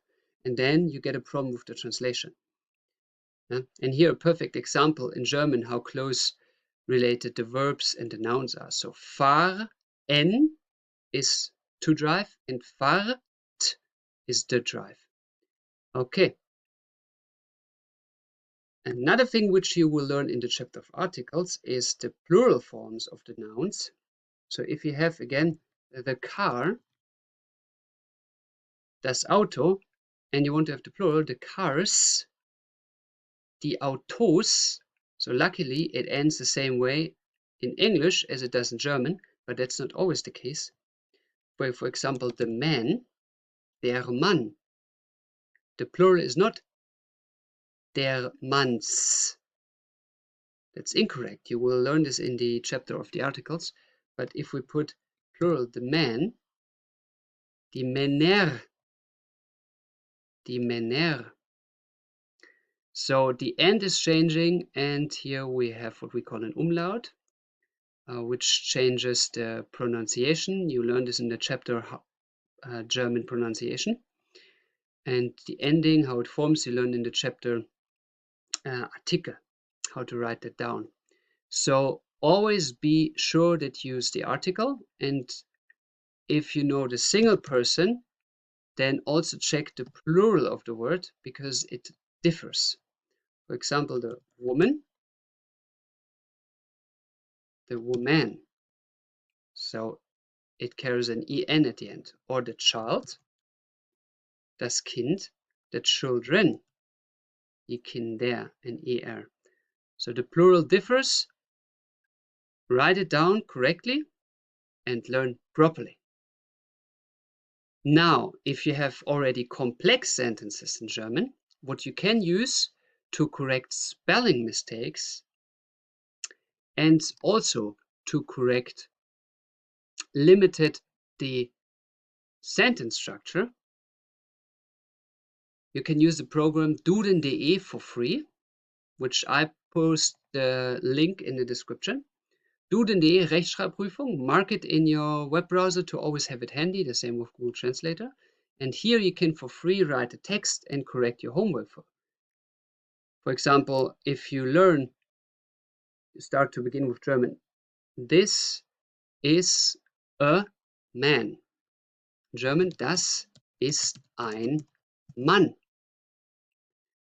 and then you get a problem with the translation. Yeah? And here a perfect example in German how close related the verbs and the nouns are. So fahren is to drive and fahrt is the drive. Okay. Another thing which you will learn in the chapter of articles is the plural forms of the nouns. So if you have again the car, das Auto, and you want to have the plural, the cars, die Autos. So luckily it ends the same way in English as it does in German, but that's not always the case. Where, for example, the man, der Mann, the plural is not der Manns. That's incorrect. You will learn this in the chapter of the articles. But if we put plural, the man, die Männer, die Männer. So the end is changing, and here we have what we call an umlaut, which changes the pronunciation. You learned this in the chapter German pronunciation. And the ending, how it forms, you learned in the chapter Artikel, how to write that down. So always be sure that you use the article, and if you know the single person, then also check the plural of the word because it differs. For example, the woman, the woman. So it carries an en at the end. Or the child, das Kind, the children, die Kinder, an er. So the plural differs. Write it down correctly and learn properly. Now, if you have already complex sentences in German, what you can use to correct spelling mistakes and also to correct limited the sentence structure, you can use the program Duden.de for free, which I post the link in the description. Duden.de Rechtschreibprüfung, mark it in your web browser to always have it handy, the same with Google Translator. And here you can for free write a text and correct your homework. For example, if you learn, you start to begin with German. This is a man. German, das ist ein Mann.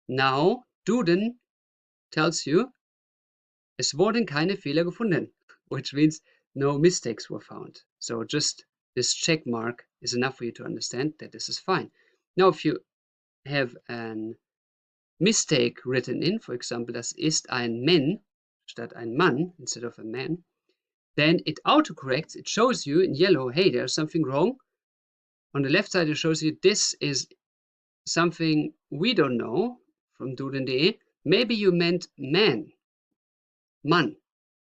Now, Duden tells you, es wurden keine Fehler gefunden, which means no mistakes were found. So just this check mark is enough for you to understand that this is fine. Now, if you have a mistake written in, for example, das ist ein Mann statt ein Mann instead of a man, then it autocorrects, it shows you in yellow, hey, there's something wrong. On the left side, it shows you this is something we don't know from Duden.de. Maybe you meant man, Mann,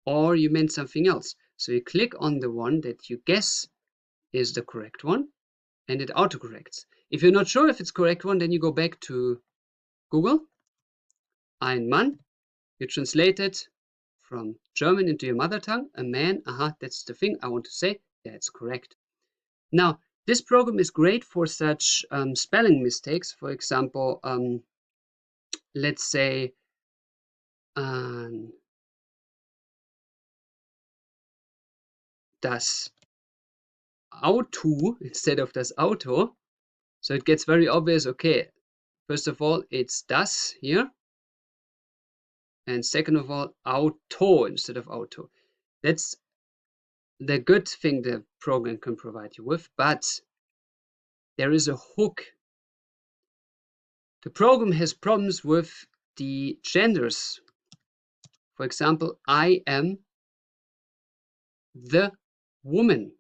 or you meant something else. So you click on the one that you guess is the correct one, and it autocorrects. If you're not sure if it's correct one, then you go back to Google, ein Mann, you translate it from German into your mother tongue, a man, that's the thing I want to say, that's correct. Now, this program is great for such spelling mistakes. For example, let's say das Auto instead of das Auto. So it gets very obvious, okay, first of all, it's das here. And second of all, Auto instead of Auto. That's the good thing the program can provide you with, but there is a hook. The program has problems with the genders. For example, I am the woman.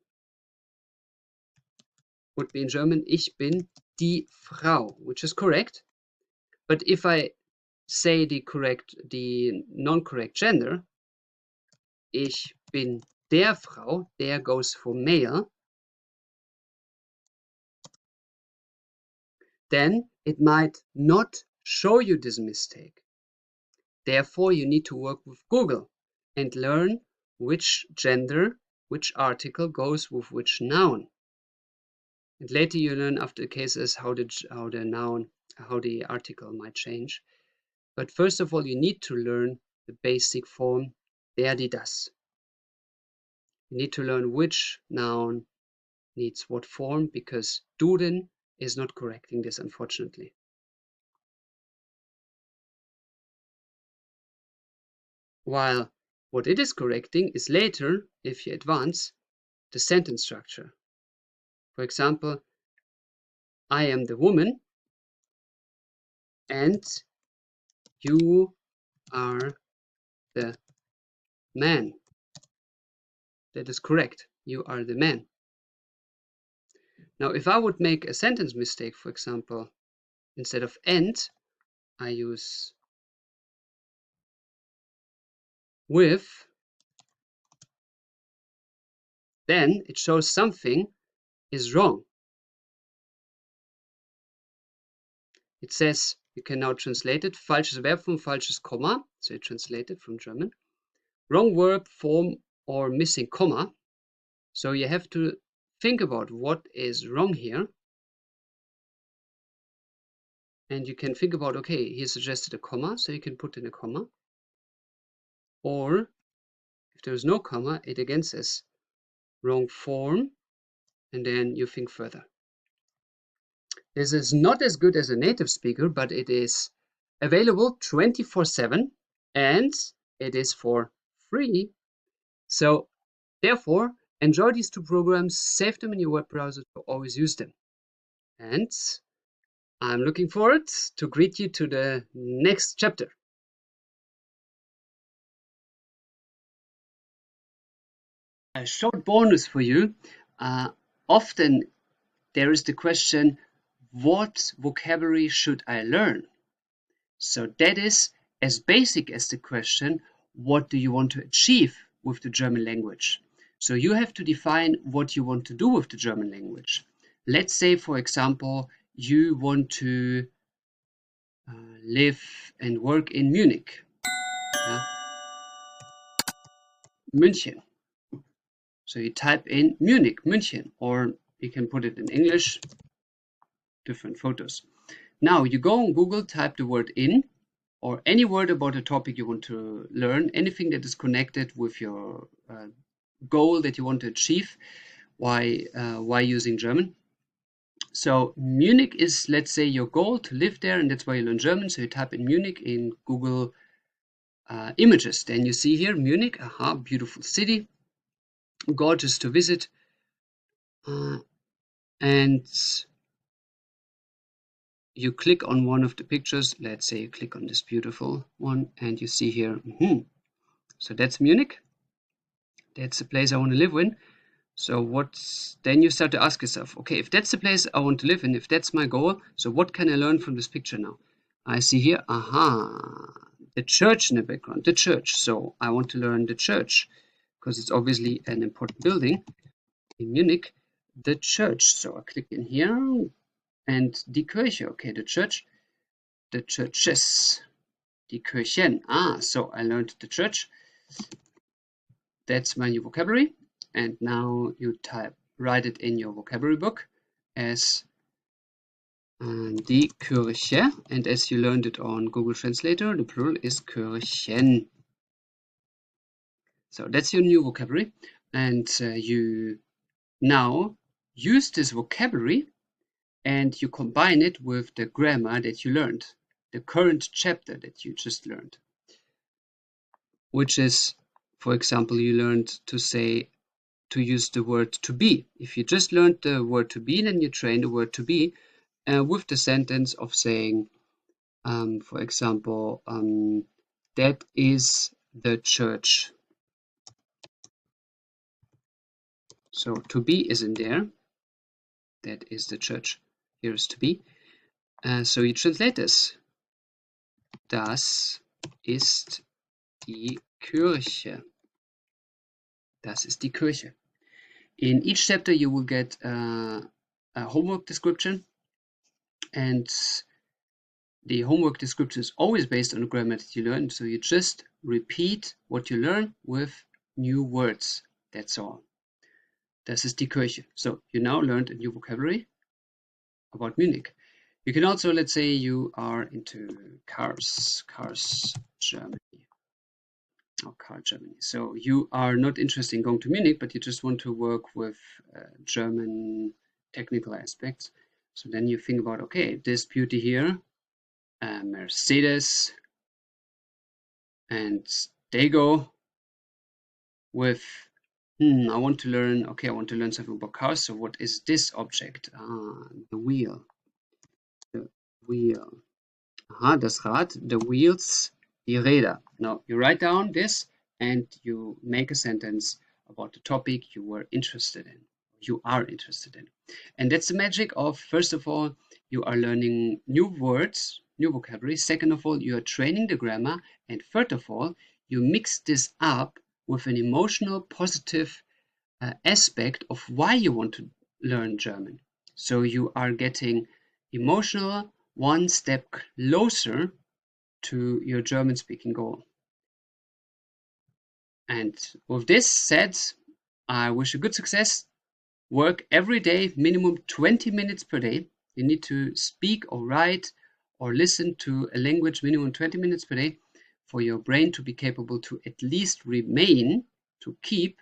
Would be in German, ich bin die Frau, which is correct. But if I say the non-correct gender, ich bin der Frau, der goes for male, then it might not show you this mistake. Therefore, you need to work with Google and learn which gender, which article goes with which noun. And later you learn after cases how the article might change. But first of all, you need to learn the basic form, der, die, das. You need to learn which noun needs what form, because Duden is not correcting this, unfortunately. While what it is correcting is later, if you advance, the sentence structure. For example, I am the woman and you are the man. That is correct. You are the man. Now, if I would make a sentence mistake, for example, instead of and, I use with, then it shows something is wrong. It says, you can now translate it, falsches Verb from falsches Komma, so you translate it from German. Wrong verb, form, or missing comma. So you have to think about what is wrong here. And you can think about, okay, he suggested a comma, so you can put in a comma. Or if there is no comma, it again says wrong form, and then you think further. This is not as good as a native speaker, but it is available 24/7 and it is for free. So therefore, enjoy these two programs, save them in your web browser to always use them. And I'm looking forward to greet you to the next chapter. A short bonus for you. Often there is the question, what vocabulary should I learn? So that is as basic as the question, what do you want to achieve with the German language? So you have to define what you want to do with the German language. Let's say, for example, you want to live and work in Munich. Yeah? München. So you type in Munich, München, or you can put it in English, different photos. Now you go on Google, type the word in, or any word about a topic you want to learn, anything that is connected with your goal that you want to achieve. Why using German? So Munich is, let's say, your goal to live there, and that's why you learn German. So you type in Munich in Google Images. Then you see here Munich, aha, beautiful city, gorgeous to visit, and you click on one of the pictures. Let's say you click on this beautiful one, and you see here, so that's Munich. That's the place I want to live in. So then you start to ask yourself, okay, if that's the place I want to live in, if that's my goal, so what can I learn from this picture now? I see here, the church in the background, the church. So I want to learn the church because it's obviously an important building in Munich, the church. So I click in here and die Kirche, okay, the church, the churches, die Kirchen. So I learned the church. That's my new vocabulary. And now you write it in your vocabulary book as Die Kirche, and as you learned it on Google Translator, the plural is Kirchen. So that's your new vocabulary, and you now use this vocabulary and you combine it with the grammar that you learned, the current chapter that you just learned, which is, for example, you learned to use the word to be. If you just learned the word to be, then you train the word to be with the sentence of saying, for example, that is the church. So to be is in there. That is the church. Here is to be. So you translate this. Das ist die Kirche. Das ist die Kirche. In each chapter you will get a homework description, and the homework description is always based on the grammar that you learn, so you just repeat what you learn with new words. That's all. Das ist die Kirche. So you now learned a new vocabulary about Munich. You can also, let's say you are into cars, Germany. Or car Germany. So you are not interested in going to Munich, but you just want to work with German technical aspects. So then you think about, okay, this beauty here, Mercedes, and they go with, I want to learn something about cars. So what is this object? The wheel. The wheel. Das Rad, the wheels, die Räder. Now you write down this and you make a sentence about the topic you are interested in. And that's the magic of, first of all, you are learning new words, new vocabulary. Second of all, you are training the grammar. And third of all, you mix this up with an emotional, positive aspect of why you want to learn German. So you are getting emotional, one step closer to your German speaking goal. And with this said, I wish you good success. Work every day, minimum 20 minutes per day. You need to speak or write or listen to a language minimum 20 minutes per day for your brain to be capable to at least remain, to keep,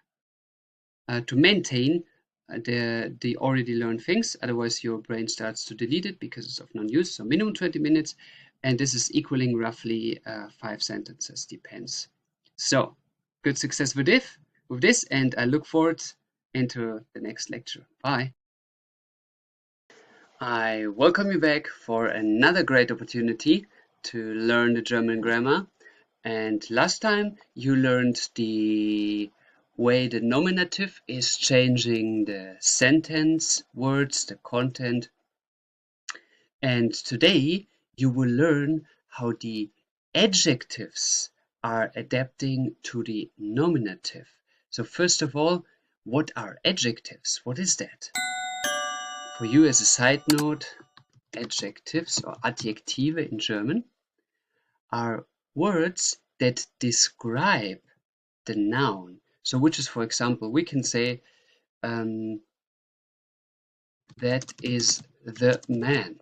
to maintain the already learned things. Otherwise your brain starts to delete it because it's of non-use. So minimum 20 minutes, and this is equaling roughly 5 sentences, depends. So good success with this, and I look forward into the next lecture. Bye. I welcome you back for another great opportunity to learn the German grammar. And last time you learned the way the nominative is changing the sentence words, the content. And today you will learn how the adjectives are adapting to the nominative. So first of all, what are adjectives? What is that? For you as a side note, adjectives or Adjektive in German are words that describe the noun. So which is, for example, we can say that is the man.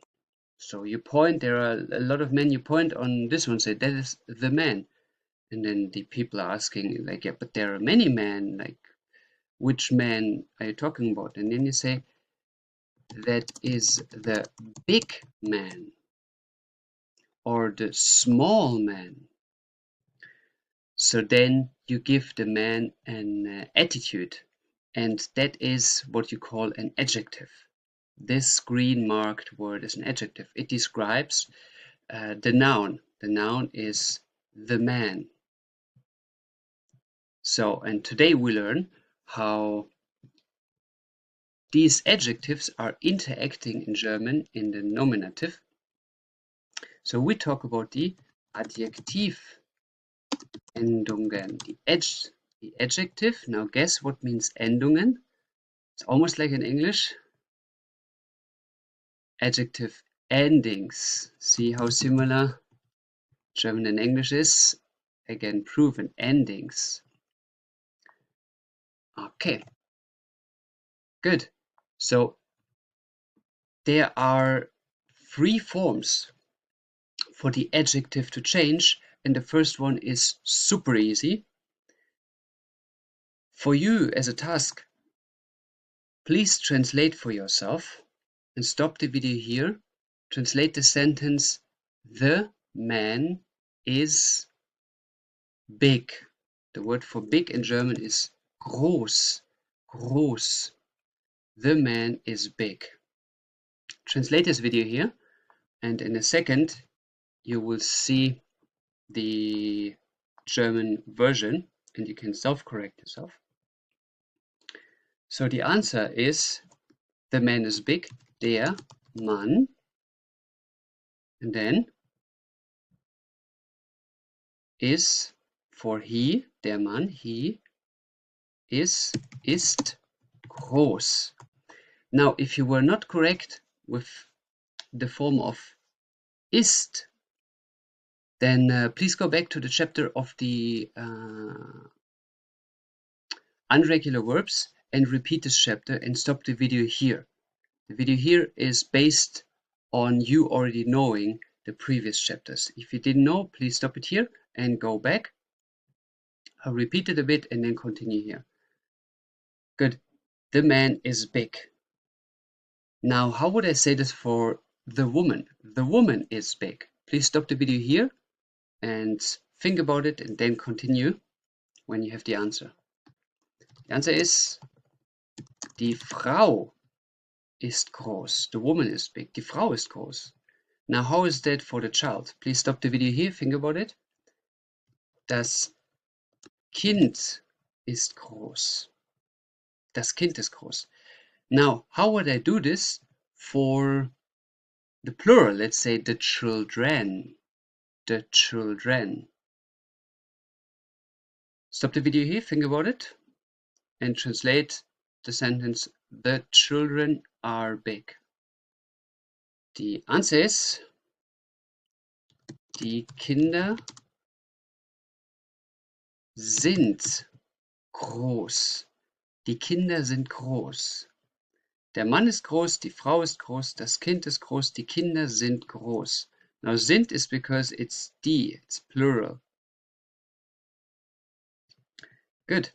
So you point, there are a lot of men, you point on this one, say that is the man. And then the people are asking, like, yeah, but there are many men, like, which man are you talking about? And then you say, that is the big man or the small man. So then you give the man an attitude, and that is what you call an adjective. This green marked word is an adjective. It describes the noun. The noun is the man. So, and today we learn how these adjectives are interacting in German in the nominative. So we talk about the Adjektivendungen. The adjective. Now guess what means Endungen? It's almost like in English. Adjective endings. See how similar German and English is? Again, proven endings. Okay, good. So there are 3 forms for the adjective to change, and the first one is super easy. For you as a task, please translate for yourself and stop the video here. Translate the sentence, the man is big. The word for big in German is groß. Groß. The man is big. Translate this video here, and in a second you will see the German version and you can self-correct yourself. So the answer is, the man is big, der Mann, and then is for he, der Mann, he ist groß. Now, if you were not correct with the form of ist, then please go back to the chapter of the irregular verbs and repeat this chapter and stop the video here. The video here is based on you already knowing the previous chapters. If you didn't know, please stop it here and go back. I'll repeat it a bit and then continue here. Good. The man is big. Now, how would I say this for the woman? The woman is big. Please stop the video here and think about it and then continue when you have the answer. The answer is, die Frau ist groß. The woman is big. Die Frau ist groß. Now, how is that for the child? Please stop the video here, think about it. Das Kind ist groß. Das Kind ist groß. Now, how would I do this for the plural? Let's say the children. The children. Stop the video here, think about it, and translate the sentence, the children are big. The answer is, die Kinder sind groß. Die Kinder sind groß. Der Mann ist groß, die Frau ist groß, das Kind ist groß, die Kinder sind groß. Now, sind is because it's die, it's plural. Good.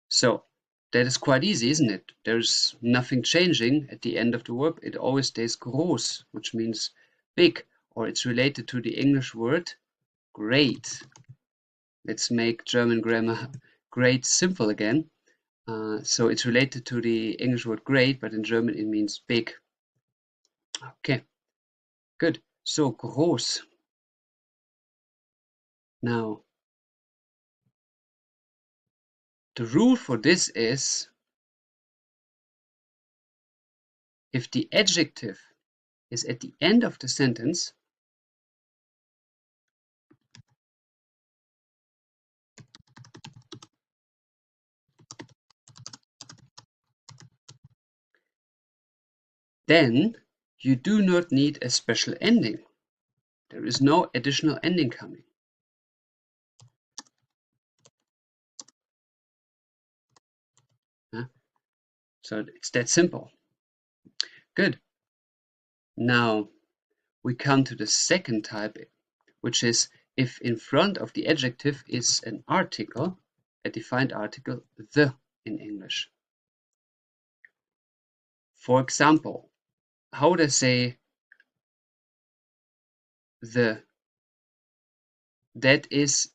So, that is quite easy, isn't it? There's nothing changing at the end of the verb. It always stays groß, which means big, or it's related to the English word great. Let's make German grammar great simple again. So it's related to the English word great, but in German it means big. Okay, good. So, groß. Now, the rule for this is, if the adjective is at the end of the sentence, then you do not need a special ending. There is no additional ending coming. So it's that simple. Good. Now we come to the second type, which is if in front of the adjective is an article, a defined article, the in English. For example, how would I say that is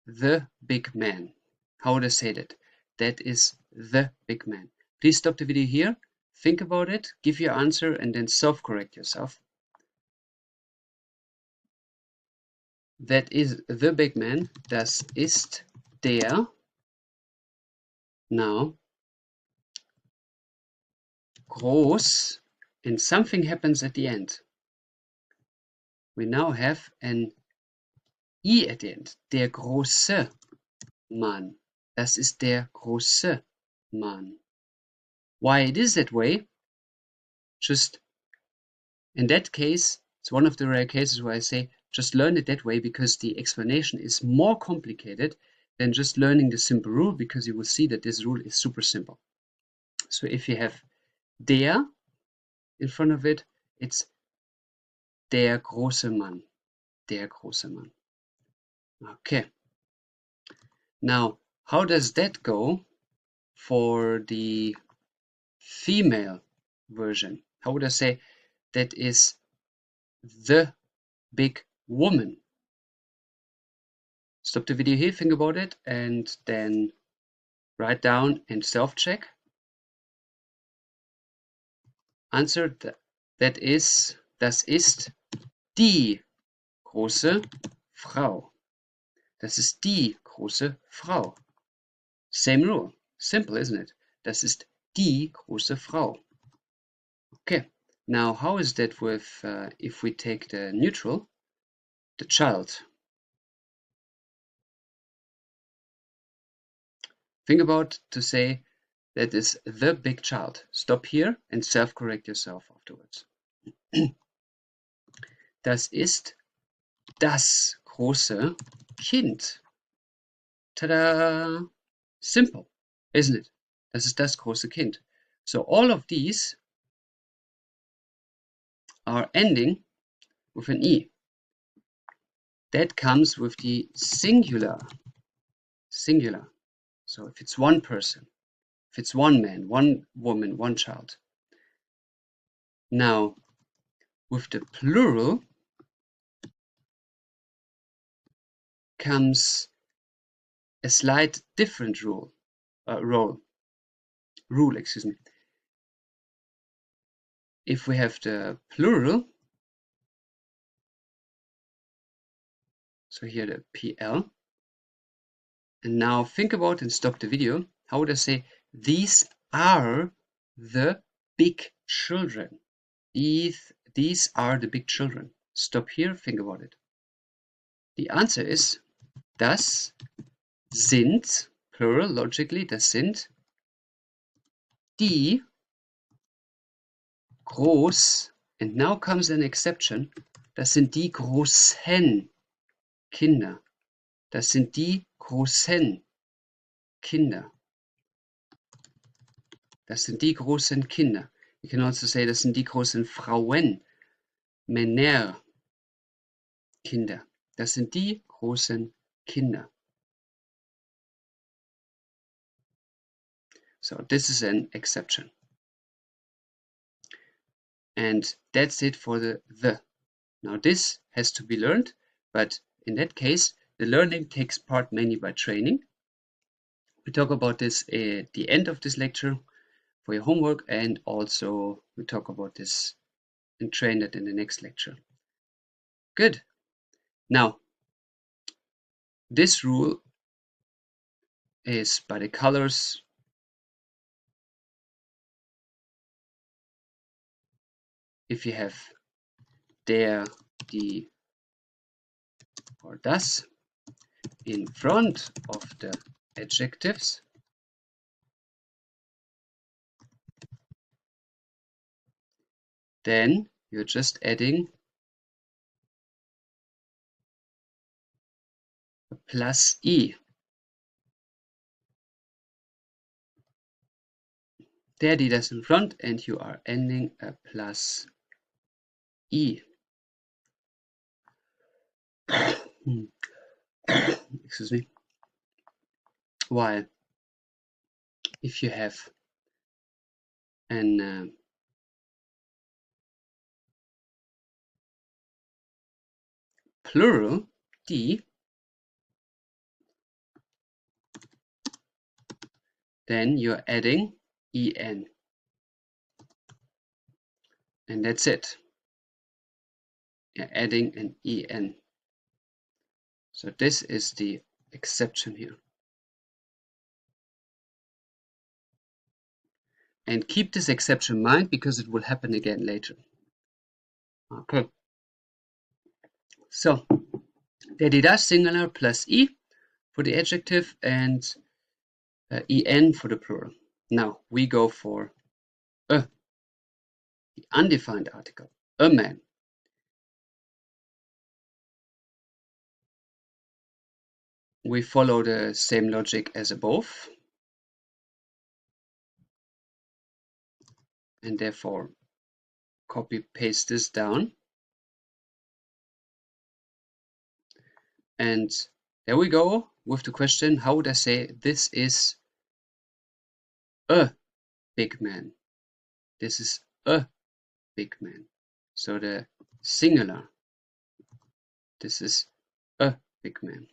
the big man? How would I say that? That is the big man. Please stop the video here, think about it, give your answer, and then self-correct yourself. That is the big man. Das ist der. Now, groß, and something happens at the end. We now have an I at the end. Der große Mann. Das ist der große Mann. Why it is that way? Just in that case, it's one of the rare cases where I say just learn it that way, because the explanation is more complicated than just learning the simple rule, because you will see that this rule is super simple. So if you have der in front of it, it's der große Mann. Der große Mann. Okay. Now, how does that go for the female version? How would I say that is the big woman? Stop the video here, think about it, and then write down and self-check. Answer that is, das ist die große Frau. Das ist die große Frau. Same rule. Simple, isn't it? Das ist die große Frau. Okay. Now, how is that with if we take the neutral, the child? Think about to say that is the big child. Stop here and self-correct yourself afterwards. Das ist das große Kind. Tada! Simple, isn't it? Das ist das große Kind. So all of these are ending with an E. That comes with the singular. Singular. So if it's one person, if it's one man, one woman, one child. Now, with the plural comes a slight different rule, excuse me. If we have the plural, so here the PL, and now think about and stop the video. How would I say these are the big children? These are the big children. Stop here, think about it. The answer is das sind, plural logically, das sind die groß, and now comes an exception, das sind die großen Kinder. Das sind die großen Kinder. Das sind die großen Kinder. You can also say das sind die großen Frauen, Männer, Kinder. Das sind die großen Kinder. So this is an exception. And that's it for the. Now this has to be learned, but in that case, the learning takes part mainly by training. We talk about this at the end of this lecture for your homework, and also we talk about this and train that in the next lecture. Good. Now, this rule is by the colors. If you have der, die, or das in front of the adjectives, then you're just adding a plus E. Der, die, das in front, and you are ending a plus E. Excuse me. While if you have an plural, die, then you're adding en. And that's it. You're adding an en. So this is the exception here. And keep this exception in mind because it will happen again later. Okay. So, der, die, das singular plus E for the adjective and en for the plural. Now we go for the undefined article, a man. We follow the same logic as above, and therefore copy paste this down. And there we go with the question, how would I say this is a big man? This is a big man. So the singular, this is a big man.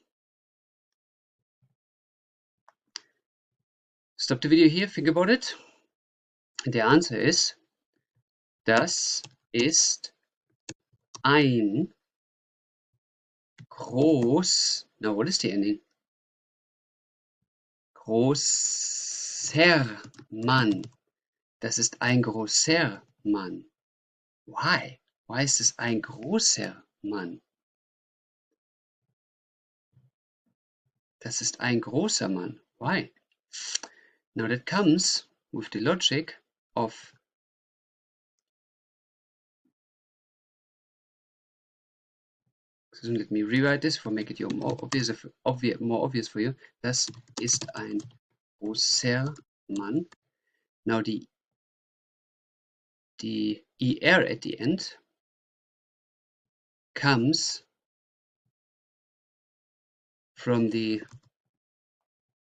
Stop the video here, think about it. The answer is, das ist ein now what is the ending? Großer Mann. Das ist ein großer Mann. Why? Why is this ein großer Mann? Das ist ein großer Mann. Why? Now that comes with the logic of let me rewrite this for make it more obvious for you. Das ist ein großer Mann. Now the er at the end comes from the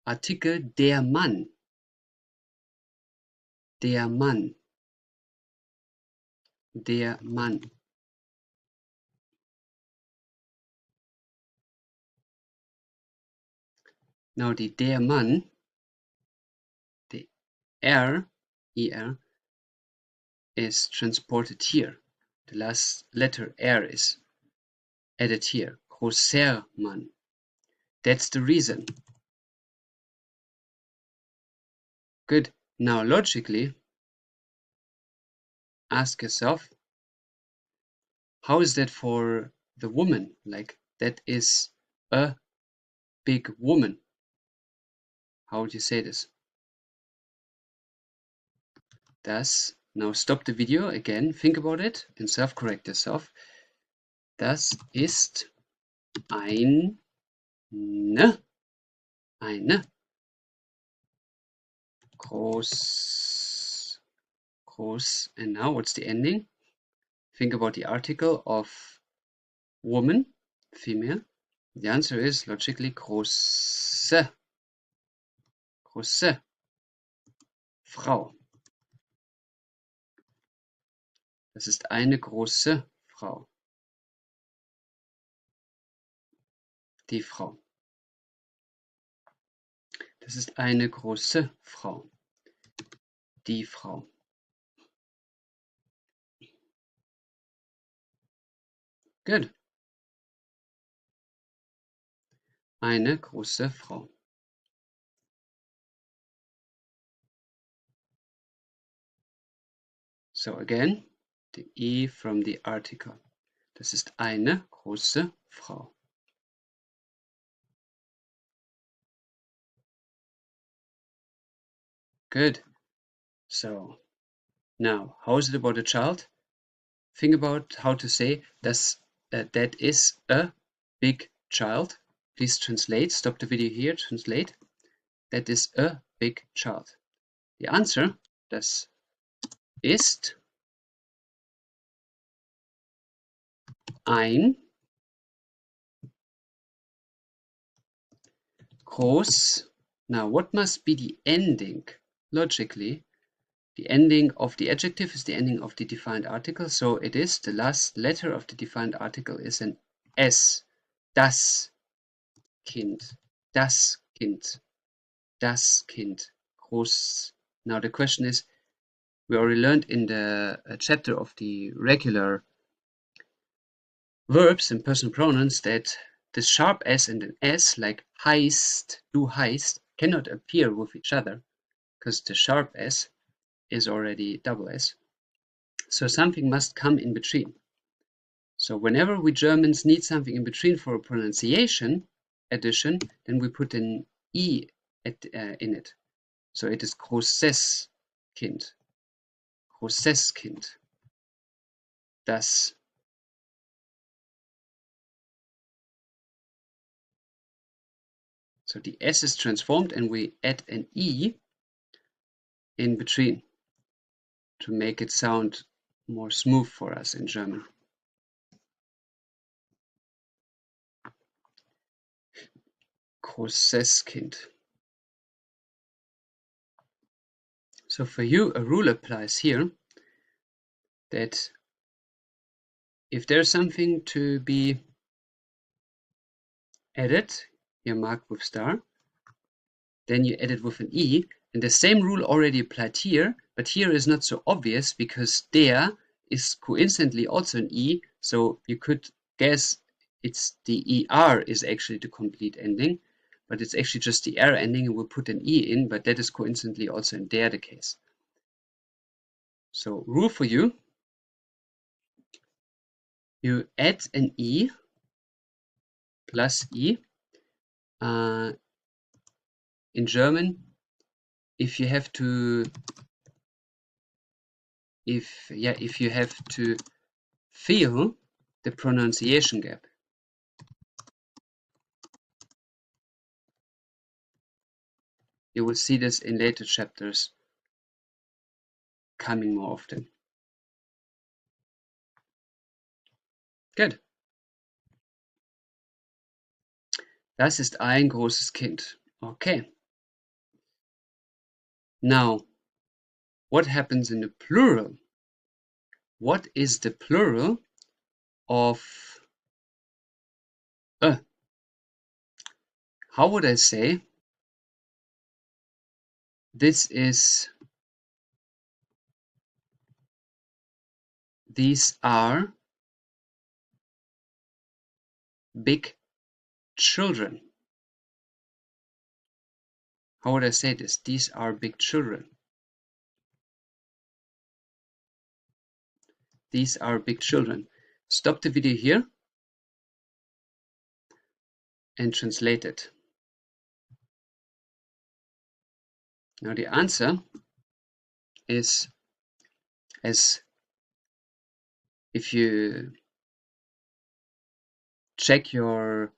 article der Mann. Der Mann. Der Mann. Now the der Mann, the er, is transported here. The last letter R is added here. Großer Mann. That's the reason. Good. Now logically, ask yourself, how is that for the woman? Like, that is a big woman. How would you say this? Das, now stop the video again, think about it and self-correct yourself. Das ist eine groß, and now what's the ending? Think about the article of woman, female. The answer is logically große Frau. Das ist eine große Frau. Die Frau. Das ist eine große Frau. Die Frau. Good. Eine große Frau. So again, the E from the article. Das ist eine große Frau. Good. So now, how is it about a child? Think about how to say that is a big child. Please translate. Stop the video here. Translate. That is a big child. The answer, das ist ein Now, what must be the ending? Logically, the ending of the adjective is the ending of the defined article. So it is the last letter of the defined article is an S. Das Kind. Das Kind. Das Kind. Groß. Now the question is, we already learned in the chapter of the regular verbs and personal pronouns that the sharp S and an S, like heißt, du heißt, cannot appear with each other because the sharp S is already double S. So something must come in between. So whenever we Germans need something in between for a pronunciation addition, then we put an E in it. So it is großes Kind. Großes Kind. Das. So the S is transformed and we add an E in between to make it sound more smooth for us in German. großes Kind. So for you, a rule applies here that if there's something to be added, here marked with star, then you add it with an E. And the same rule already applied here, but here is not so obvious because there is coincidentally also an E. So you could guess it's the ER is actually the complete ending, but it's actually just the R ending and we'll put an E in, but that is coincidentally also in there the case. So rule for you, you add an E plus E. In German, if you have to fill the pronunciation gap, you will see this in later chapters coming more often. Good. Das ist ein großes Kind. Okay. Now, what happens in the plural? What is the plural of a? How would I say these are big children. How would I say this? These are big children. These are big children. Stop the video here and translate it. Now the answer is, as if you check your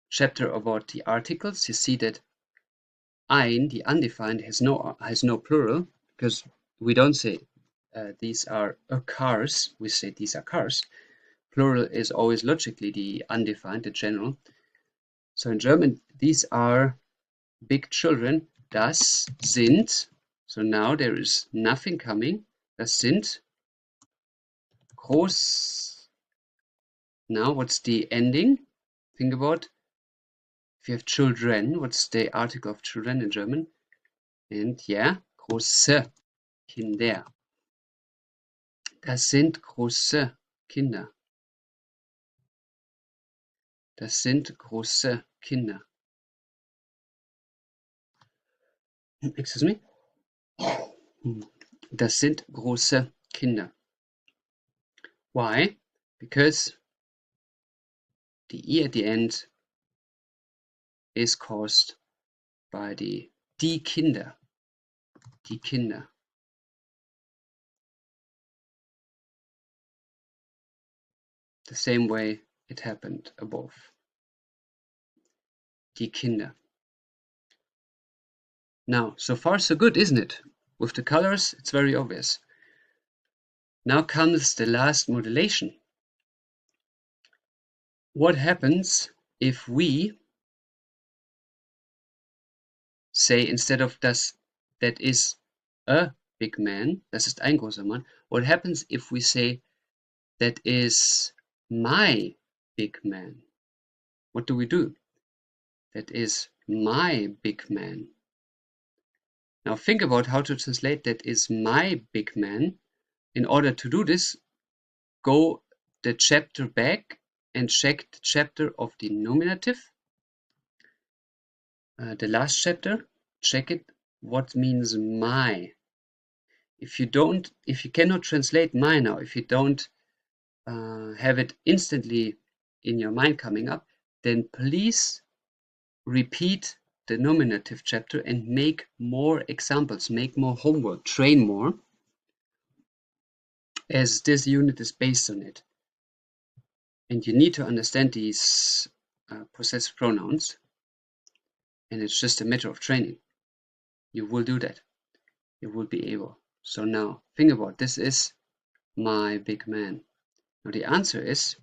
chapter about the articles, you see that ein, the undefined, has no plural, because we don't say these are cars, we say these are cars. Plural is always logically the undefined, the general. So in German, these are big children. Das sind, so now there is nothing coming. Das sind groß. Now what's the ending? Think about, if you have children, what's the article of children in German? And yeah, große Kinder. Das sind große Kinder. Das sind große Kinder. Excuse me? Das sind große Kinder. Why? Because the E at the end is caused by die Kinder. Die Kinder. The same way it happened above. Die Kinder. Now, so far so good, isn't it? With the colors, it's very obvious. Now comes the last modulation. What happens if we say, instead of das, that is a big man, das ist ein großer Mann, what happens if we say that is my big man? What do we do? That is my big man. Now think about how to translate that is my big man. In order to do this, go the chapter back and check the chapter of the nominative. The last chapter, check it. What means my? If you cannot translate my now, if you don't have it instantly in your mind coming up, then please repeat the nominative chapter and make more examples, make more homework, train more, as this unit is based on it. And you need to understand these possessive pronouns, and it's just a matter of training. You will do that. You will be able. So now, think about, this is my big man. Now the answer is,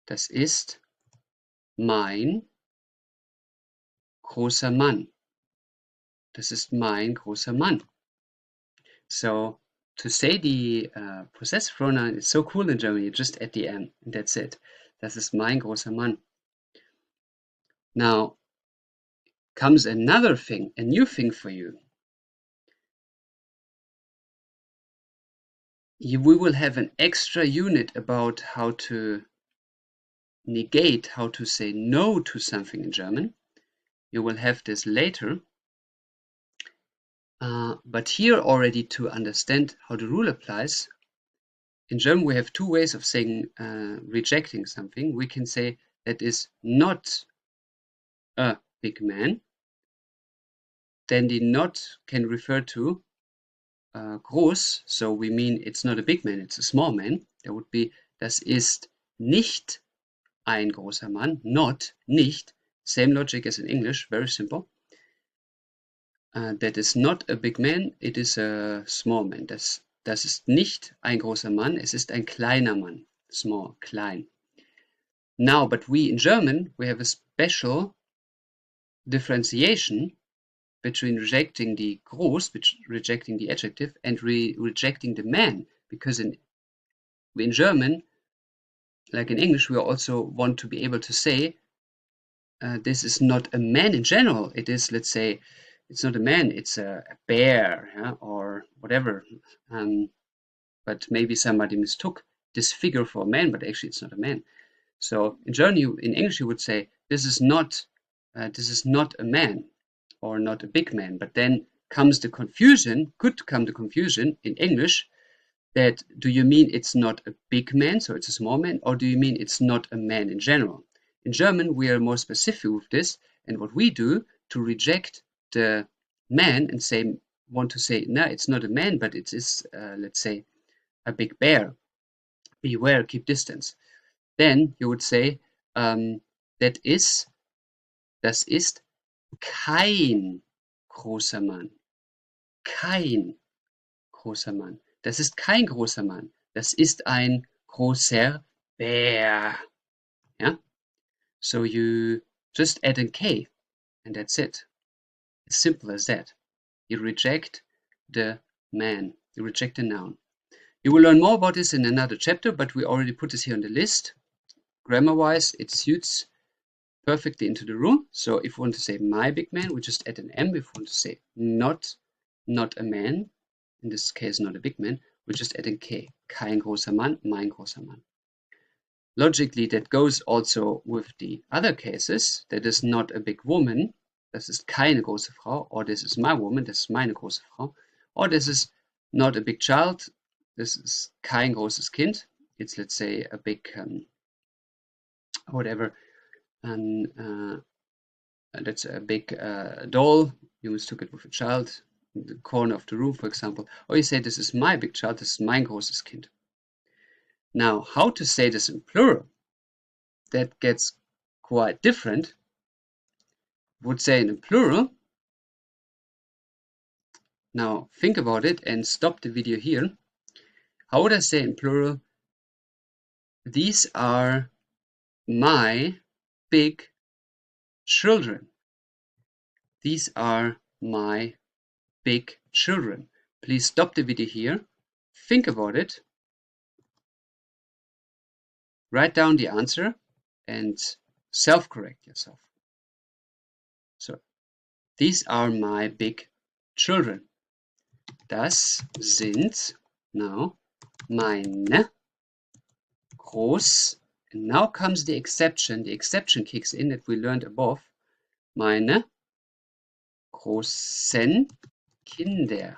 das ist mein großer Mann. Das ist mein großer Mann. So to say the possessive pronoun is so cool in German, you just add the M and that's it. Das ist mein großer Mann. Now comes another thing, a new thing for you. We will have an extra unit about how to negate, how to say no to something in German. You will have this later. But here already, to understand how the rule applies, in German we have two ways of saying rejecting something. We can say that is not a big man. Then the not can refer to groß, so we mean it's not a big man, it's a small man. There would be, das ist nicht ein großer Mann, not, nicht. Same logic as in English, very simple. That is not a big man, it is a small man. Das ist nicht ein großer Mann, es ist ein kleiner Mann. Small, klein. Now, but we in German, we have a special differentiation between rejecting the groß, rejecting the adjective, and rejecting the man. Because in German, like in English, we also want to be able to say this is not a man in general. It is, let's say, it's not a man, it's a bear, yeah, or whatever. But maybe somebody mistook this figure for a man, but actually it's not a man. So in German, in English, you would say this is not a man or not a big man. But then comes the confusion, could come the confusion in English, that do you mean it's not a big man, so it's a small man, or do you mean it's not a man in general? In German, we are more specific with this, and what we do to reject the man and want to say, no, it's not a man, but it is, let's say, a big bear. Beware, keep distance. Then you would say, das ist kein großer Mann. Kein großer Mann. Das ist kein großer Mann. Das ist ein großer Bär. Yeah? So you just add a K and that's it. As simple as that. You reject the man. You reject the noun. You will learn more about this in another chapter, but we already put this here on the list. Grammar-wise, it suits perfectly into the rule. So if we want to say my big man, we just add an M. If we want to say not a man, in this case not a big man, we just add a K. Kein großer Mann, mein großer Mann. Logically, that goes also with the other cases. That is not a big woman. Das ist keine große Frau. Or this is my woman. Das ist meine große Frau. Or this is not a big child. This is kein großes Kind. It's, let's say, a big whatever. That's a big doll. You mistook it with a child in the corner of the room, for example. Or you say, this is my big child. This is mein großes Kind. Now, how to say this in plural? That gets quite different. Would say in a plural. Now, think about it and stop the video here. How would I say in plural? These are my big children. These are my big children. Please stop the video here. Think about it. Write down the answer and self-correct yourself. So, these are my big children. Das sind now meine groß. And now comes the exception. The exception kicks in that we learned above. Meine großen Kinder.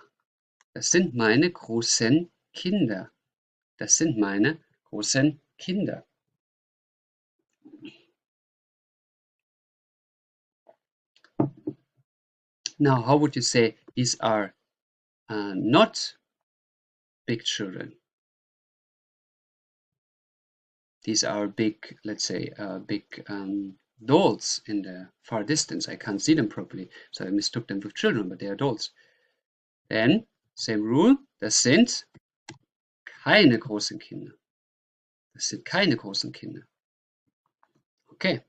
Das sind meine großen Kinder. Das sind meine großen Kinder. Now, how would you say these are not big children? These are big, let's say, big dolls in the far distance. I can't see them properly, so I mistook them with children, but they are dolls. Then, same rule, das sind keine großen Kinder. Das sind keine großen Kinder. Okay.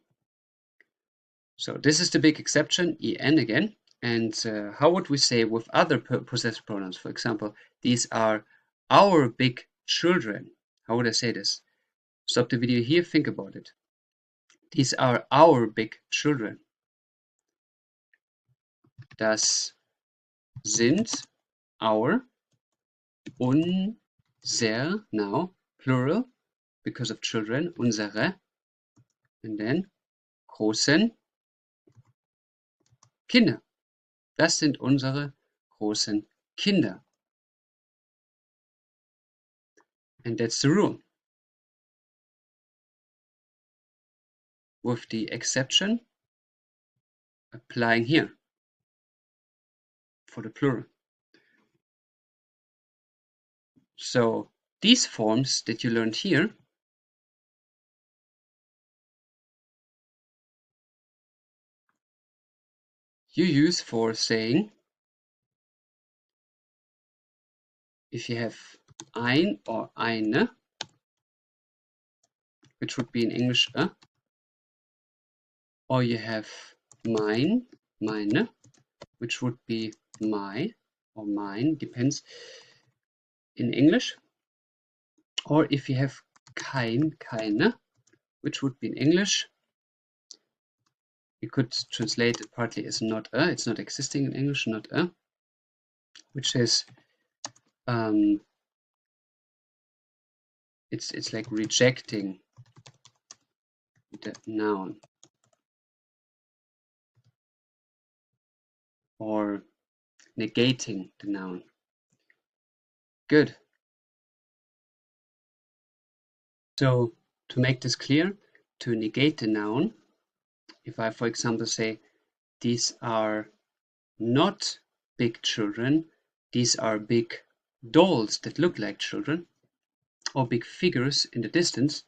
So this is the big exception, en again. And how would we say with other possessive pronouns? For example, these are our big children. How would I say this? Stop the video here, think about it. These are our big children. Das sind our, unser, now, plural, because of children, unsere, and then großen Kinder. Das sind unsere großen Kinder. And that's the rule. With the exception applying here for the plural. So these forms that you learned here you use for saying if you have ein or eine, which would be in English a, or you have mein, meine, which would be my or mine, depends in English. Or if you have kein, keine, which would be in English, you could translate it partly as not a, it's not existing in English, not a, which is it's like rejecting the noun or negating the noun. Good. So to make this clear, to negate the noun, if I, for example, say these are not big children, these are big dolls that look like children, or big figures in the distance,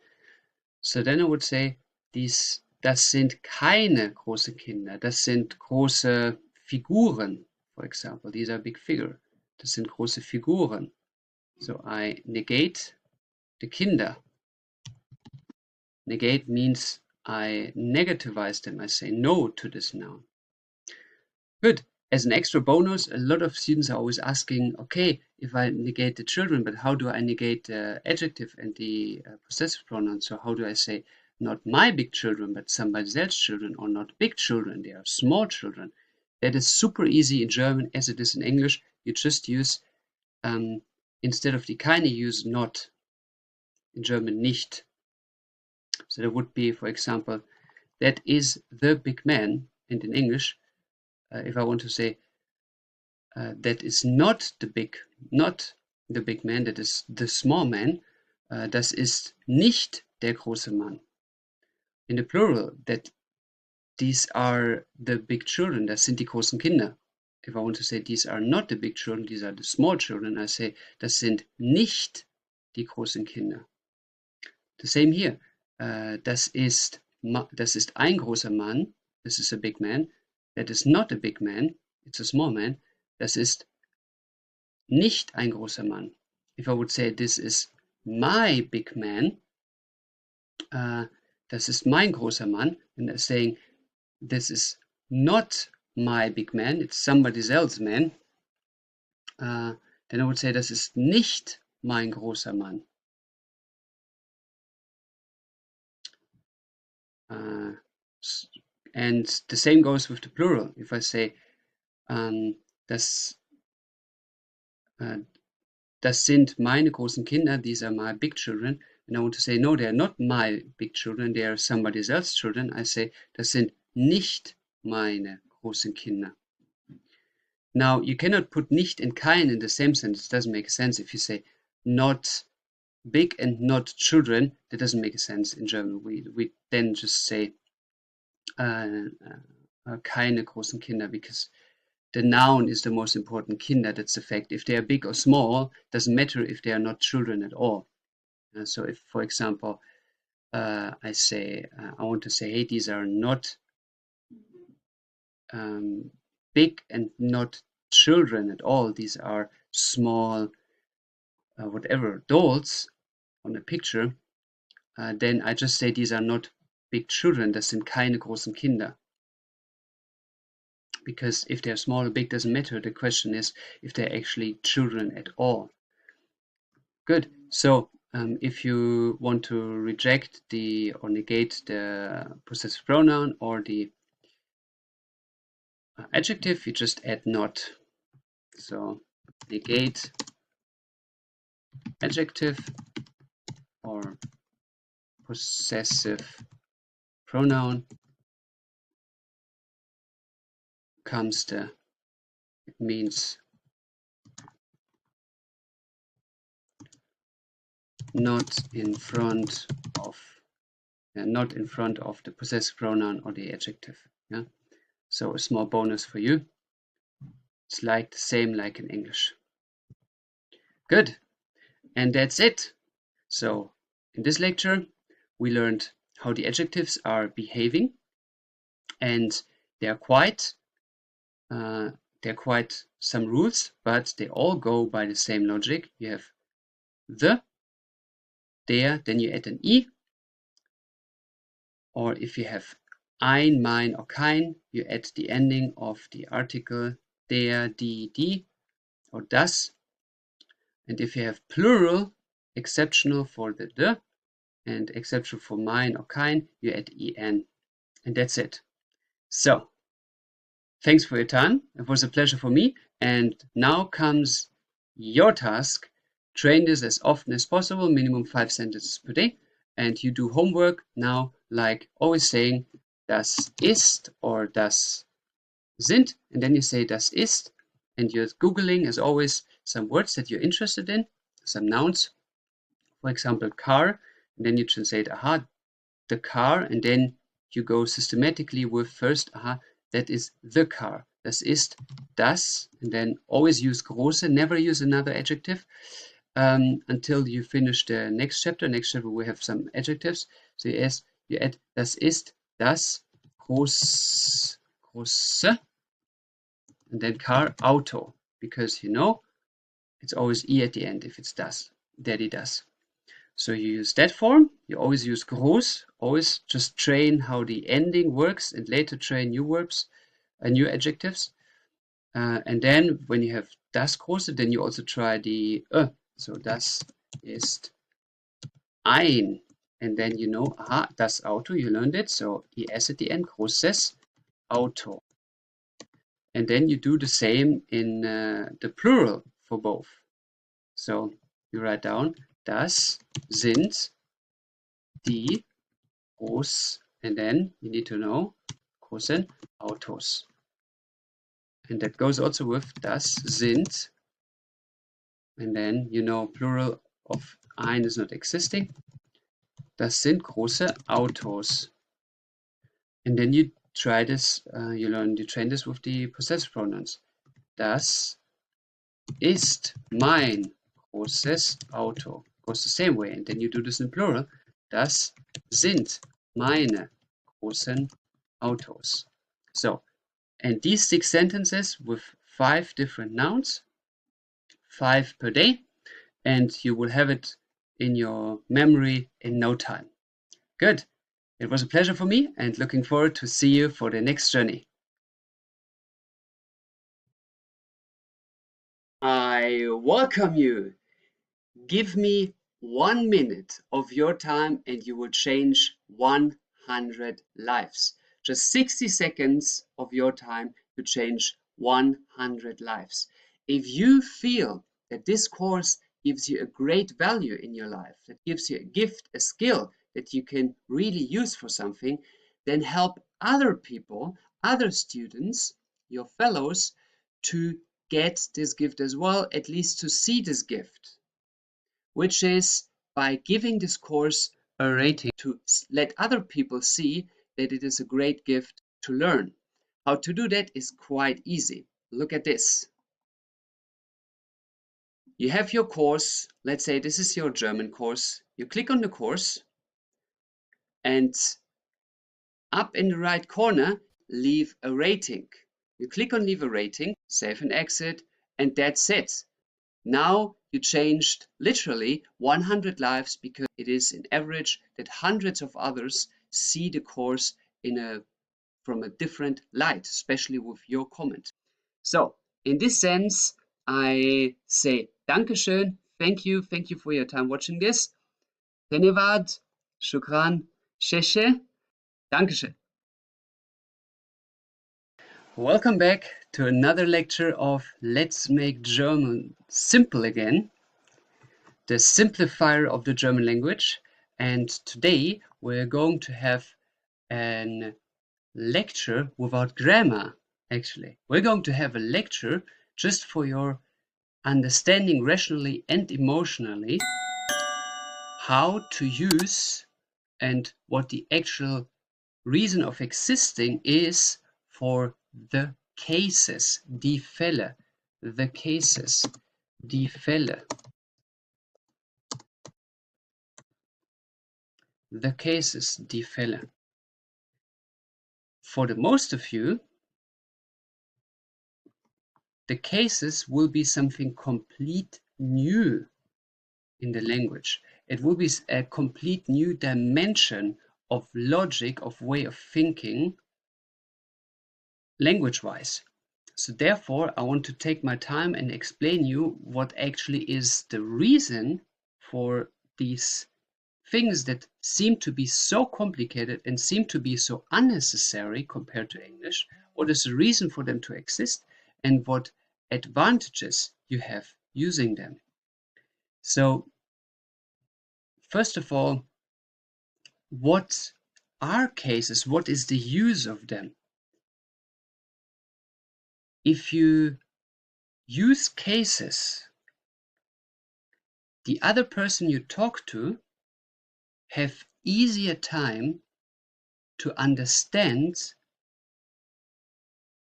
so then I would say das sind keine großen Kinder, das sind große Figuren, for example, these are big figure, das sind große Figuren. So I negate the Kinder. Negate means I negativize them, I say no to this noun. Good. As an extra bonus, a lot of students are always asking, okay, if I negate the children, but how do I negate the adjective and the possessive pronoun? So how do I say not my big children, but somebody else's children, or not big children, they are small children? That is super easy in German as it is in English. You just use, instead of die keine, use not. In German, nicht. So there would be, for example, that is the big man, and in English, if I want to say that is not the big man, that is the small man, das ist nicht der große Mann. In the plural, that these are the big children, das sind die großen Kinder. If I want to say these are not the big children, these are the small children, I say das sind nicht die großen Kinder. The same here. Das ist ein großer Mann, this is a big man. That is not a big man, it's a small man. Das ist nicht ein großer Mann. If I would say this is my big man, das ist mein großer Mann, and I'm saying this is not my big man, it's somebody else's man, then I would say das ist nicht mein großer Mann. And the same goes with the plural. If I say das sind meine großen Kinder, these are my big children, and I want to say no, they are not my big children, they are somebody else's children, I say das sind nicht meine großen Kinder. Now you cannot put nicht and kein in the same sentence. It doesn't make sense. If you say not big and not children, that doesn't make sense in German. We then just say keine großen Kinder, because the noun is the most important. Kinder, that's the fact. If they are big or small, doesn't matter if they are not children at all. So if, for example, I say, I want to say, hey, these are not big and not children at all. These are small, whatever, dolls on a picture. Then I just say these are not big children. Das sind keine großen Kinder. because if they're small or big doesn't matter. The question is if they're actually children at all. Good. So if you want to reject or negate the possessive pronoun or the adjective, you just add not. So negate adjective or possessive pronoun comes it means not in front of the possessive pronoun or the adjective. Yeah. So a small bonus for you. It's like the same like in English. Good. And that's it. So in this lecture, we learned how the adjectives are behaving, and there are quite some rules, but they all go by the same logic. You have the, der, then you add an I, or if you have ein, mein, or kein, you add the ending of the article der, die, or das. And if you have plural, exceptional for the and exceptional for mein or kein, you add en. And that's it. So, thanks for your time. It was a pleasure for me. And now comes your task. Train this as often as possible, minimum 5 sentences per day. And you do homework now, like always saying das ist or das sind. And then you say das ist. And you're Googling, as always, some words that you're interested in, some nouns. For example, car. And then you translate, aha, the car. And then you go systematically with first, aha, that is the car. Das ist das. And then always use große, never use another adjective until you finish the next chapter. Next chapter we have some adjectives. So you add das ist das große. And then car, Auto. Because you know it's always I at the end if it's das. Daddy does. So you use that form. You always use groß. Always just train how the ending works and later train new verbs, new adjectives. And then when you have das große, then you also try the So das ist ein. And then you know, aha, das Auto, you learned it. So es at the end, großes Auto. And then you do the same in the plural for both. So you write down, das sind die and then you need to know großen Autos. And that goes also with das sind. And then you know plural of ein is not existing. Das sind große Autos. And then you try this, you train this with the possessive pronouns. Das ist mein großes Auto. Goes the same way. And then you do this in plural. Das sind meine großen Autos. So, and these 6 sentences with 5 different nouns, 5 per day, and you will have it in your memory in no time. Good. It was a pleasure for me and looking forward to see you for the next journey. I welcome you. Give me 1 minute of your time and you will change 100 lives. Just 60 seconds of your time to change 100 lives. If you feel that this course gives you a great value in your life, that gives you a gift, a skill that you can really use for something, then help other people, other students, your fellows, to get this gift as well, at least to see this gift, which is by giving this course a rating to let other people see that it is a great gift to learn. How to do that is quite easy. Look at this. You have your course. Let's say this is your German course. You click on the course and up in the right corner, leave a rating. You click on leave a rating, save and exit, and that's it. Now you changed literally 100 lives because it is in average that hundreds of others see the course in a from a different light, especially with your comment. So, in this sense, I say Dankeschön, thank you for your time watching this. Dhanyavad, shukran, sheshe, Dankeschön. Welcome back to another lecture of Let's Make German Simple Again, the simplifier of the German language. And today we're going to have a lecture without grammar, actually. We're going to have a lecture just for your understanding rationally and emotionally how to use and what the actual reason of existing is for the cases, die Fälle, the cases, die Fälle, the cases, die Fälle. For the most of you, the cases will be something complete new in the language. It will be a complete new dimension of logic, of way of thinking, language-wise. So therefore, I want to take my time and explain you what actually is the reason for these things that seem to be so complicated and seem to be so unnecessary compared to English. What is the reason for them to exist and what advantages you have using them? So first of all, what are cases? What is the use of them? If you use cases, the other person you talk to have easier time to understand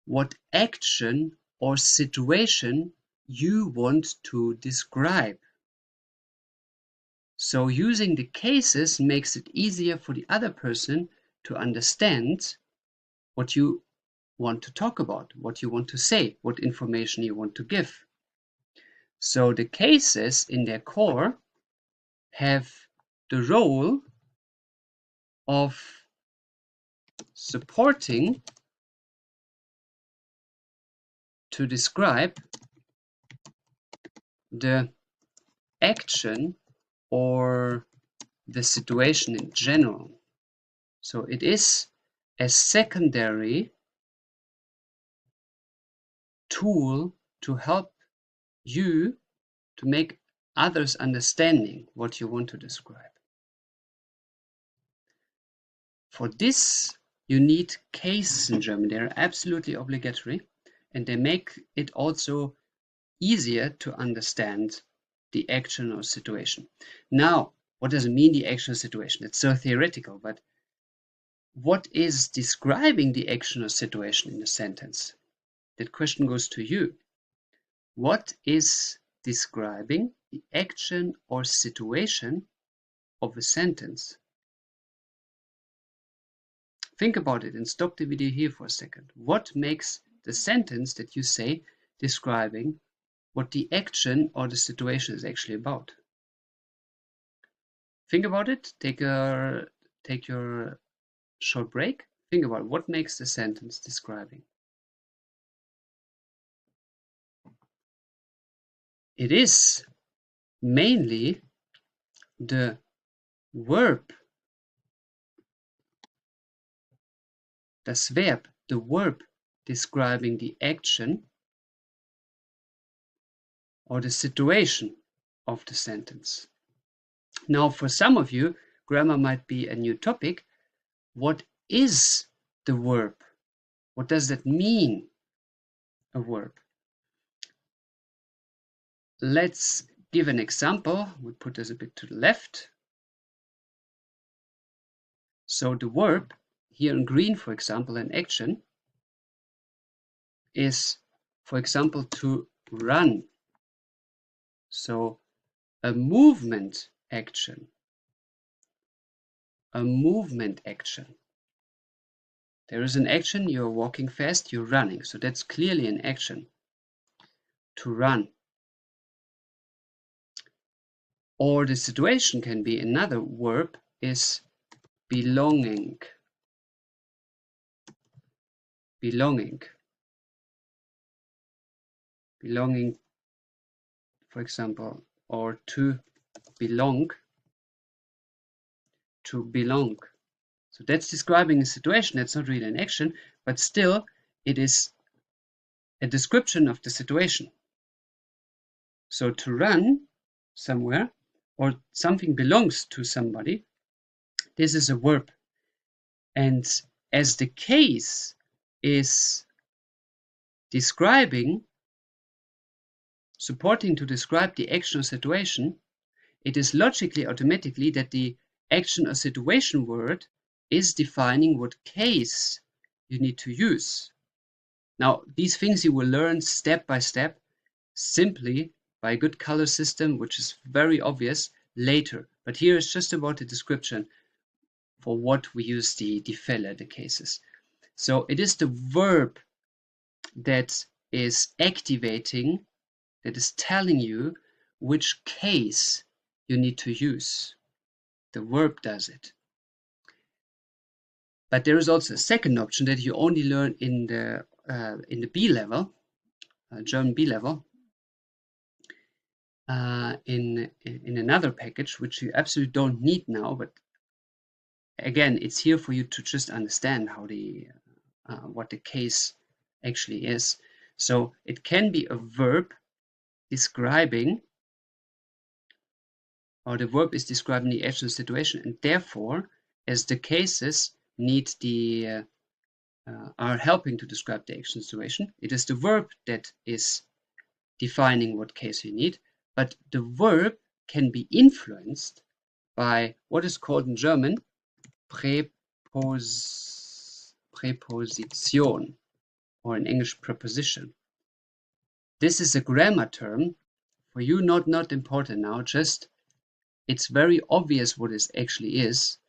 what action or situation you want to describe. So using the cases makes it easier for the other person to understand what you want to talk about, what you want to say, what information you want to give. So the cases in their core have the role of supporting to describe the action or the situation in general. So it is a secondary tool to help you to make others understanding what you want to describe. For this, you need cases in German. They're absolutely obligatory, and they make it also easier to understand the action or situation. Now, what does it mean, the action or situation? It's so theoretical, but what is describing the action or situation in a sentence? That question goes to you. What is describing the action or situation of a sentence? Think about it and stop the video here for a second. What makes the sentence that you say describing what the action or the situation is actually about? Think about it. Take your short break. Think about what makes the sentence describing. It is mainly the verb, das Verb, the verb describing the action or the situation of the sentence. Now, for some of you, grammar might be a new topic. What is the verb? What does that mean, a verb? Let's give an example. We put this a bit to the left. So the verb here in green, for example, an action is, for example, to run. So a movement action. A movement action. There is an action, you're walking fast, you're running. So that's clearly an action. To run. Or the situation can be, another verb is belonging. belonging. Belonging, for example, or to belong. To belong. So that's describing a situation. That's not really an action, but still it is a description of the situation. So to run somewhere or something belongs to somebody, this is a verb. And as the case is describing, supporting to describe the action or situation, it is logically automatically that the action or situation word is defining what case you need to use. Now, these things you will learn step by step, simply by a good color system, which is very obvious later. But here is just about the description for what we use the Fälle, the cases. So it is the verb that is activating, that is telling you which case you need to use. The verb does it. But there is also a second option that you only learn in the B level, German B level, in another package, which you absolutely don't need now. But again, it's here for you to just understand how what the case actually is. So it can be a verb describing, or the verb is describing the action situation, and therefore, as the cases need are helping to describe the action situation, it is the verb that is defining what case you need, but the verb can be influenced by what is called in German preposition, or in English preposition. This is a grammar term for you, not important now, just it's very obvious what it actually is.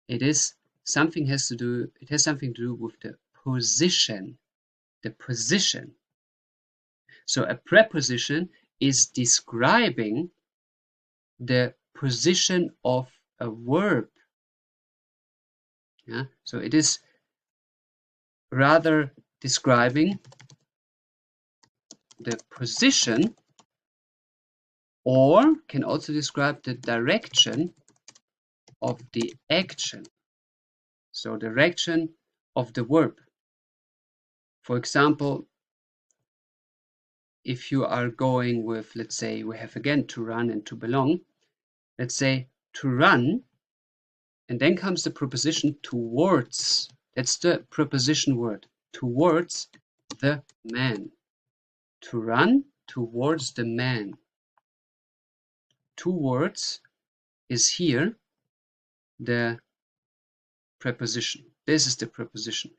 It has something to do with the position. The position. So a preposition is describing the position of a verb. Yeah? So it is rather describing the position, or can also describe the direction of the action. So direction of the verb. For example, if you are going with, let's say, we have again to run and to belong. Let's say to run, and then comes the preposition towards. That's the preposition word. Towards the man. To run towards the man. Towards is here the preposition. This is the preposition.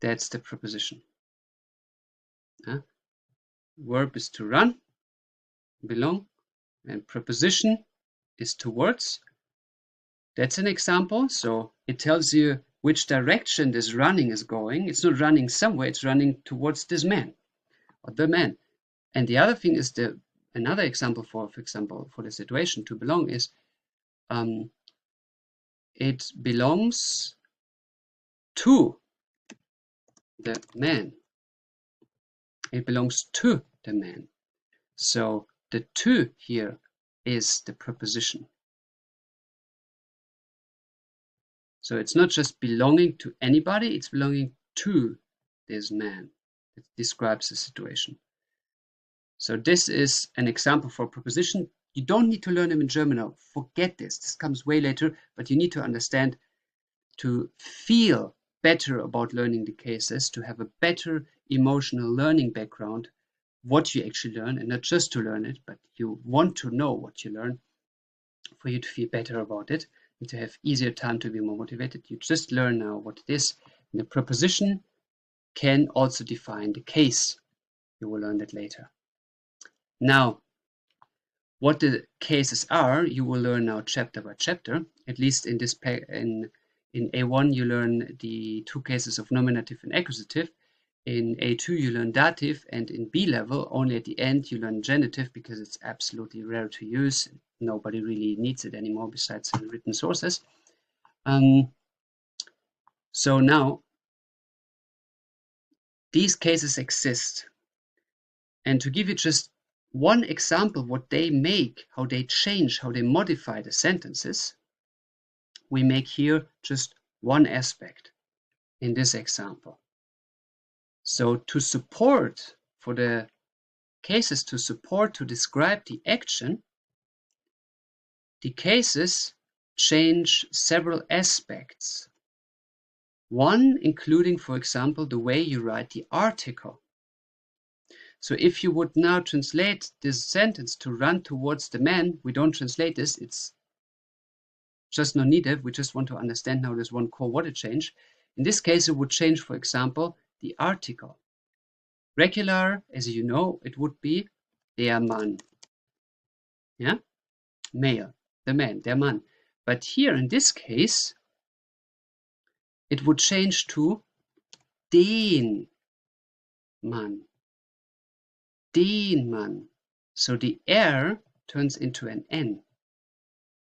That's the preposition. Verb is to run, belong, and preposition is towards. That's an example. So it tells you which direction this running is going. It's not running somewhere, it's running towards this man or the man. And the other thing is another example for the situation to belong is it belongs to the man. It belongs to the man. So the to here is the preposition. So it's not just belonging to anybody, it's belonging to this man. It describes the situation. So this is an example for a preposition. You don't need to learn them in German now. Forget this. This comes way later, but you need to understand, to feel better about learning the cases, to have a better emotional learning background, what you actually learn, and not just to learn it, but you want to know what you learn for you to feel better about it and to have easier time to be more motivated. You just learn now what it is. And the preposition can also define the case. You will learn that later. Now, what the cases are, you will learn now chapter by chapter. At least in this in A1 you learn the two cases of nominative and accusative. In A2 you learn dative, and in B level only at the end you learn genitive, because it's absolutely rare to use. Nobody really needs it anymore besides in written sources. So now these cases exist. And to give you just one example, what they make, how they change, how they modify the sentences, we make here just one aspect in this example. So to support, for the cases to support, to describe the action, the cases change several aspects. One including, for example, the way you write the article. So if you would now translate this sentence to run towards the man, we don't translate this, it's just nominative, we just want to understand now this one core word change. In this case, it would change, for example, the article. Regular, as you know, it would be der Mann. Yeah? Male, the man, der Mann. But here in this case, it would change to den Mann. Den Mann. So the R turns into an N.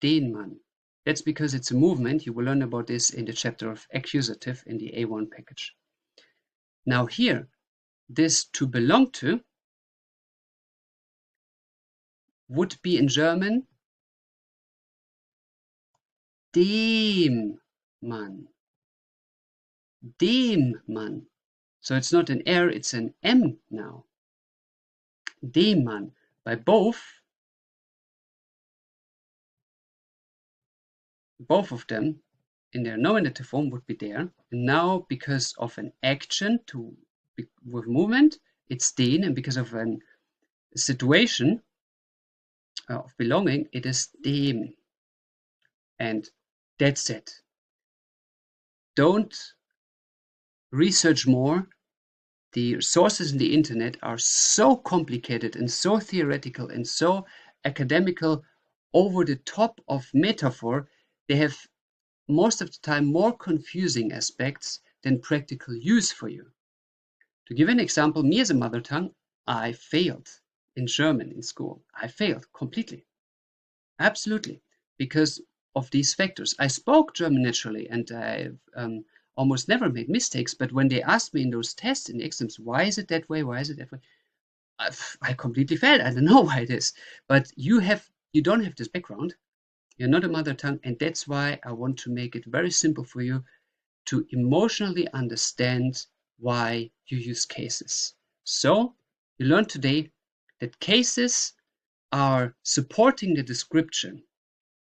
Den Mann. That's because it's a movement. You will learn about this in the chapter of accusative in the A1 package. Now here, this to belong to would be in German dem Mann. Dem Mann. So it's not an R, it's an M now. Dem Mann. By both of them in their nominative form would be there. And now because of an action with movement, it's den, and because of a situation of belonging, it is dem. And that's it. Don't research more. The sources in the internet are so complicated and so theoretical and so academical, over the top of metaphor. They have most of the time more confusing aspects than practical use for you. To give an example, me as a mother tongue, I failed in German in school. I failed completely. Absolutely. Because of these factors. I spoke German naturally and I almost never made mistakes, but when they asked me in those tests, in the exams, why is it that way? Why is it that way? I completely failed. I don't know why it is. But you don't have this background. You're not a mother tongue, and that's why I want to make it very simple for you to emotionally understand why you use cases. So you learned today that cases are supporting the description,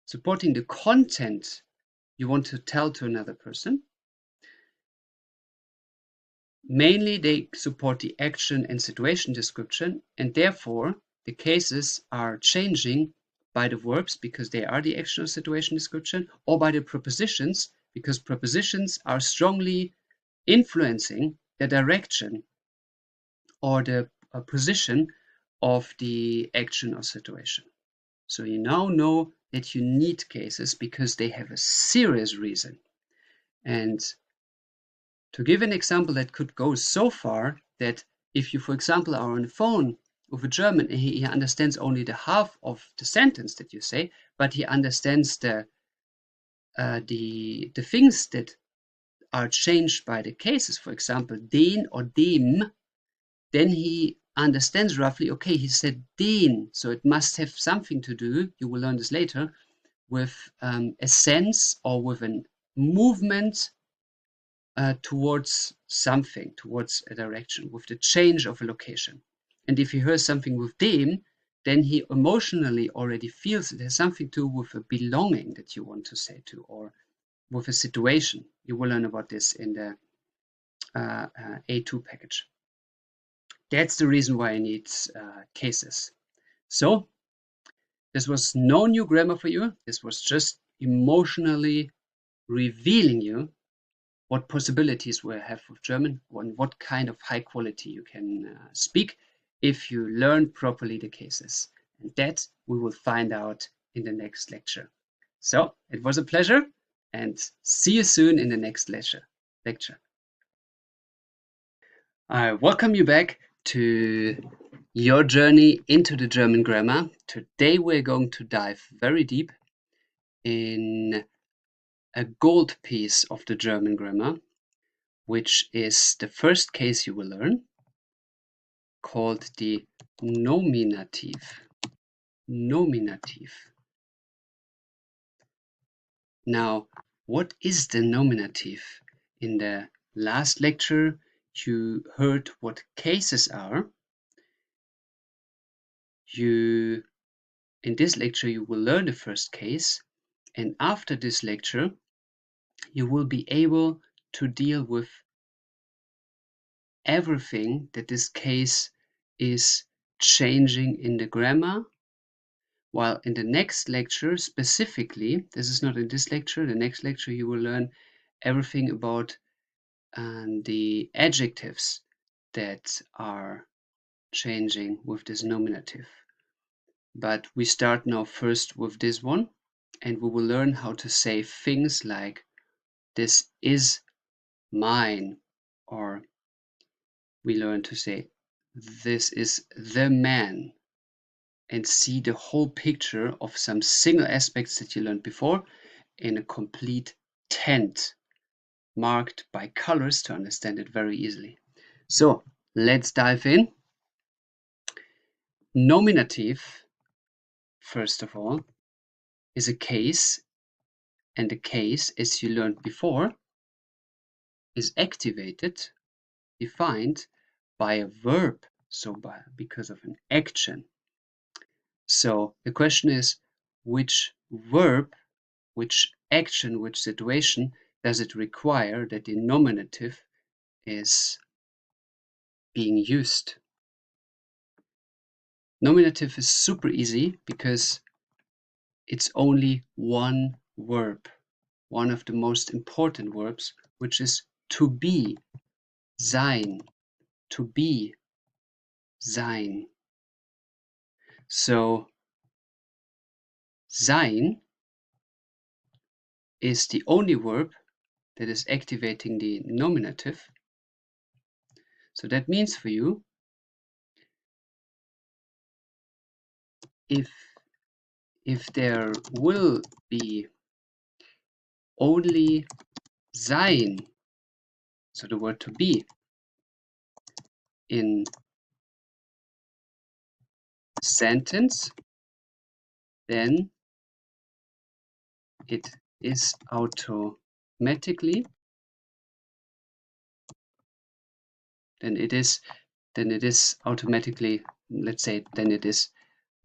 supporting the content you want to tell to another person. Mainly they support the action and situation description, and therefore the cases are changing by the verbs because they are the action or situation description, or by the prepositions because prepositions are strongly influencing the direction or the position of the action or situation. So you now know that you need cases because they have a serious reason. And to give an example that could go so far that if you, for example, are on the phone with a German and he understands only the half of the sentence that you say, but he understands the things that are changed by the cases, for example, den or dem, then he understands roughly, okay, he said den, so it must have something to do, you will learn this later, with a sense or with a movement towards something, towards a direction, with the change of a location. And if he hears something with dem, then he emotionally already feels it has something to do with a belonging that you want to say to, or with a situation. You will learn about this in the A2 package. That's the reason why I need cases. So this was no new grammar for you. This was just emotionally revealing you what possibilities we have with German and what kind of high quality you can speak if you learn properly the cases. And that we will find out in the next lecture. So it was a pleasure, and see you soon in the next lecture. I welcome you back to your journey into the German grammar. Today we're going to dive very deep in a gold piece of the German grammar, which is the first case you will learn, called the Nominative. Nominative. Now, what is the nominative? In the last lecture, you heard what cases are. In this lecture, you will learn the first case, and after this lecture, you will be able to deal with everything that this case is changing in the grammar. While in the next lecture, specifically, this is not in this lecture, the next lecture you will learn everything about the adjectives that are changing with this nominative. But we start now first with this one, and we will learn how to say things like this is mine, or we learn to say this is the man, and see the whole picture of some single aspects that you learned before in a complete tent marked by colors to understand it very easily. So let's dive in. Nominative, first of all, is a case, and the case, as you learned before, is activated, defined by a verb, so because of an action. So the question is, which verb, which action, which situation does it require that the nominative is being used? Nominative is super easy because it's only one verb, one of the most important verbs, which is to be, sein, to be, sein. So sein is the only verb that is activating the nominative. So that means for you, if there will be only sein, so the word to be, in sentence, then it is automatically, then it is automatically, let's say, then it is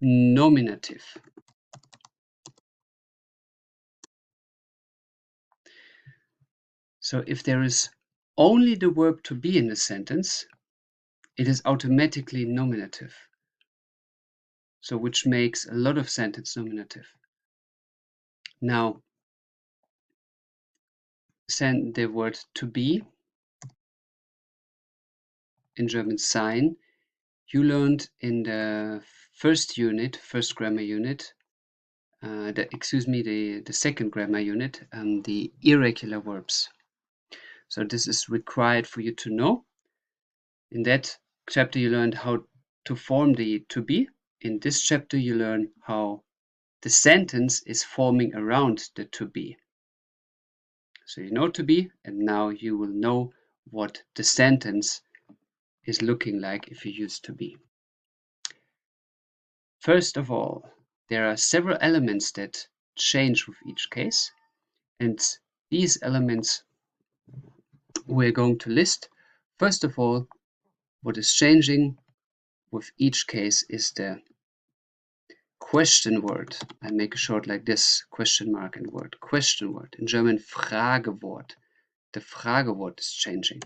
nominative. So if there is only the verb to be in a sentence, it is automatically nominative. So which makes a lot of sentence nominative. Now, send the word to be, in German sein, you learned in the first unit, first grammar unit, the second grammar unit, the irregular verbs. So this is required for you to know. In that chapter you learned how to form the to be. In this chapter you learn how the sentence is forming around the to be. So you know to be, and now you will know what the sentence is looking like if you use to be. First of all, there are several elements that change with each case, and these elements we're going to list. First of all, what is changing with each case is the question word. I make a short like this, question mark and word, question word. In German, Fragewort. The Fragewort is changing.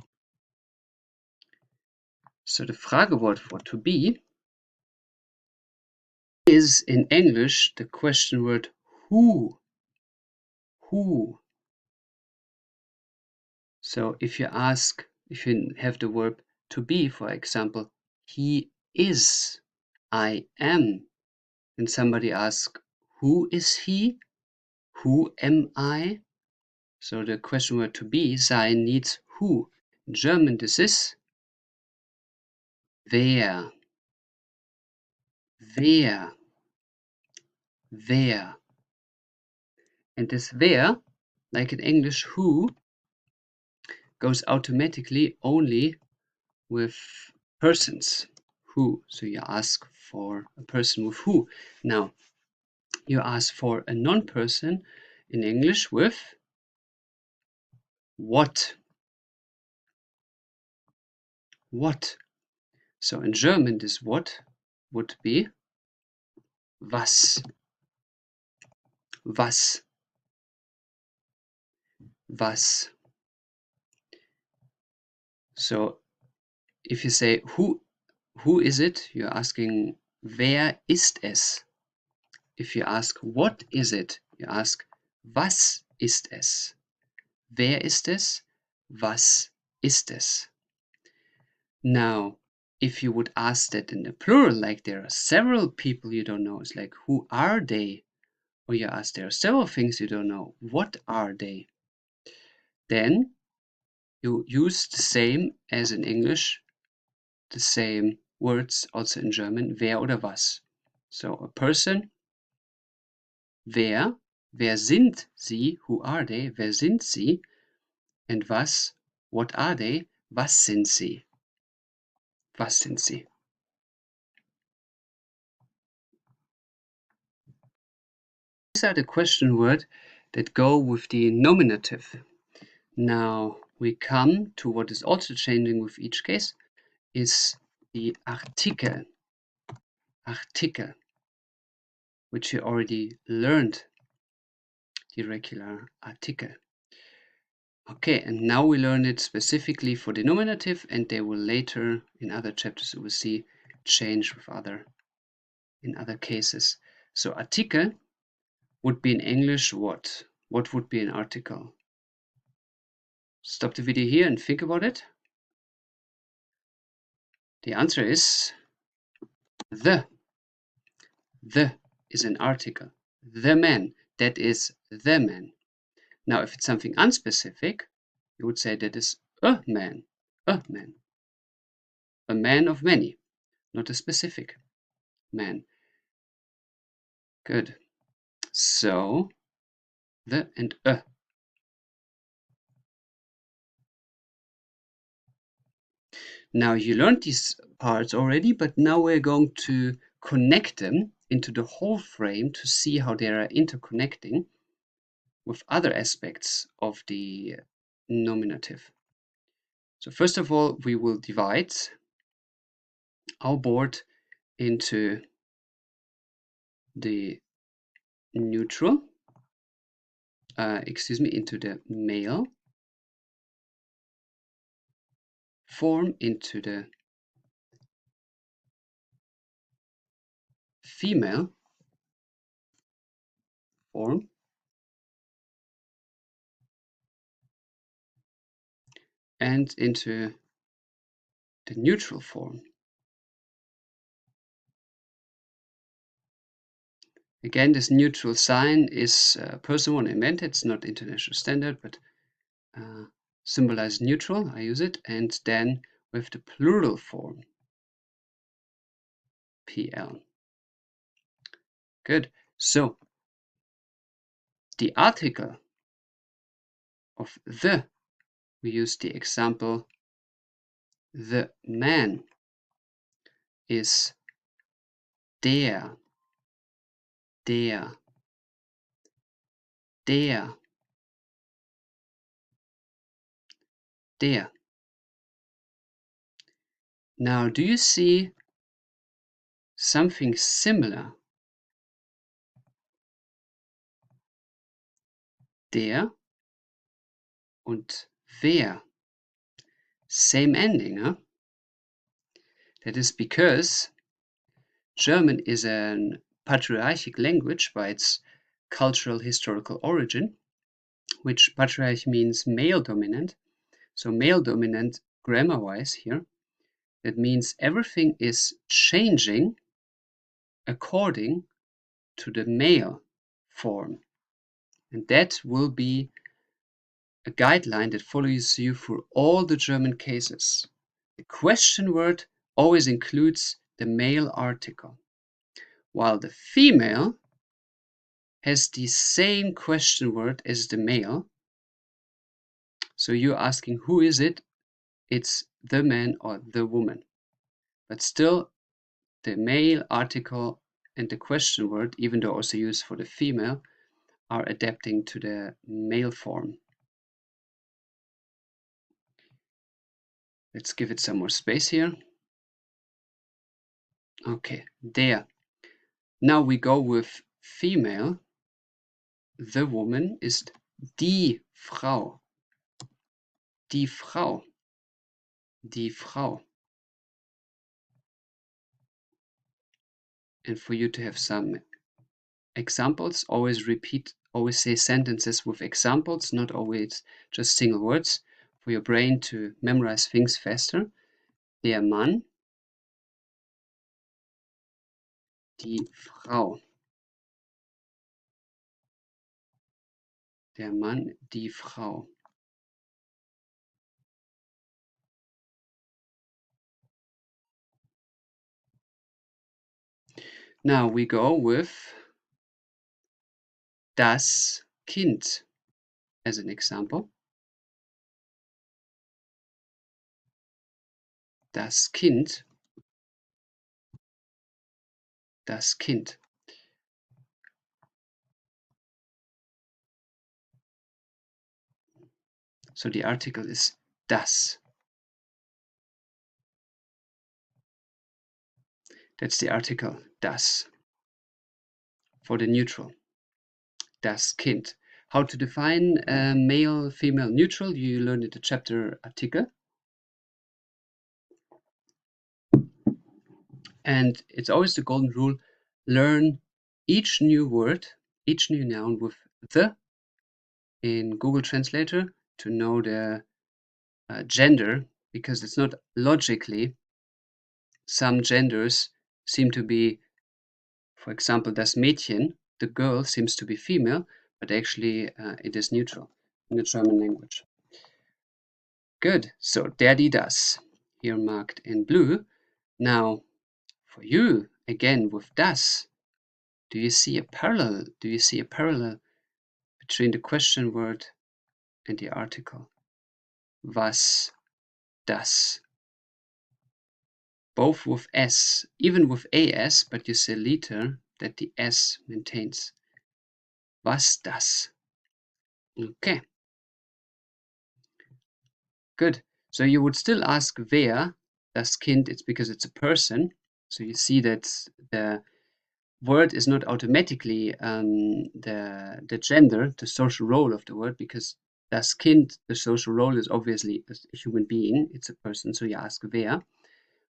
So the Fragewort for to be is in English the question word who. Who. So if you have the verb to be, for example, he is, I am, and somebody asks, who is he? Who am I? So the question word to be, sein, needs who. In German, this is wer. Wer. Wer. And this wer Like in English, who goes automatically only with persons. Who. So you ask for a person with who. Now, you ask for a non-person in English with what. What. So in German, this what would be was. Was. Was. So if you say who is it, you're asking wer ist es. If you ask what is it, you ask was ist es. Wer ist es? Was ist es? Now, if you would ask that in the plural, like there are several people you don't know, it's like who are they? Or you ask there are several things you don't know, what are they? Then you use the same as in English, the same words also in German, wer oder was. So a person, wer sind sie, who are they, wer sind sie? And was, what are they, was sind sie? Was sind sie? These are the question words that go with the nominative. Now we come to what is also changing with each case, is the Artikel. Artikel, which you already learned, the irregular Artikel. Okay, and now we learn it specifically for the nominative, and they will later, in other chapters, we will see change with in other cases. So Artikel would be in English what? What would be an article? Stop the video here and think about it. The answer is the. The is an article. The man, that is the man. Now, if it's something unspecific, you would say that is a man. A man. A man of many, not a specific man. Good. So, the and a. Now, you learned these parts already, but now we're going to connect them into the whole frame to see how they are interconnecting with other aspects of the nominative. So first of all, we will divide our board into the neutral, into the male form, into the female form, and into the neutral form. Again, this neutral sign is a person one invented. It's not international standard, but symbolize neutral. I use it. And then with the plural form, PL. Good. So the article of the, we use the example, the man is der, der, der, der. Now, do you see something similar? Der und wer. Same ending, huh? That is because German is a patriarchic language by its cultural historical origin, which patriarch means male dominant. So male dominant grammar-wise here, that means everything is changing according to the male form. And that will be a guideline that follows you through all the German cases. The question word always includes the male article, while the female has the same question word as the male, So you're asking who is it? It's the man or the woman. But still, the male article and the question word, even though also used for the female, are adapting to the male form. Let's give it some more space here. Okay, there. Now we go with female. The woman ist die Frau. Die Frau. Die Frau. And for you to have some examples, always say sentences with examples, not always just single words, for your brain to memorize things faster. Der Mann, die Frau. Der Mann, die Frau. Now we go with das Kind as an example. Das Kind. Das Kind. So the article is das. That's the article das for the neutral. Das Kind. How to define male, female, neutral? You learned in the chapter Artikel. And it's always the golden rule, learn each new word, each new noun with the in Google Translator to know the gender, because it's not logically. Some genders seem to be, for example, das Mädchen, the girl seems to be female, but actually it is neutral in the German language. Good, so der, die, das, here marked in blue. Now, for you, again with das, do you see a parallel? Do you see a parallel between the question word and the article? Was, das. Both with S, even with AS, but you say later that the S maintains. Was, das. Okay. Good. So you would still ask wer, das Kind, it's because it's a person. So you see that the word is not automatically the gender, the social role of the word, because das Kind, the social role is obviously a human being, it's a person, so you ask wer.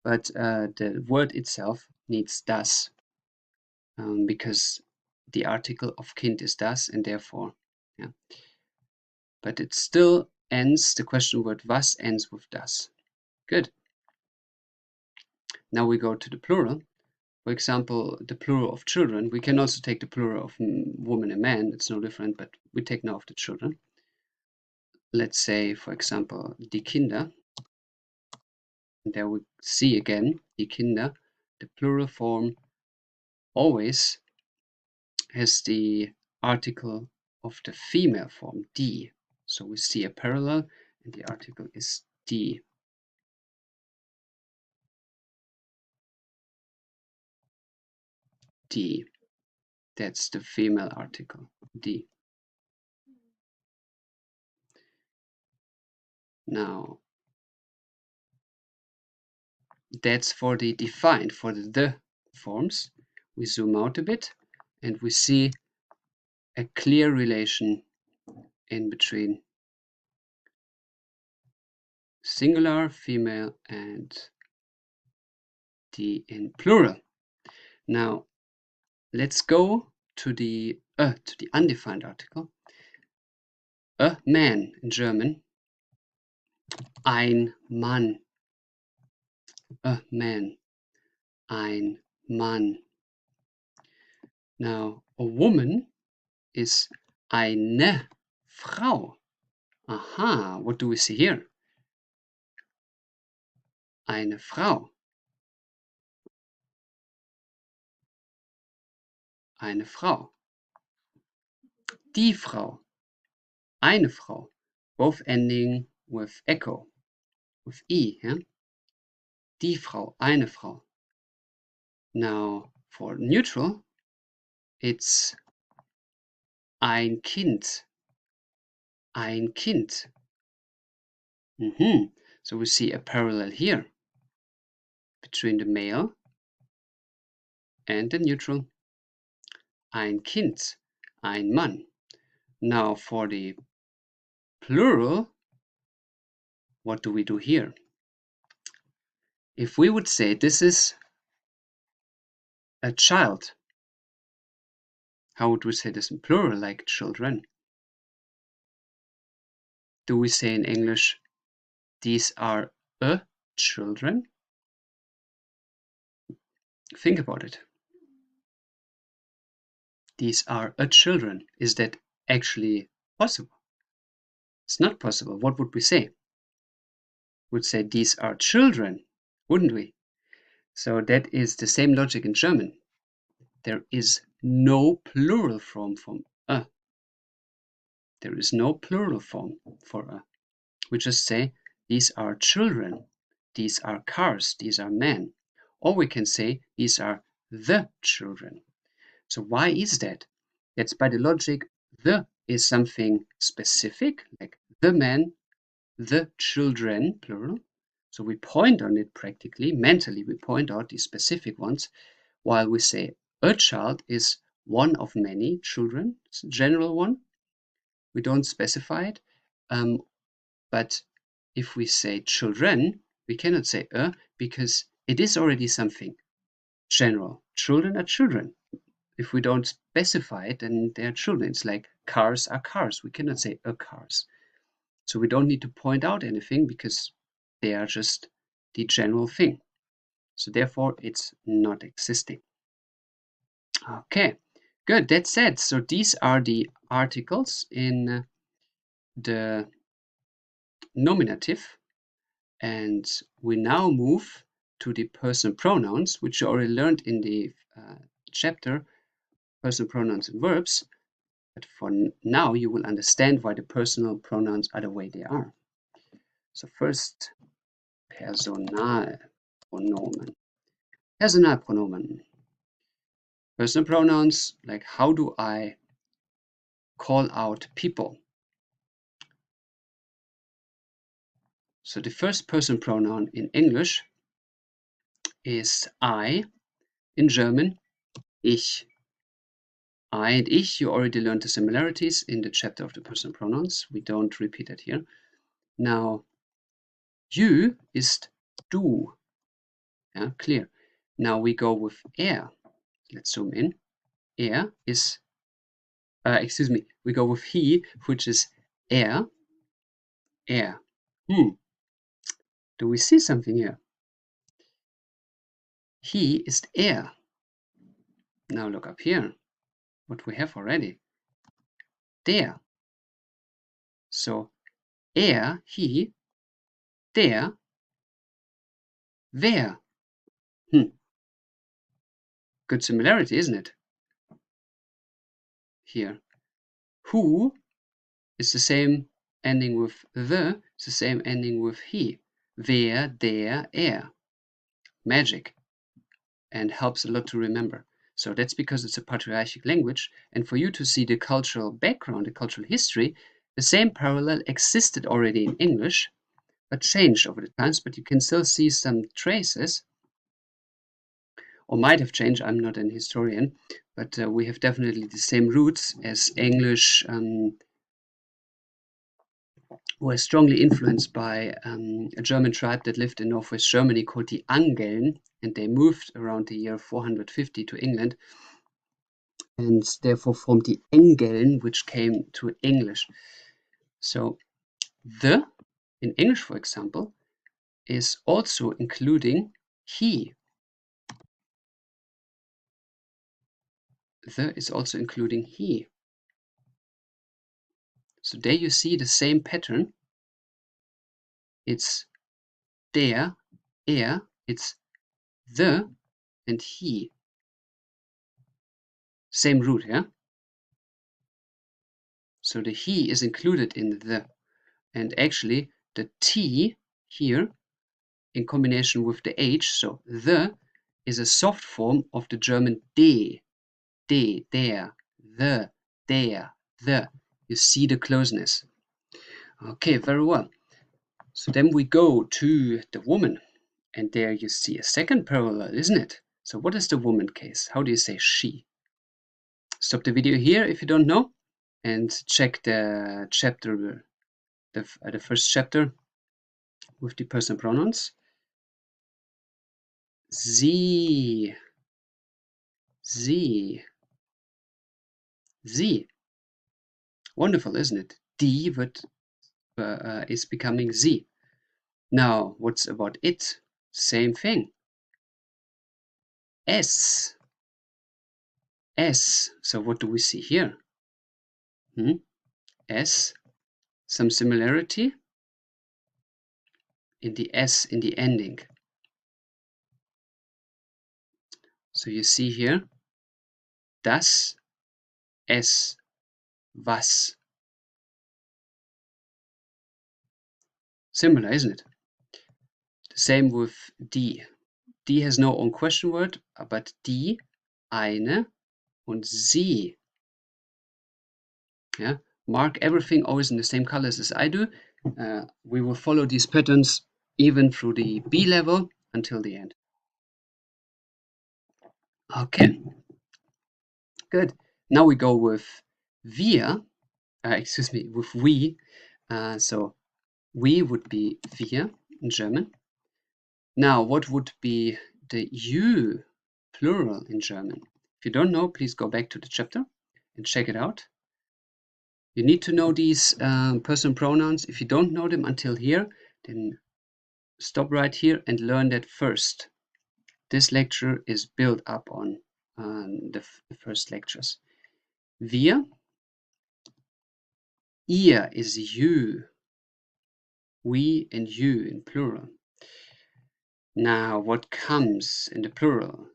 But the word itself needs das, because the article of Kind is das, and therefore, yeah. But it still ends, the question word was ends with das. Good. Now we go to the plural. For example, the plural of children. We can also take the plural of woman and man. It's no different, but we take now of the children. Let's say, for example, die Kinder. And there we see again, die Kinder. The plural form always has the article of the female form, die. So we see a parallel, and the article is die. Die. That's the female article, die. Now, that's for the defined, for the forms. We zoom out a bit and we see a clear relation in between singular, female, and the in plural. Now, let's go to the undefined article. A man in German. Ein Mann. A man. Ein Mann. Now, a woman is eine Frau. Aha, what do we see here? Eine Frau. Eine Frau. Die Frau. Eine Frau. both ending with echo, with E. Yeah? Die Frau, eine Frau. Now, for neutral, it's ein Kind, ein Kind. So we see a parallel here between the male and the neutral. Ein Kind, ein Mann. Now for the plural, what do we do here? If we would say this is a child, how would we say this in plural, like children? Do we say in English, these are a children? Think about it. These are a children. Is that actually possible? It's not possible. What would we say? Would say these are children, wouldn't we? So that is the same logic in German. There is no plural form from a. There is no plural form for a. We just say these are children, these are cars, these are men. Or we can say these are the children. So why is that? That's by the logic the is something specific, like the men, the children, plural. So we point on it practically, mentally we point out these specific ones, while we say a child is one of many children, it's a general one. We don't specify it. But if we say children, we cannot say a because it is already something general. Children are children. If we don't specify it, then they are children. It's like cars are cars. We cannot say a cars. So we don't need to point out anything because they are just the general thing. So therefore, it's not existing. Okay, good. That's it. So these are the articles in the nominative. And we now move to the personal pronouns, which you already learned in the chapter, personal pronouns and verbs. But for now, you will understand why the personal pronouns are the way they are. So first, Personalpronomen. Personalpronomen. Personal pronouns, like how do I call out people? So the first person pronoun in English is I. In German, ich. I and ich, you already learned the similarities in the chapter of the personal pronouns. We don't repeat it here. Now, you ist du. Yeah, clear. Now we go with er. Let's zoom in. Er is, excuse me, we go with he, which is er. Er. Do we see something here? He ist er. Now look up here. What we have already. Der. So, er, he, der, wer. Good similarity, isn't it? Here. Who is the same ending with the, it's the same ending with he. Wer, der, er. Magic. And helps a lot to remember. So that's because it's a patriarchic language. And for you to see the cultural background, the cultural history, the same parallel existed already in English, but changed over the times. But you can still see some traces, or might have changed. I'm not an historian, but we have definitely the same roots as English. Was strongly influenced by a German tribe that lived in northwest Germany called the Angeln, and they moved around the year 450 to England, and therefore formed the Engeln, which came to English. So the, in English, for example, is also including he. The is also including he. So there you see the same pattern. It's der, er, it's the and he. Same root, yeah? So the he is included in the. and actually the T here in combination with the H, so the is a soft form of the German der, der, der, the. You see the closeness. Okay, very well. So then we go to the woman, and there you see a second parallel, isn't it? So what is the woman case? How do you say she? Stop the video here if you don't know, and check the chapter, the first chapter with the personal pronouns. Sie, sie, sie. Wonderful, isn't it? Die wird, is becoming sie. Now, what's about it? Same thing. S. S. So what do we see here? S. Some similarity in the S in the ending. So you see here, das, es, was. Similar, isn't it? The same with die. Die has no own question word, but die, eine und sie. Yeah, mark everything always in the same colors as I do. We will follow these patterns even through the B level until the end. Okay, good. Now we go with wir, with we. So we would be wir in German. Now, what would be the you plural in German? If you don't know, please go back to the chapter and check it out. You need to know these personal pronouns. If you don't know them until here, then stop right here and learn that first. This lecture is built up on the first lectures. Wir, ihr is you, we and you in plural. Now, what comes in the plural?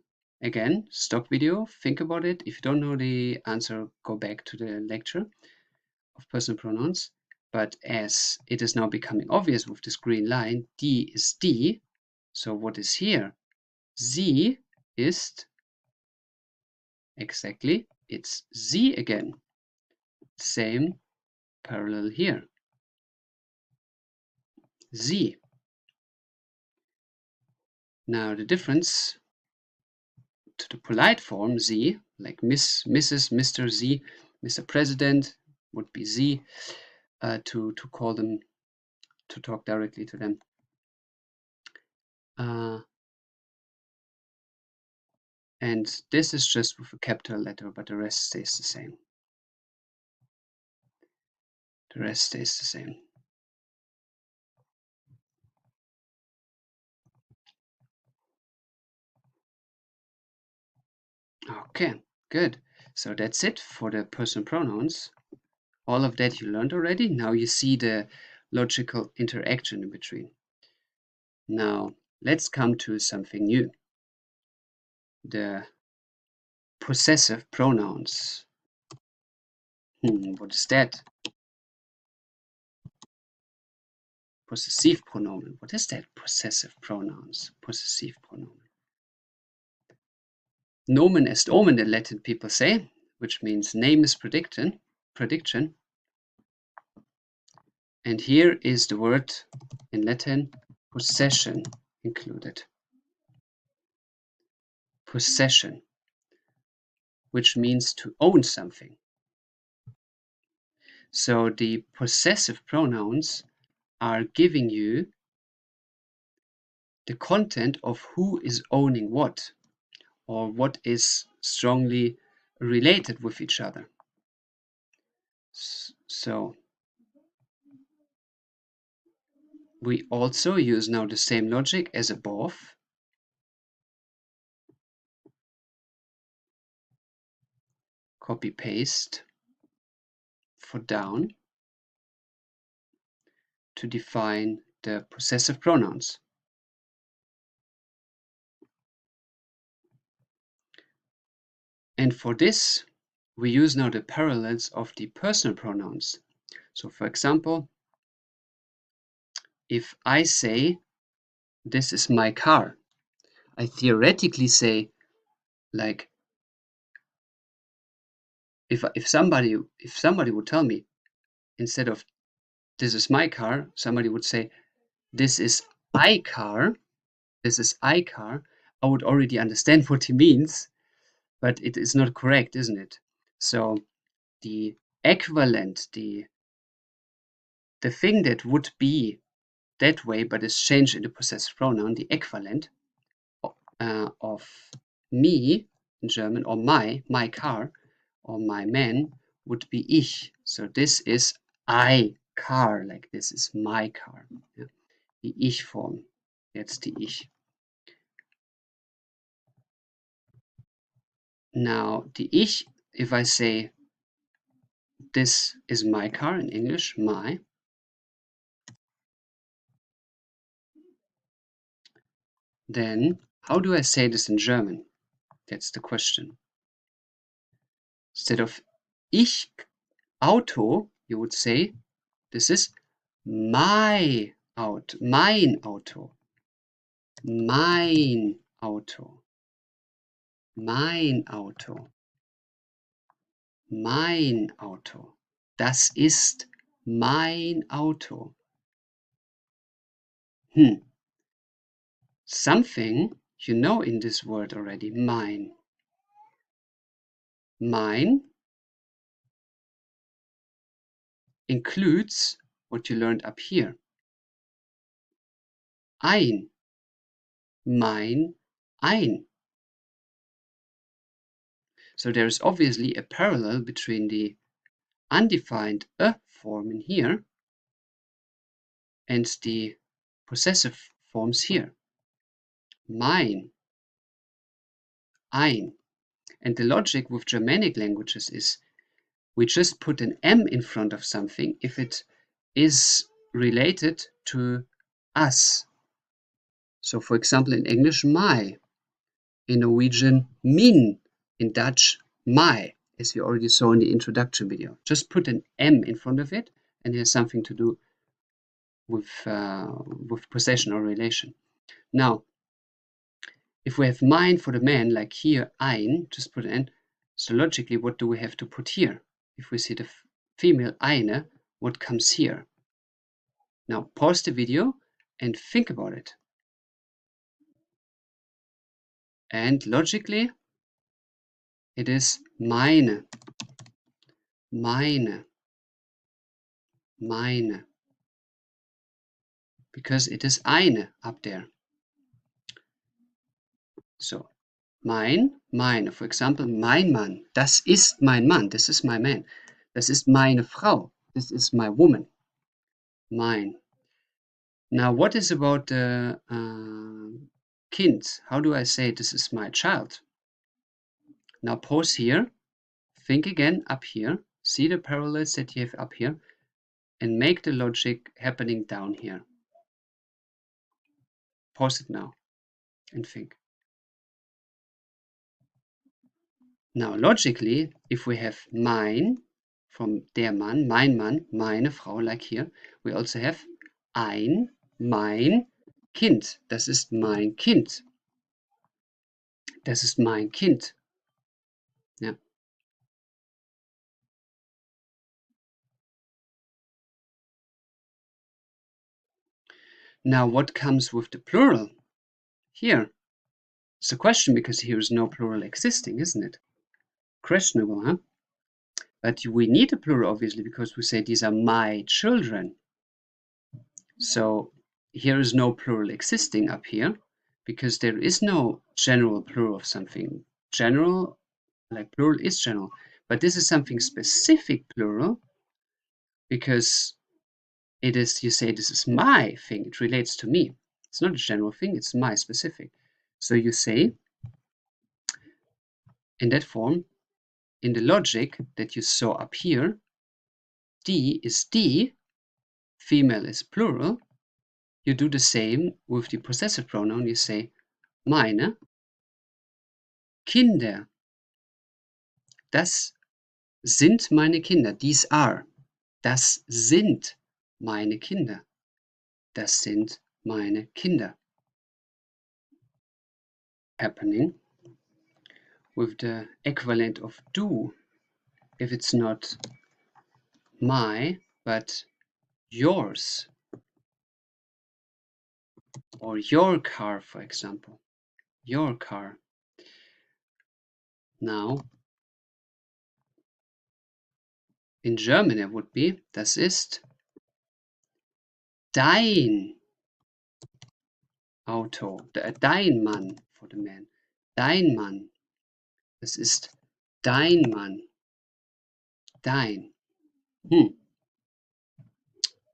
Again, stop video, think about it. If you don't know the answer, go back to the lecture of personal pronouns. But as it is now becoming obvious with this green line, die is die. So what is here? Sie ist, exactly, it's sie again. Same parallel here. Sie. Now the difference to the polite form, sie, like Miss, Mrs., Mr., sie, Mr. President would be sie, to call them, to talk directly to them. And this is just with a capital letter, but the rest stays the same. The rest stays the same. Okay, good. So that's it for the personal pronouns. All of that you learned already. Now you see the logical interaction in between. Now let's come to something new. The possessive pronouns. What is that? Possessive pronomen. What is that? Possessive pronouns. Possessive pronomen. Nomen est omen, the Latin people say, which means name is prediction. And here is the word in Latin possession included. Possession, which means to own something. So the possessive pronouns are giving you the content of who is owning what, or what is strongly related with each other. So we also use now the same logic as above. Copy paste for down to define the possessive pronouns. And for this, we use now the parallels of the personal pronouns. So for example, if I say, this is my car, I theoretically say, like, if somebody would tell me, instead of this is my car, somebody would say, this is I car, this is I car, I would already understand what he means, but it is not correct, isn't it? So the equivalent, the thing that would be that way but is changed into possessive pronoun, the equivalent of me in German, or my car, or my man, would be ich. So this is I car, like this is my car. Ja? Die Ich-Form. Jetzt die Ich. Now the Ich, if I say this is my car in English, my, then how do I say this in German? That's the question. Instead of ich Auto, you would say, this is my Auto, mein Auto, mein Auto, mein Auto, mein Auto. Das ist mein Auto. Something you know in this word already, mine. Mine includes what you learned up here. Ein. Mein, ein. So there is obviously a parallel between the undefined a form in here and the possessive forms here. Mein, ein. And the logic with Germanic languages is we just put an M in front of something if it is related to us. So for example, in English, my. In Norwegian, min. In Dutch, my, as we already saw in the introduction video. Just put an M in front of it and it has something to do with possession or relation. Now, if we have mine for the man, like here, ein, just put an N. So logically, what do we have to put here? If we see the female eine, what comes here? Now, pause the video and think about it. And logically, it is meine, meine, meine. Because it is eine up there. So, mein, meine. For example, mein Mann. Das ist mein Mann. This is my man. Das ist meine Frau. This is my woman. Mein. Now, what is about the Kind? How do I say this is my child? Now, pause here. Think again up here. See the parallels that you have up here. And make the logic happening down here. Pause it now and think. Now, logically, if we have mein from der Mann, mein Mann, meine Frau, like here, we also have ein, mein Kind. Das ist mein Kind. Das ist mein Kind. Ja. Now, what comes with the plural? Here. It's a question because here is no plural existing, isn't it? Questionable, huh? But we need a plural, obviously, because we say these are my children. So here is no plural existing up here because there is no general plural of something. General, like plural is general, but this is something specific plural because it is, you say, this is my thing, it relates to me. It's not a general thing, it's my specific. So you say, in that form, in the logic that you saw up here, die is die, female is plural. You do the same with the possessive pronoun. You say, meine Kinder. Das sind meine Kinder. These are. Das sind meine Kinder. Das sind meine Kinder. Happening with the equivalent of du, if it's not my, but yours. Or your car, for example. Your car. Now, in German it would be, das ist dein Auto. Dein Mann for the man. Dein Mann. Das ist dein Mann. Dein.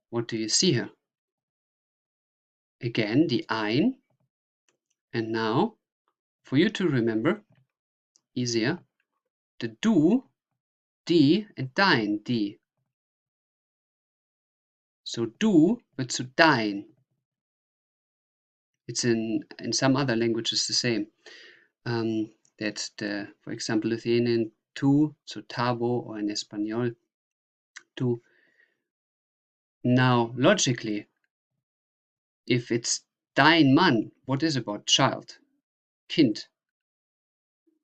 What do you see here? Again, the ein. And now, for you to remember, easier, the du, die, and dein, die. So du wird zu dein. It's in some other languages the same. That for example, Lithuanian tu, so tabo, or in Espanol, tu. Now, logically, if it's dein Mann, what is about child? Kind.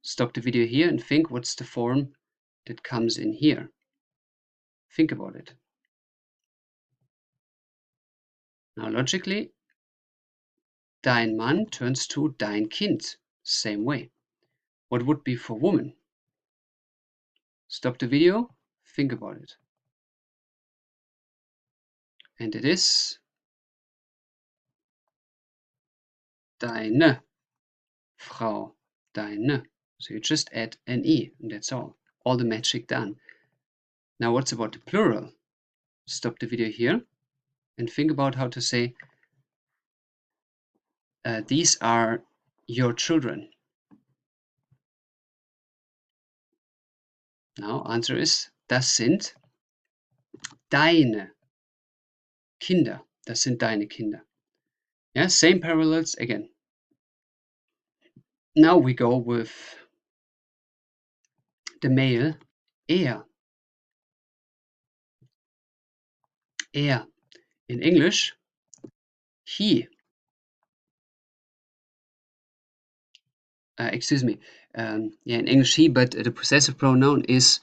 Stop the video here and think what's the form that comes in here. Think about it. Now, logically, dein Mann turns to dein Kind. Same way. What would be for woman? Stop the video, think about it. And it is deine Frau. Deine. So you just add an E, and that's all. All the magic done. Now, what's about the plural? Stop the video here and think about how to say these are your children. Now, answer is das sind deine Kinder. Das sind deine Kinder. Yeah, same parallels again. Now we go with the male er. Er. In English, he. Excuse me. Yeah, in English he, but the possessive pronoun is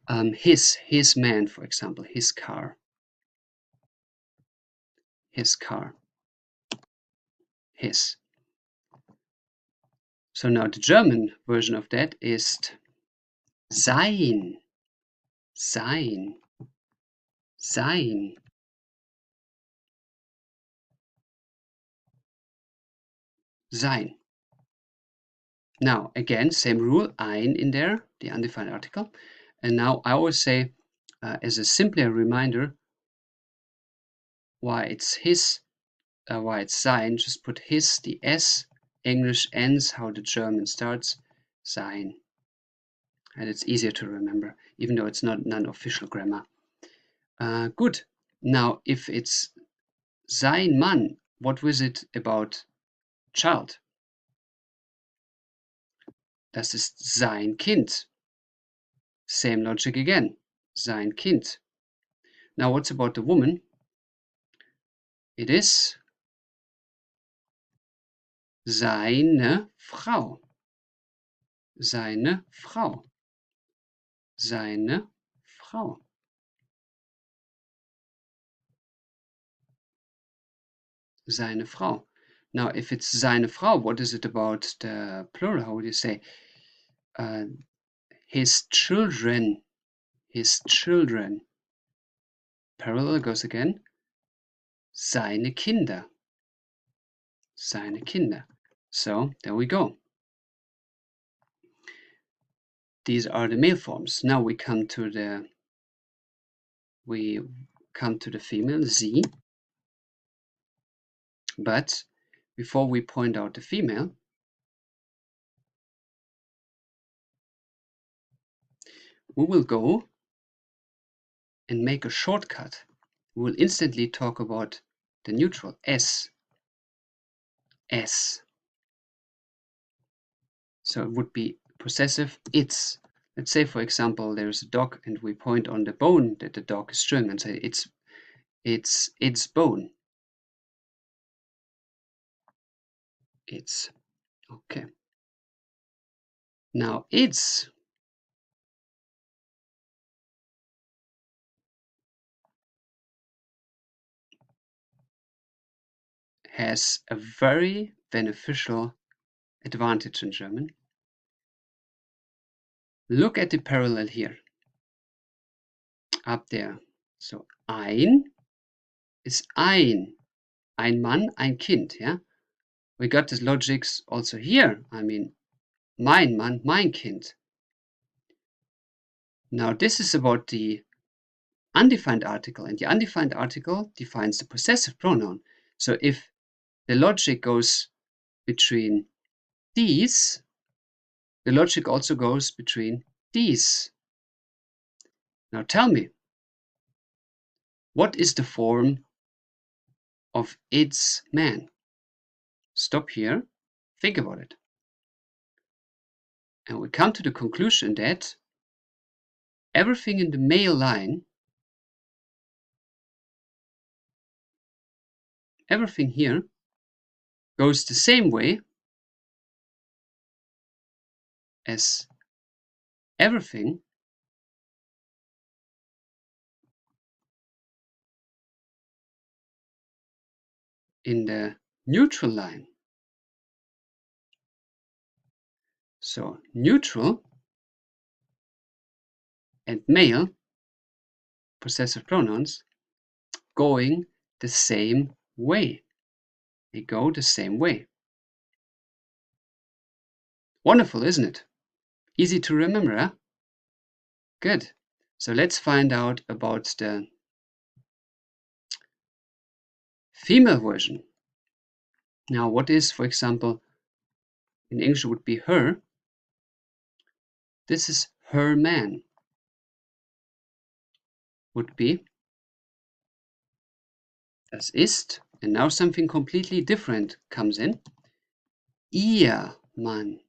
his man, for example, his car. His car. His. So now the German version of that is sein. Sein. Sein. Sein. Now, again, same rule, ein in there, the undefined article. And now I always say, as a simpler reminder, why it's his, why it's sein, just put his, the S, English ends how the German starts, sein. And it's easier to remember, even though it's not non-official grammar. Good. Now, if it's sein Mann, what was it about child? Das ist sein Kind. Same logic again. Sein Kind. Now, what's about the woman? It is seine Frau. Seine Frau. Seine Frau. Seine Frau. Now, if it's seine Frau, what is it about the plural? How would you say? His children. His children. Parallel goes again. Seine Kinder. Seine Kinder. So, there we go. These are the male forms. Now we come to the female, sie. But before we point out the female, we will go and make a shortcut. We will instantly talk about the neutral, S. S. So it would be possessive, its. Let's say, for example, there's a dog and we point on the bone that the dog is chewing and say its bone. Its. Okay. Now its has a very beneficial advantage in German. Look at the parallel here, up there. So ein is ein Mann, ein Kind, yeah? We got this logics also here. I mean, mein Mann, mein Kind. Now this is about the undefined article, and the undefined article defines the possessive pronoun. So if the logic goes between these, the logic also goes between these. Now tell me, what is the form of its man? Stop here, think about it. And we come to the conclusion that everything in the male line, everything here, goes the same way as everything in the neutral line. So neutral and male possessive pronouns going the same way. They go the same way. Wonderful, isn't it? Easy to remember, huh? Good. So let's find out about the female version. Now, what is, for example, in English would be her. This is her man. Would be das ist, and now something completely different comes in. Ihr Mann.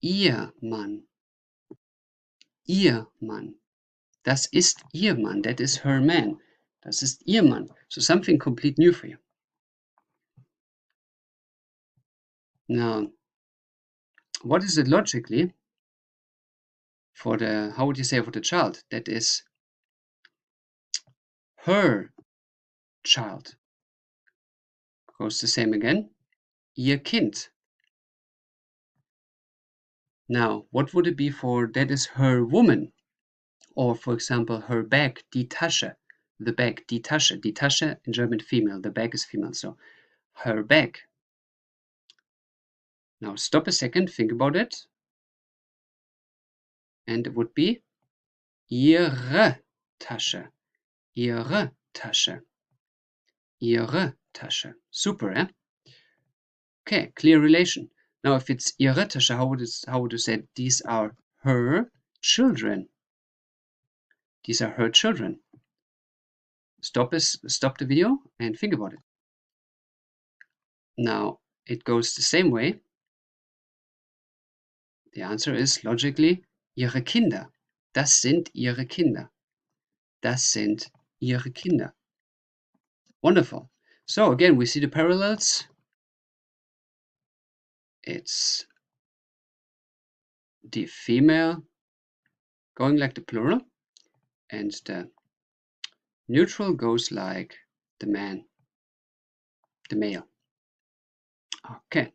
Ihr Mann. Ihr Mann. Das ist ihr Mann. That is her man. Das ist ihr Mann. So something complete new for you. Now, what is it logically for the, how would you say for the child? That is her child. Goes the same again. Ihr Kind. Now, what would it be for that is her woman? Or, for example, her bag, die Tasche. The bag, die Tasche. Die Tasche in German female. The bag is female. So, her bag. Now, stop a second, think about it. And it would be ihre Tasche. Ihre Tasche. Ihre Tasche. Super, eh? Okay, clear relation. Now, if it's ihre Tasche, how would you say it? These are her children. These are her children. Stop the video and think about it. Now, it goes the same way. The answer is logically ihre Kinder. Das sind ihre Kinder. Das sind ihre Kinder. Wonderful. So again, we see the parallels. It's the female going like the plural, and the neutral goes like the man, the male. Okay.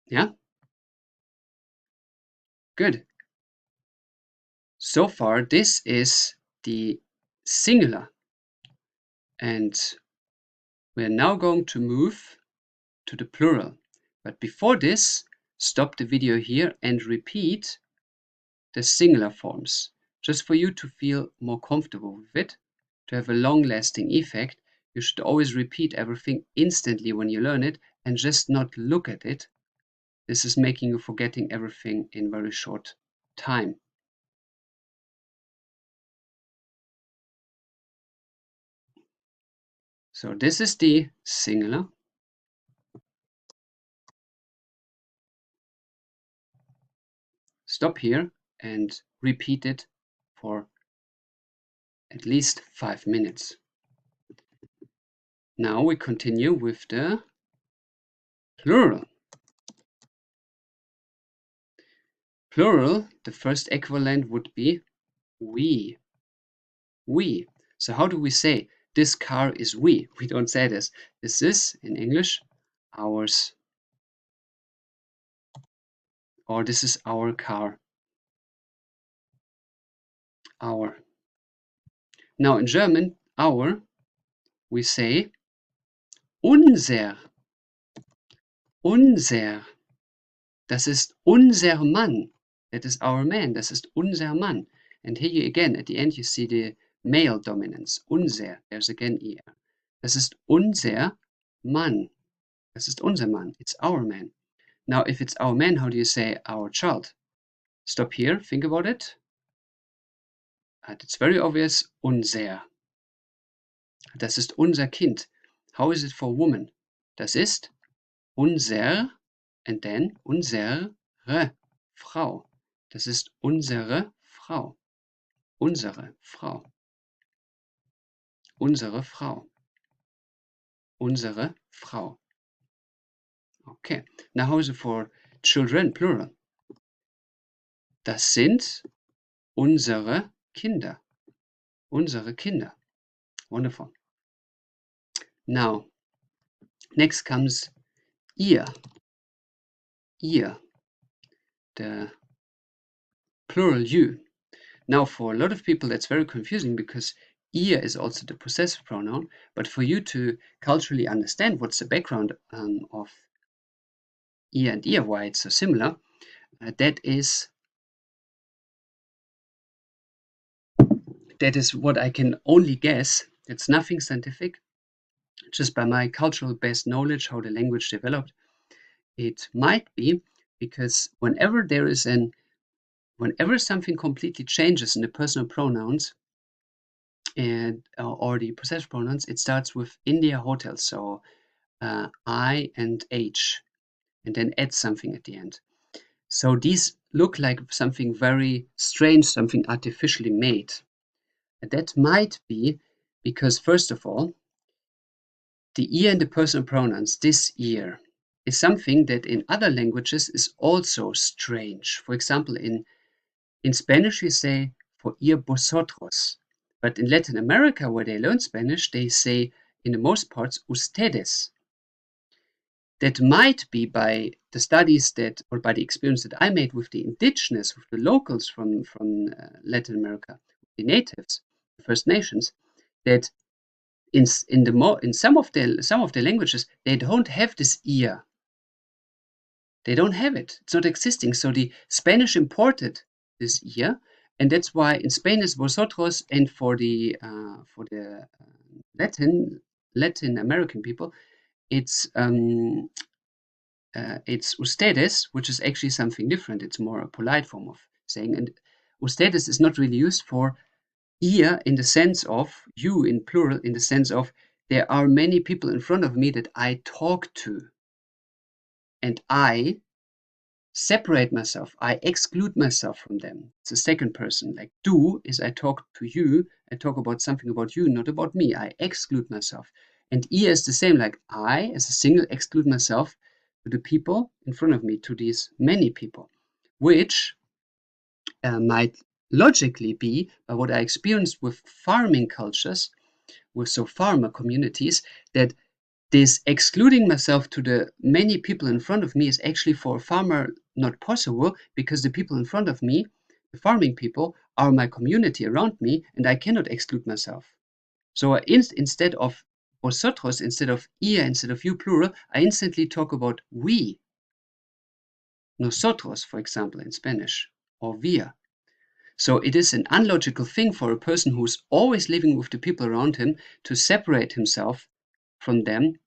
Yeah? Good. So far, this is the singular. And we're now going to move to the plural. But before this, stop the video here and repeat the singular forms, just for you to feel more comfortable with it. To have a long-lasting effect, you should always repeat everything instantly when you learn it and just not look at it. This is making you forgetting everything in very short time. So this is the singular. Stop here and repeat it for at least 5 minutes. Now we continue with the plural. Plural, the first equivalent would be we. We. So how do we say this car is we? We don't say this. This is, in English, ours. Or this is our car. Our. Now in German, our, we say unser. Unser. Das ist unser Mann. That is our man. Das ist unser Mann. And here you, again, at the end, you see the male dominance. Unser. There's again er. Das ist unser Mann. Das ist unser Mann. It's our man. Now, if it's our man, how do you say our child? Stop here. Think about it. It's very obvious. Unser. Das ist unser Kind. How is it for woman? Das ist unser and then unsere Frau. Das ist unsere Frau. Unsere Frau. Unsere Frau. Unsere Frau. Okay. Now how is it for children, plural? Das sind unsere Kinder. Unsere Kinder. Wonderful. Now, next comes ihr. Ihr. The plural you. Now, for a lot of people, that's very confusing because ihr is also the possessive pronoun. But for you to culturally understand what's the background of ihr and ihr, why it's so similar, that is what I can only guess. It's nothing scientific. Just by my cultural-based knowledge, how the language developed, it might be because whenever something completely changes in the personal pronouns and or the possessive pronouns, it starts with India hotel, so I and H, and then add something at the end. So these look like something very strange, something artificially made. That might be because, first of all, the ear in the personal pronouns, this ear, is something that in other languages is also strange. For example, in Spanish, we say for ir vosotros. But in Latin America, where they learn Spanish, they say, in the most parts, ustedes. That might be by the studies or by the experience that I made with the indigenous, with the locals from Latin America, the natives, the First Nations, that in some of the languages they don't have this ear. They don't have it. It's not existing. So the Spanish imported this ear, and that's why in Spain it's vosotros, and for the Latin American people, it's ustedes, which is actually something different. It's more a polite form of saying, and ustedes is not really used for ear in the sense of you in plural, in the sense of there are many people in front of me that I talk to, and I separate myself, I exclude myself from them. It's a second person. Like du is I talk to you, I talk about something about you, not about me. I exclude myself. And ihr is the same, like I as a single exclude myself to the people in front of me, to these many people, which might logically be by what I experienced with farming cultures, with farmer communities, that this excluding myself to the many people in front of me is actually for a farmer not possible, because the people in front of me, the farming people, are my community around me, and I cannot exclude myself. So instead of vosotros, instead of ihr, instead of you plural, I instantly talk about we. Nosotros, for example, in Spanish, or wir. So it is an unlogical thing for a person who's always living with the people around him to separate himself from them,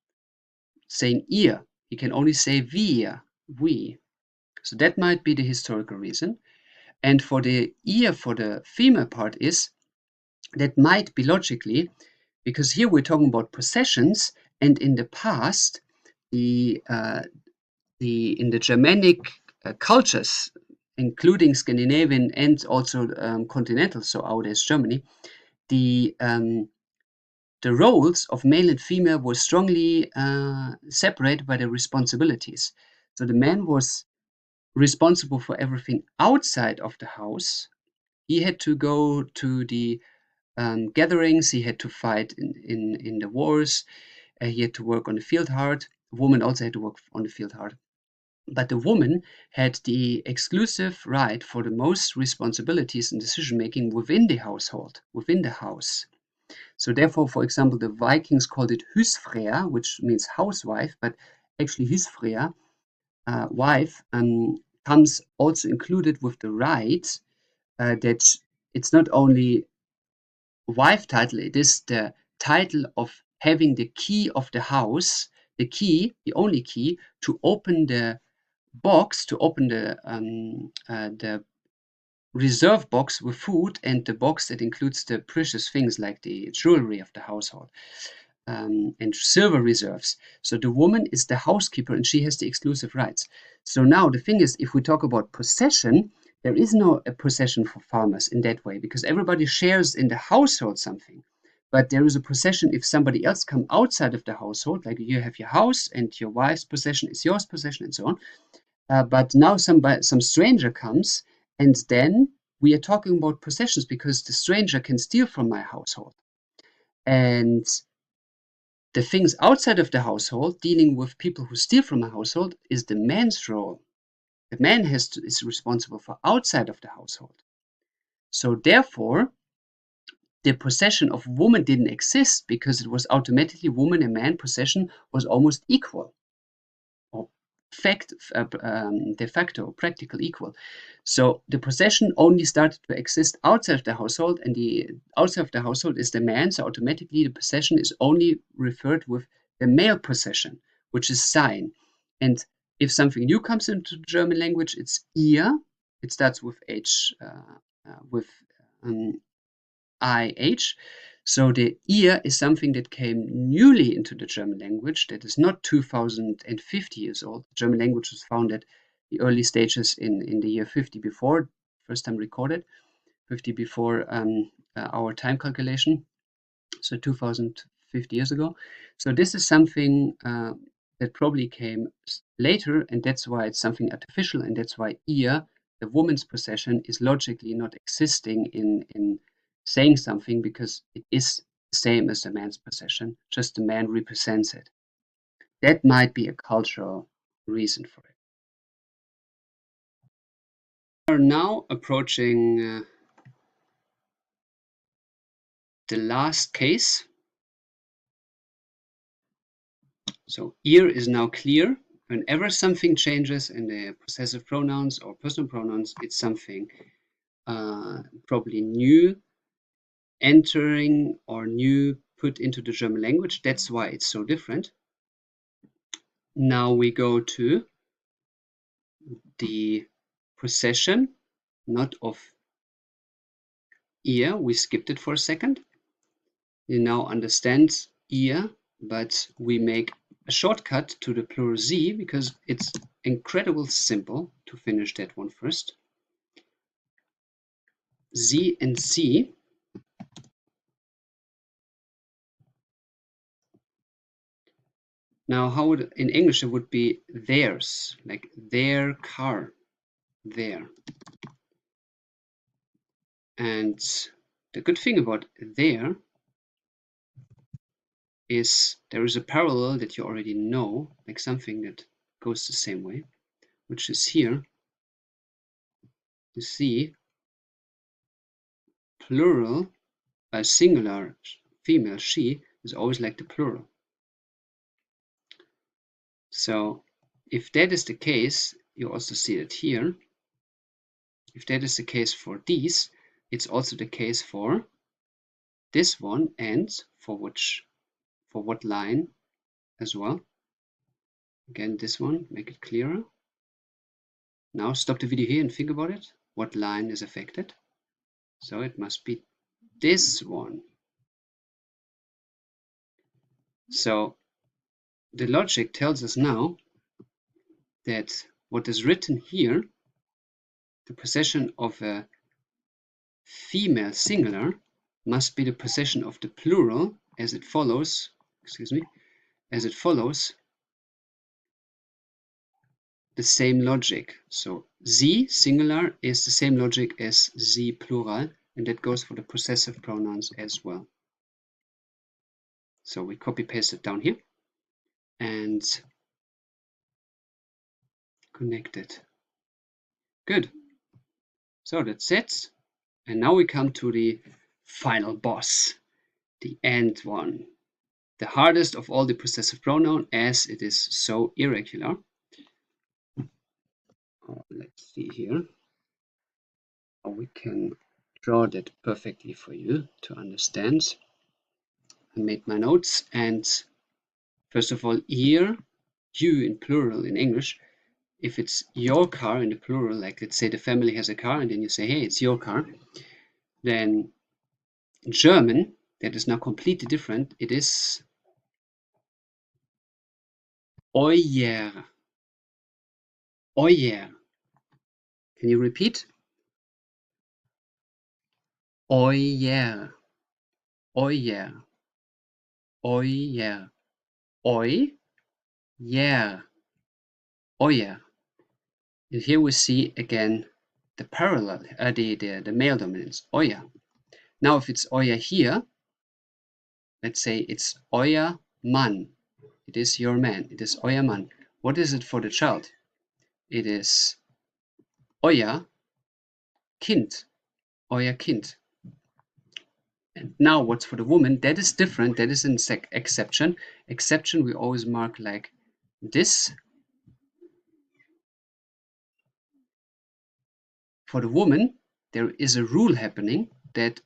saying ihr. He can only say wir, we. So that might be the historical reason. And for the ihr, for the female part, is that might be logically, because here we're talking about possessions, and in the past, in the Germanic cultures, including Scandinavian and also continental, so out as Germany, the the roles of male and female were strongly separated by the responsibilities. So the man was responsible for everything outside of the house. He had to go to the gatherings, he had to fight in the wars, he had to work on the field hard. The woman also had to work on the field hard. But the woman had the exclusive right for the most responsibilities and decision making within the household, within the house. So therefore, for example, the Vikings called it husfreyja, which means housewife, but actually husfreyja, wife, comes also included with the right that it's not only wife title, it is the title of having the key of the house, the key, the only key to open the box, to open the reserve box with food and the box that includes the precious things like the jewelry of the household and silver reserves. So the woman is the housekeeper and she has the exclusive rights. So now the thing is, if we talk about possession, there is no a possession for farmers in that way because everybody shares in the household something. But there is a possession if somebody else come outside of the household, like you have your house and your wife's possession is yours possession and so on. But now some stranger comes, and then we are talking about possessions because the stranger can steal from my household. And the things outside of the household, dealing with people who steal from a household, is the man's role. The man is responsible for outside of the household. So therefore, the possession of woman didn't exist because it was automatically woman and man possession was almost equal. Or de facto, practical equal. So the possession only started to exist outside of the household, and the outside of the household is the man, so automatically the possession is only referred with the male possession, which is sein. And if something new comes into the German language, it's ihr. It starts with IH. So the ihr is something that came newly into the German language, that is not 2050 years old. The German language was founded the early stages in the year 50 before, first time recorded, 50 before our time calculation, so 2050 years ago. So this is something that probably came later, and that's why it's something artificial, and that's why ihr, the woman's possession, is logically not existing in saying something because it is the same as the man's possession, just the man represents it. That might be a cultural reason for it. We are now approaching the last case. So ihr is now clear. Whenever something changes in the possessive pronouns or personal pronouns, it's something probably new entering or new put into the German language. That's why it's so different. Now we go to the possession, not of ihr. We skipped it for a second. You now understand ihr, but we make a shortcut to the plural sie because it's incredibly simple to finish that one first. Sie and sie. Now, how would in English it would be theirs, like their car, there. And the good thing about there is there is a parallel that you already know, like something that goes the same way, which is here. You see, plural, singular, female, she is always like the plural. So if that is the case, you also see it here. If that is the case for these, it's also the case for this one and for what line as well. Again, this one, make it clearer. Now stop the video here and think about it. What line is affected? So it must be this one. So the logic tells us now that what is written here, the possession of a female singular, must be the possession of the plural as it follows, as it follows the same logic. So sie singular is the same logic as sie plural, and that goes for the possessive pronouns as well. So we copy paste it down here and connect it. Good. So that's it. And now we come to the final boss, the end one. The hardest of all the possessive pronoun, as it is so irregular. Let's see here how we can draw that perfectly for you to understand. I made my notes, and first of all, here, you in plural in English, if it's your car in the plural, like let's say the family has a car and then you say, hey, it's your car, then in German, that is now completely different. It is euer. Euer. Can you repeat? Euer. Euer. Euer. Euer. Euer. And here we see again the parallel, the male dominance, euer. Now if it's euer here, let's say it's euer Mann. It is your man. It is euer Mann. What is it for the child? It is euer Kind. Euer Kind. And now what's for the woman? That is different. That is an exception. Exception we always mark like this. For the woman, there is a rule happening that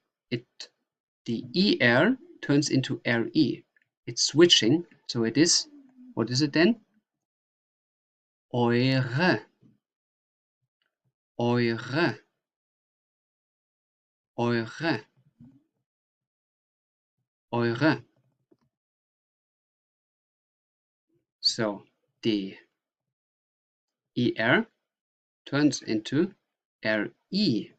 the ER turns into RE. It's switching. So it is, what is it then? Eure. Eure. Eure. Eure. So the ER turns into RE.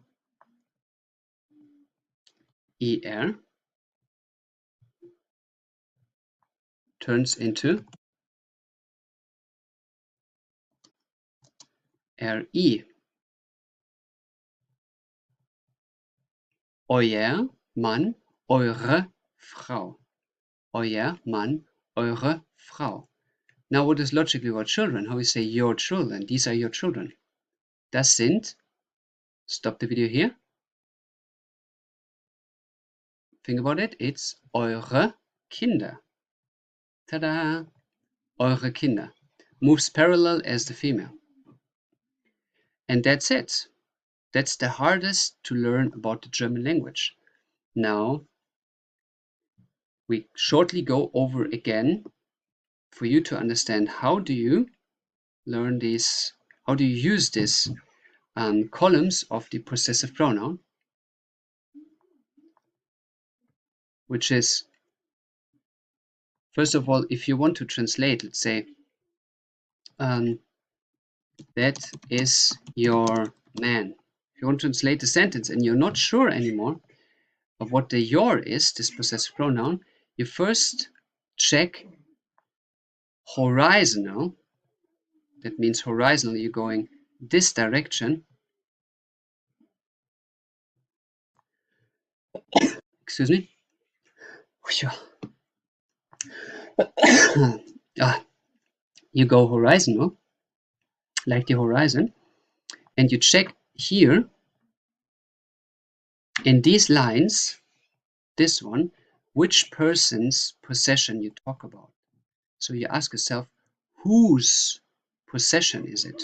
ER turns into RE. Euer Mann, eure Frau. Euer Mann, eure Frau. Now what is logically about children? How we say your children? These are your children. Das sind, stop the video here. Think about it. It's eure Kinder. Ta-da! Eure Kinder. Moves parallel as the female. And that's it. That's the hardest to learn about the German language. Now, we shortly go over again for you to understand how do you learn these, how do you use these columns of the possessive pronoun, which is, first of all, if you want to translate, let's say, that is your man. If you want to translate the sentence and you're not sure anymore of what the your is, this possessive pronoun, you first check horizontal. That means horizontally you're going this direction. Excuse me. You go horizontal, like the horizon, and you check here in these lines, this one, which person's possession you talk about. So you ask yourself, whose possession is it?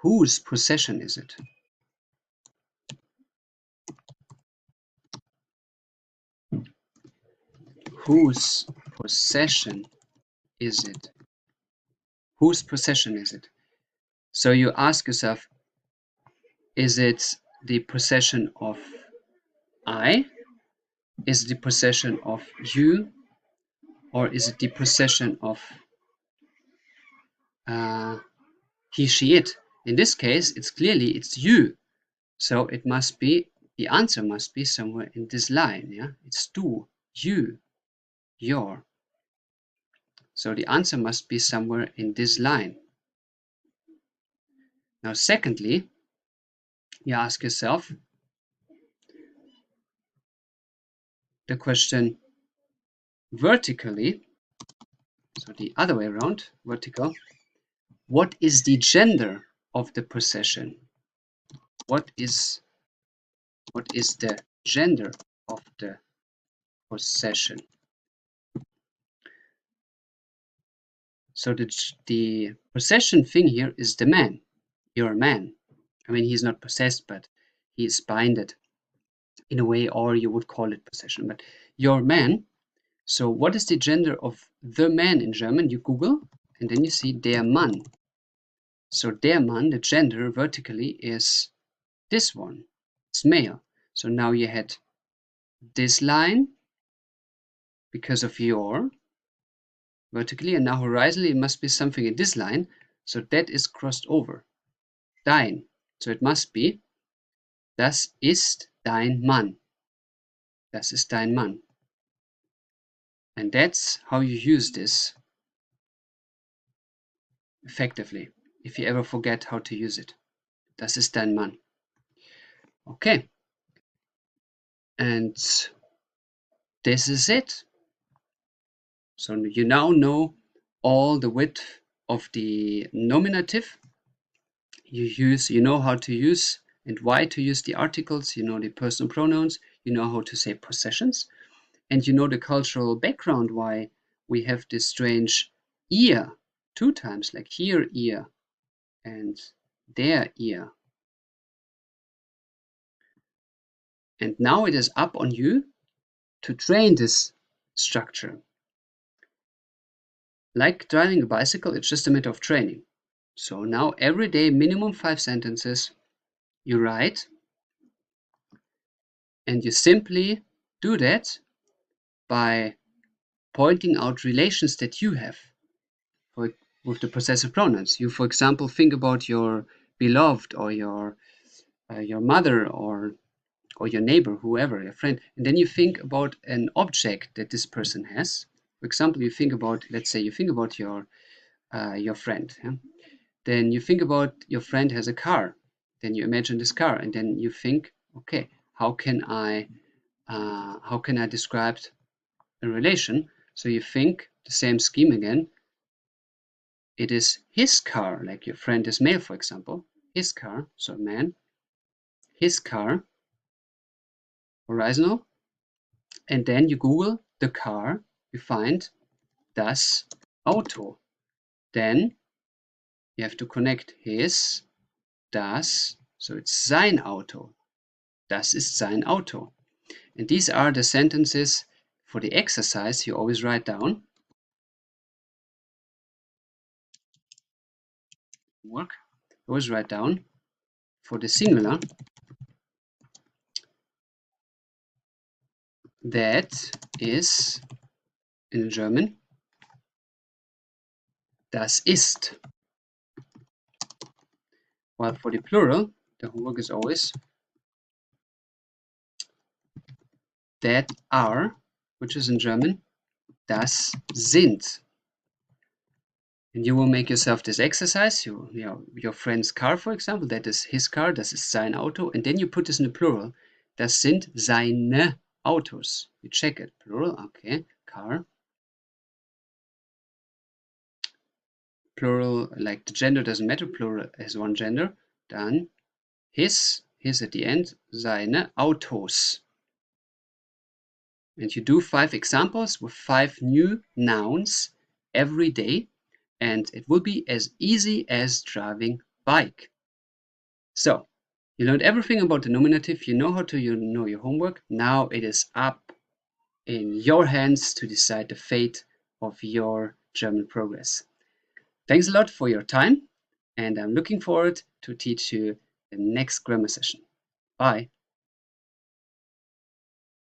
Whose possession is it? Whose possession is it? Whose possession is it? So you ask yourself, is it the possession of I? Is it the possession of you? Or is it the possession of he, she, it? In this case, it's clearly it's you. So it must be the answer must be somewhere in this line. Yeah, it's du, you, your. So the answer must be somewhere in this line. Now, secondly, you ask yourself the question vertically, so the other way around, vertical. What is the gender of the possession? What is the gender of the possession? So the possession thing here is the man. You're a man. I mean, he's not possessed, but he is binded in a way, or you would call it possession. But you're a man. So what is the gender of the man in German? You Google, and then you see der Mann. So der Mann, the gender vertically is this one. It's male. So now you had this line because of your vertically, and now horizontally it must be something in this line. So that is crossed over. Dein. So it must be das ist dein Mann. Das ist dein Mann. And that's how you use this effectively, if you ever forget how to use it. Das ist dein Mann. Okay. And this is it. So you now know all the width of the nominative. You know how to use and why to use the articles, you know the personal pronouns, you know how to say possessions, and you know the cultural background why we have this strange ear 2 times, like here ear and there ear. And now it is up on you to train this structure. Like driving a bicycle, it's just a matter of training. So now every day, minimum 5 sentences you write, and you simply do that by pointing out relations that you have with the possessive pronouns. You, for example, think about your beloved or your mother or your neighbor, whoever, your friend, and then you think about an object that this person has. For example, you think about, let's say, you think about your friend. Yeah? Then you think about your friend has a car. Then you imagine this car, and then you think, okay, how can I describe a relation? So you think the same scheme again. It is his car, like your friend is male, for example. His car, so man. His car, horizontal. And then you Google the car, you find das Auto. Then you have to connect his, das, so it's sein Auto. Das ist sein Auto. And these are the sentences for the exercise you always write down. Work. Always write down for the singular. That is, in German, das ist. While for the plural, the homework is always that are, which is in German, das sind. And you will make yourself this exercise, your friend's car, for example, that is his car, das ist sein Auto, and then you put this in the plural. Das sind seine Autos. You check it, plural, okay, car. Plural, like the gender doesn't matter, plural has one gender. Dann his at the end, seine Autos. And you do 5 examples with 5 new nouns every day, and it will be as easy as driving bike. So, you learned everything about the nominative, you know how to know your homework. Now it is up in your hands to decide the fate of your German progress. Thanks a lot for your time, and I'm looking forward to teach you the next grammar session. Bye.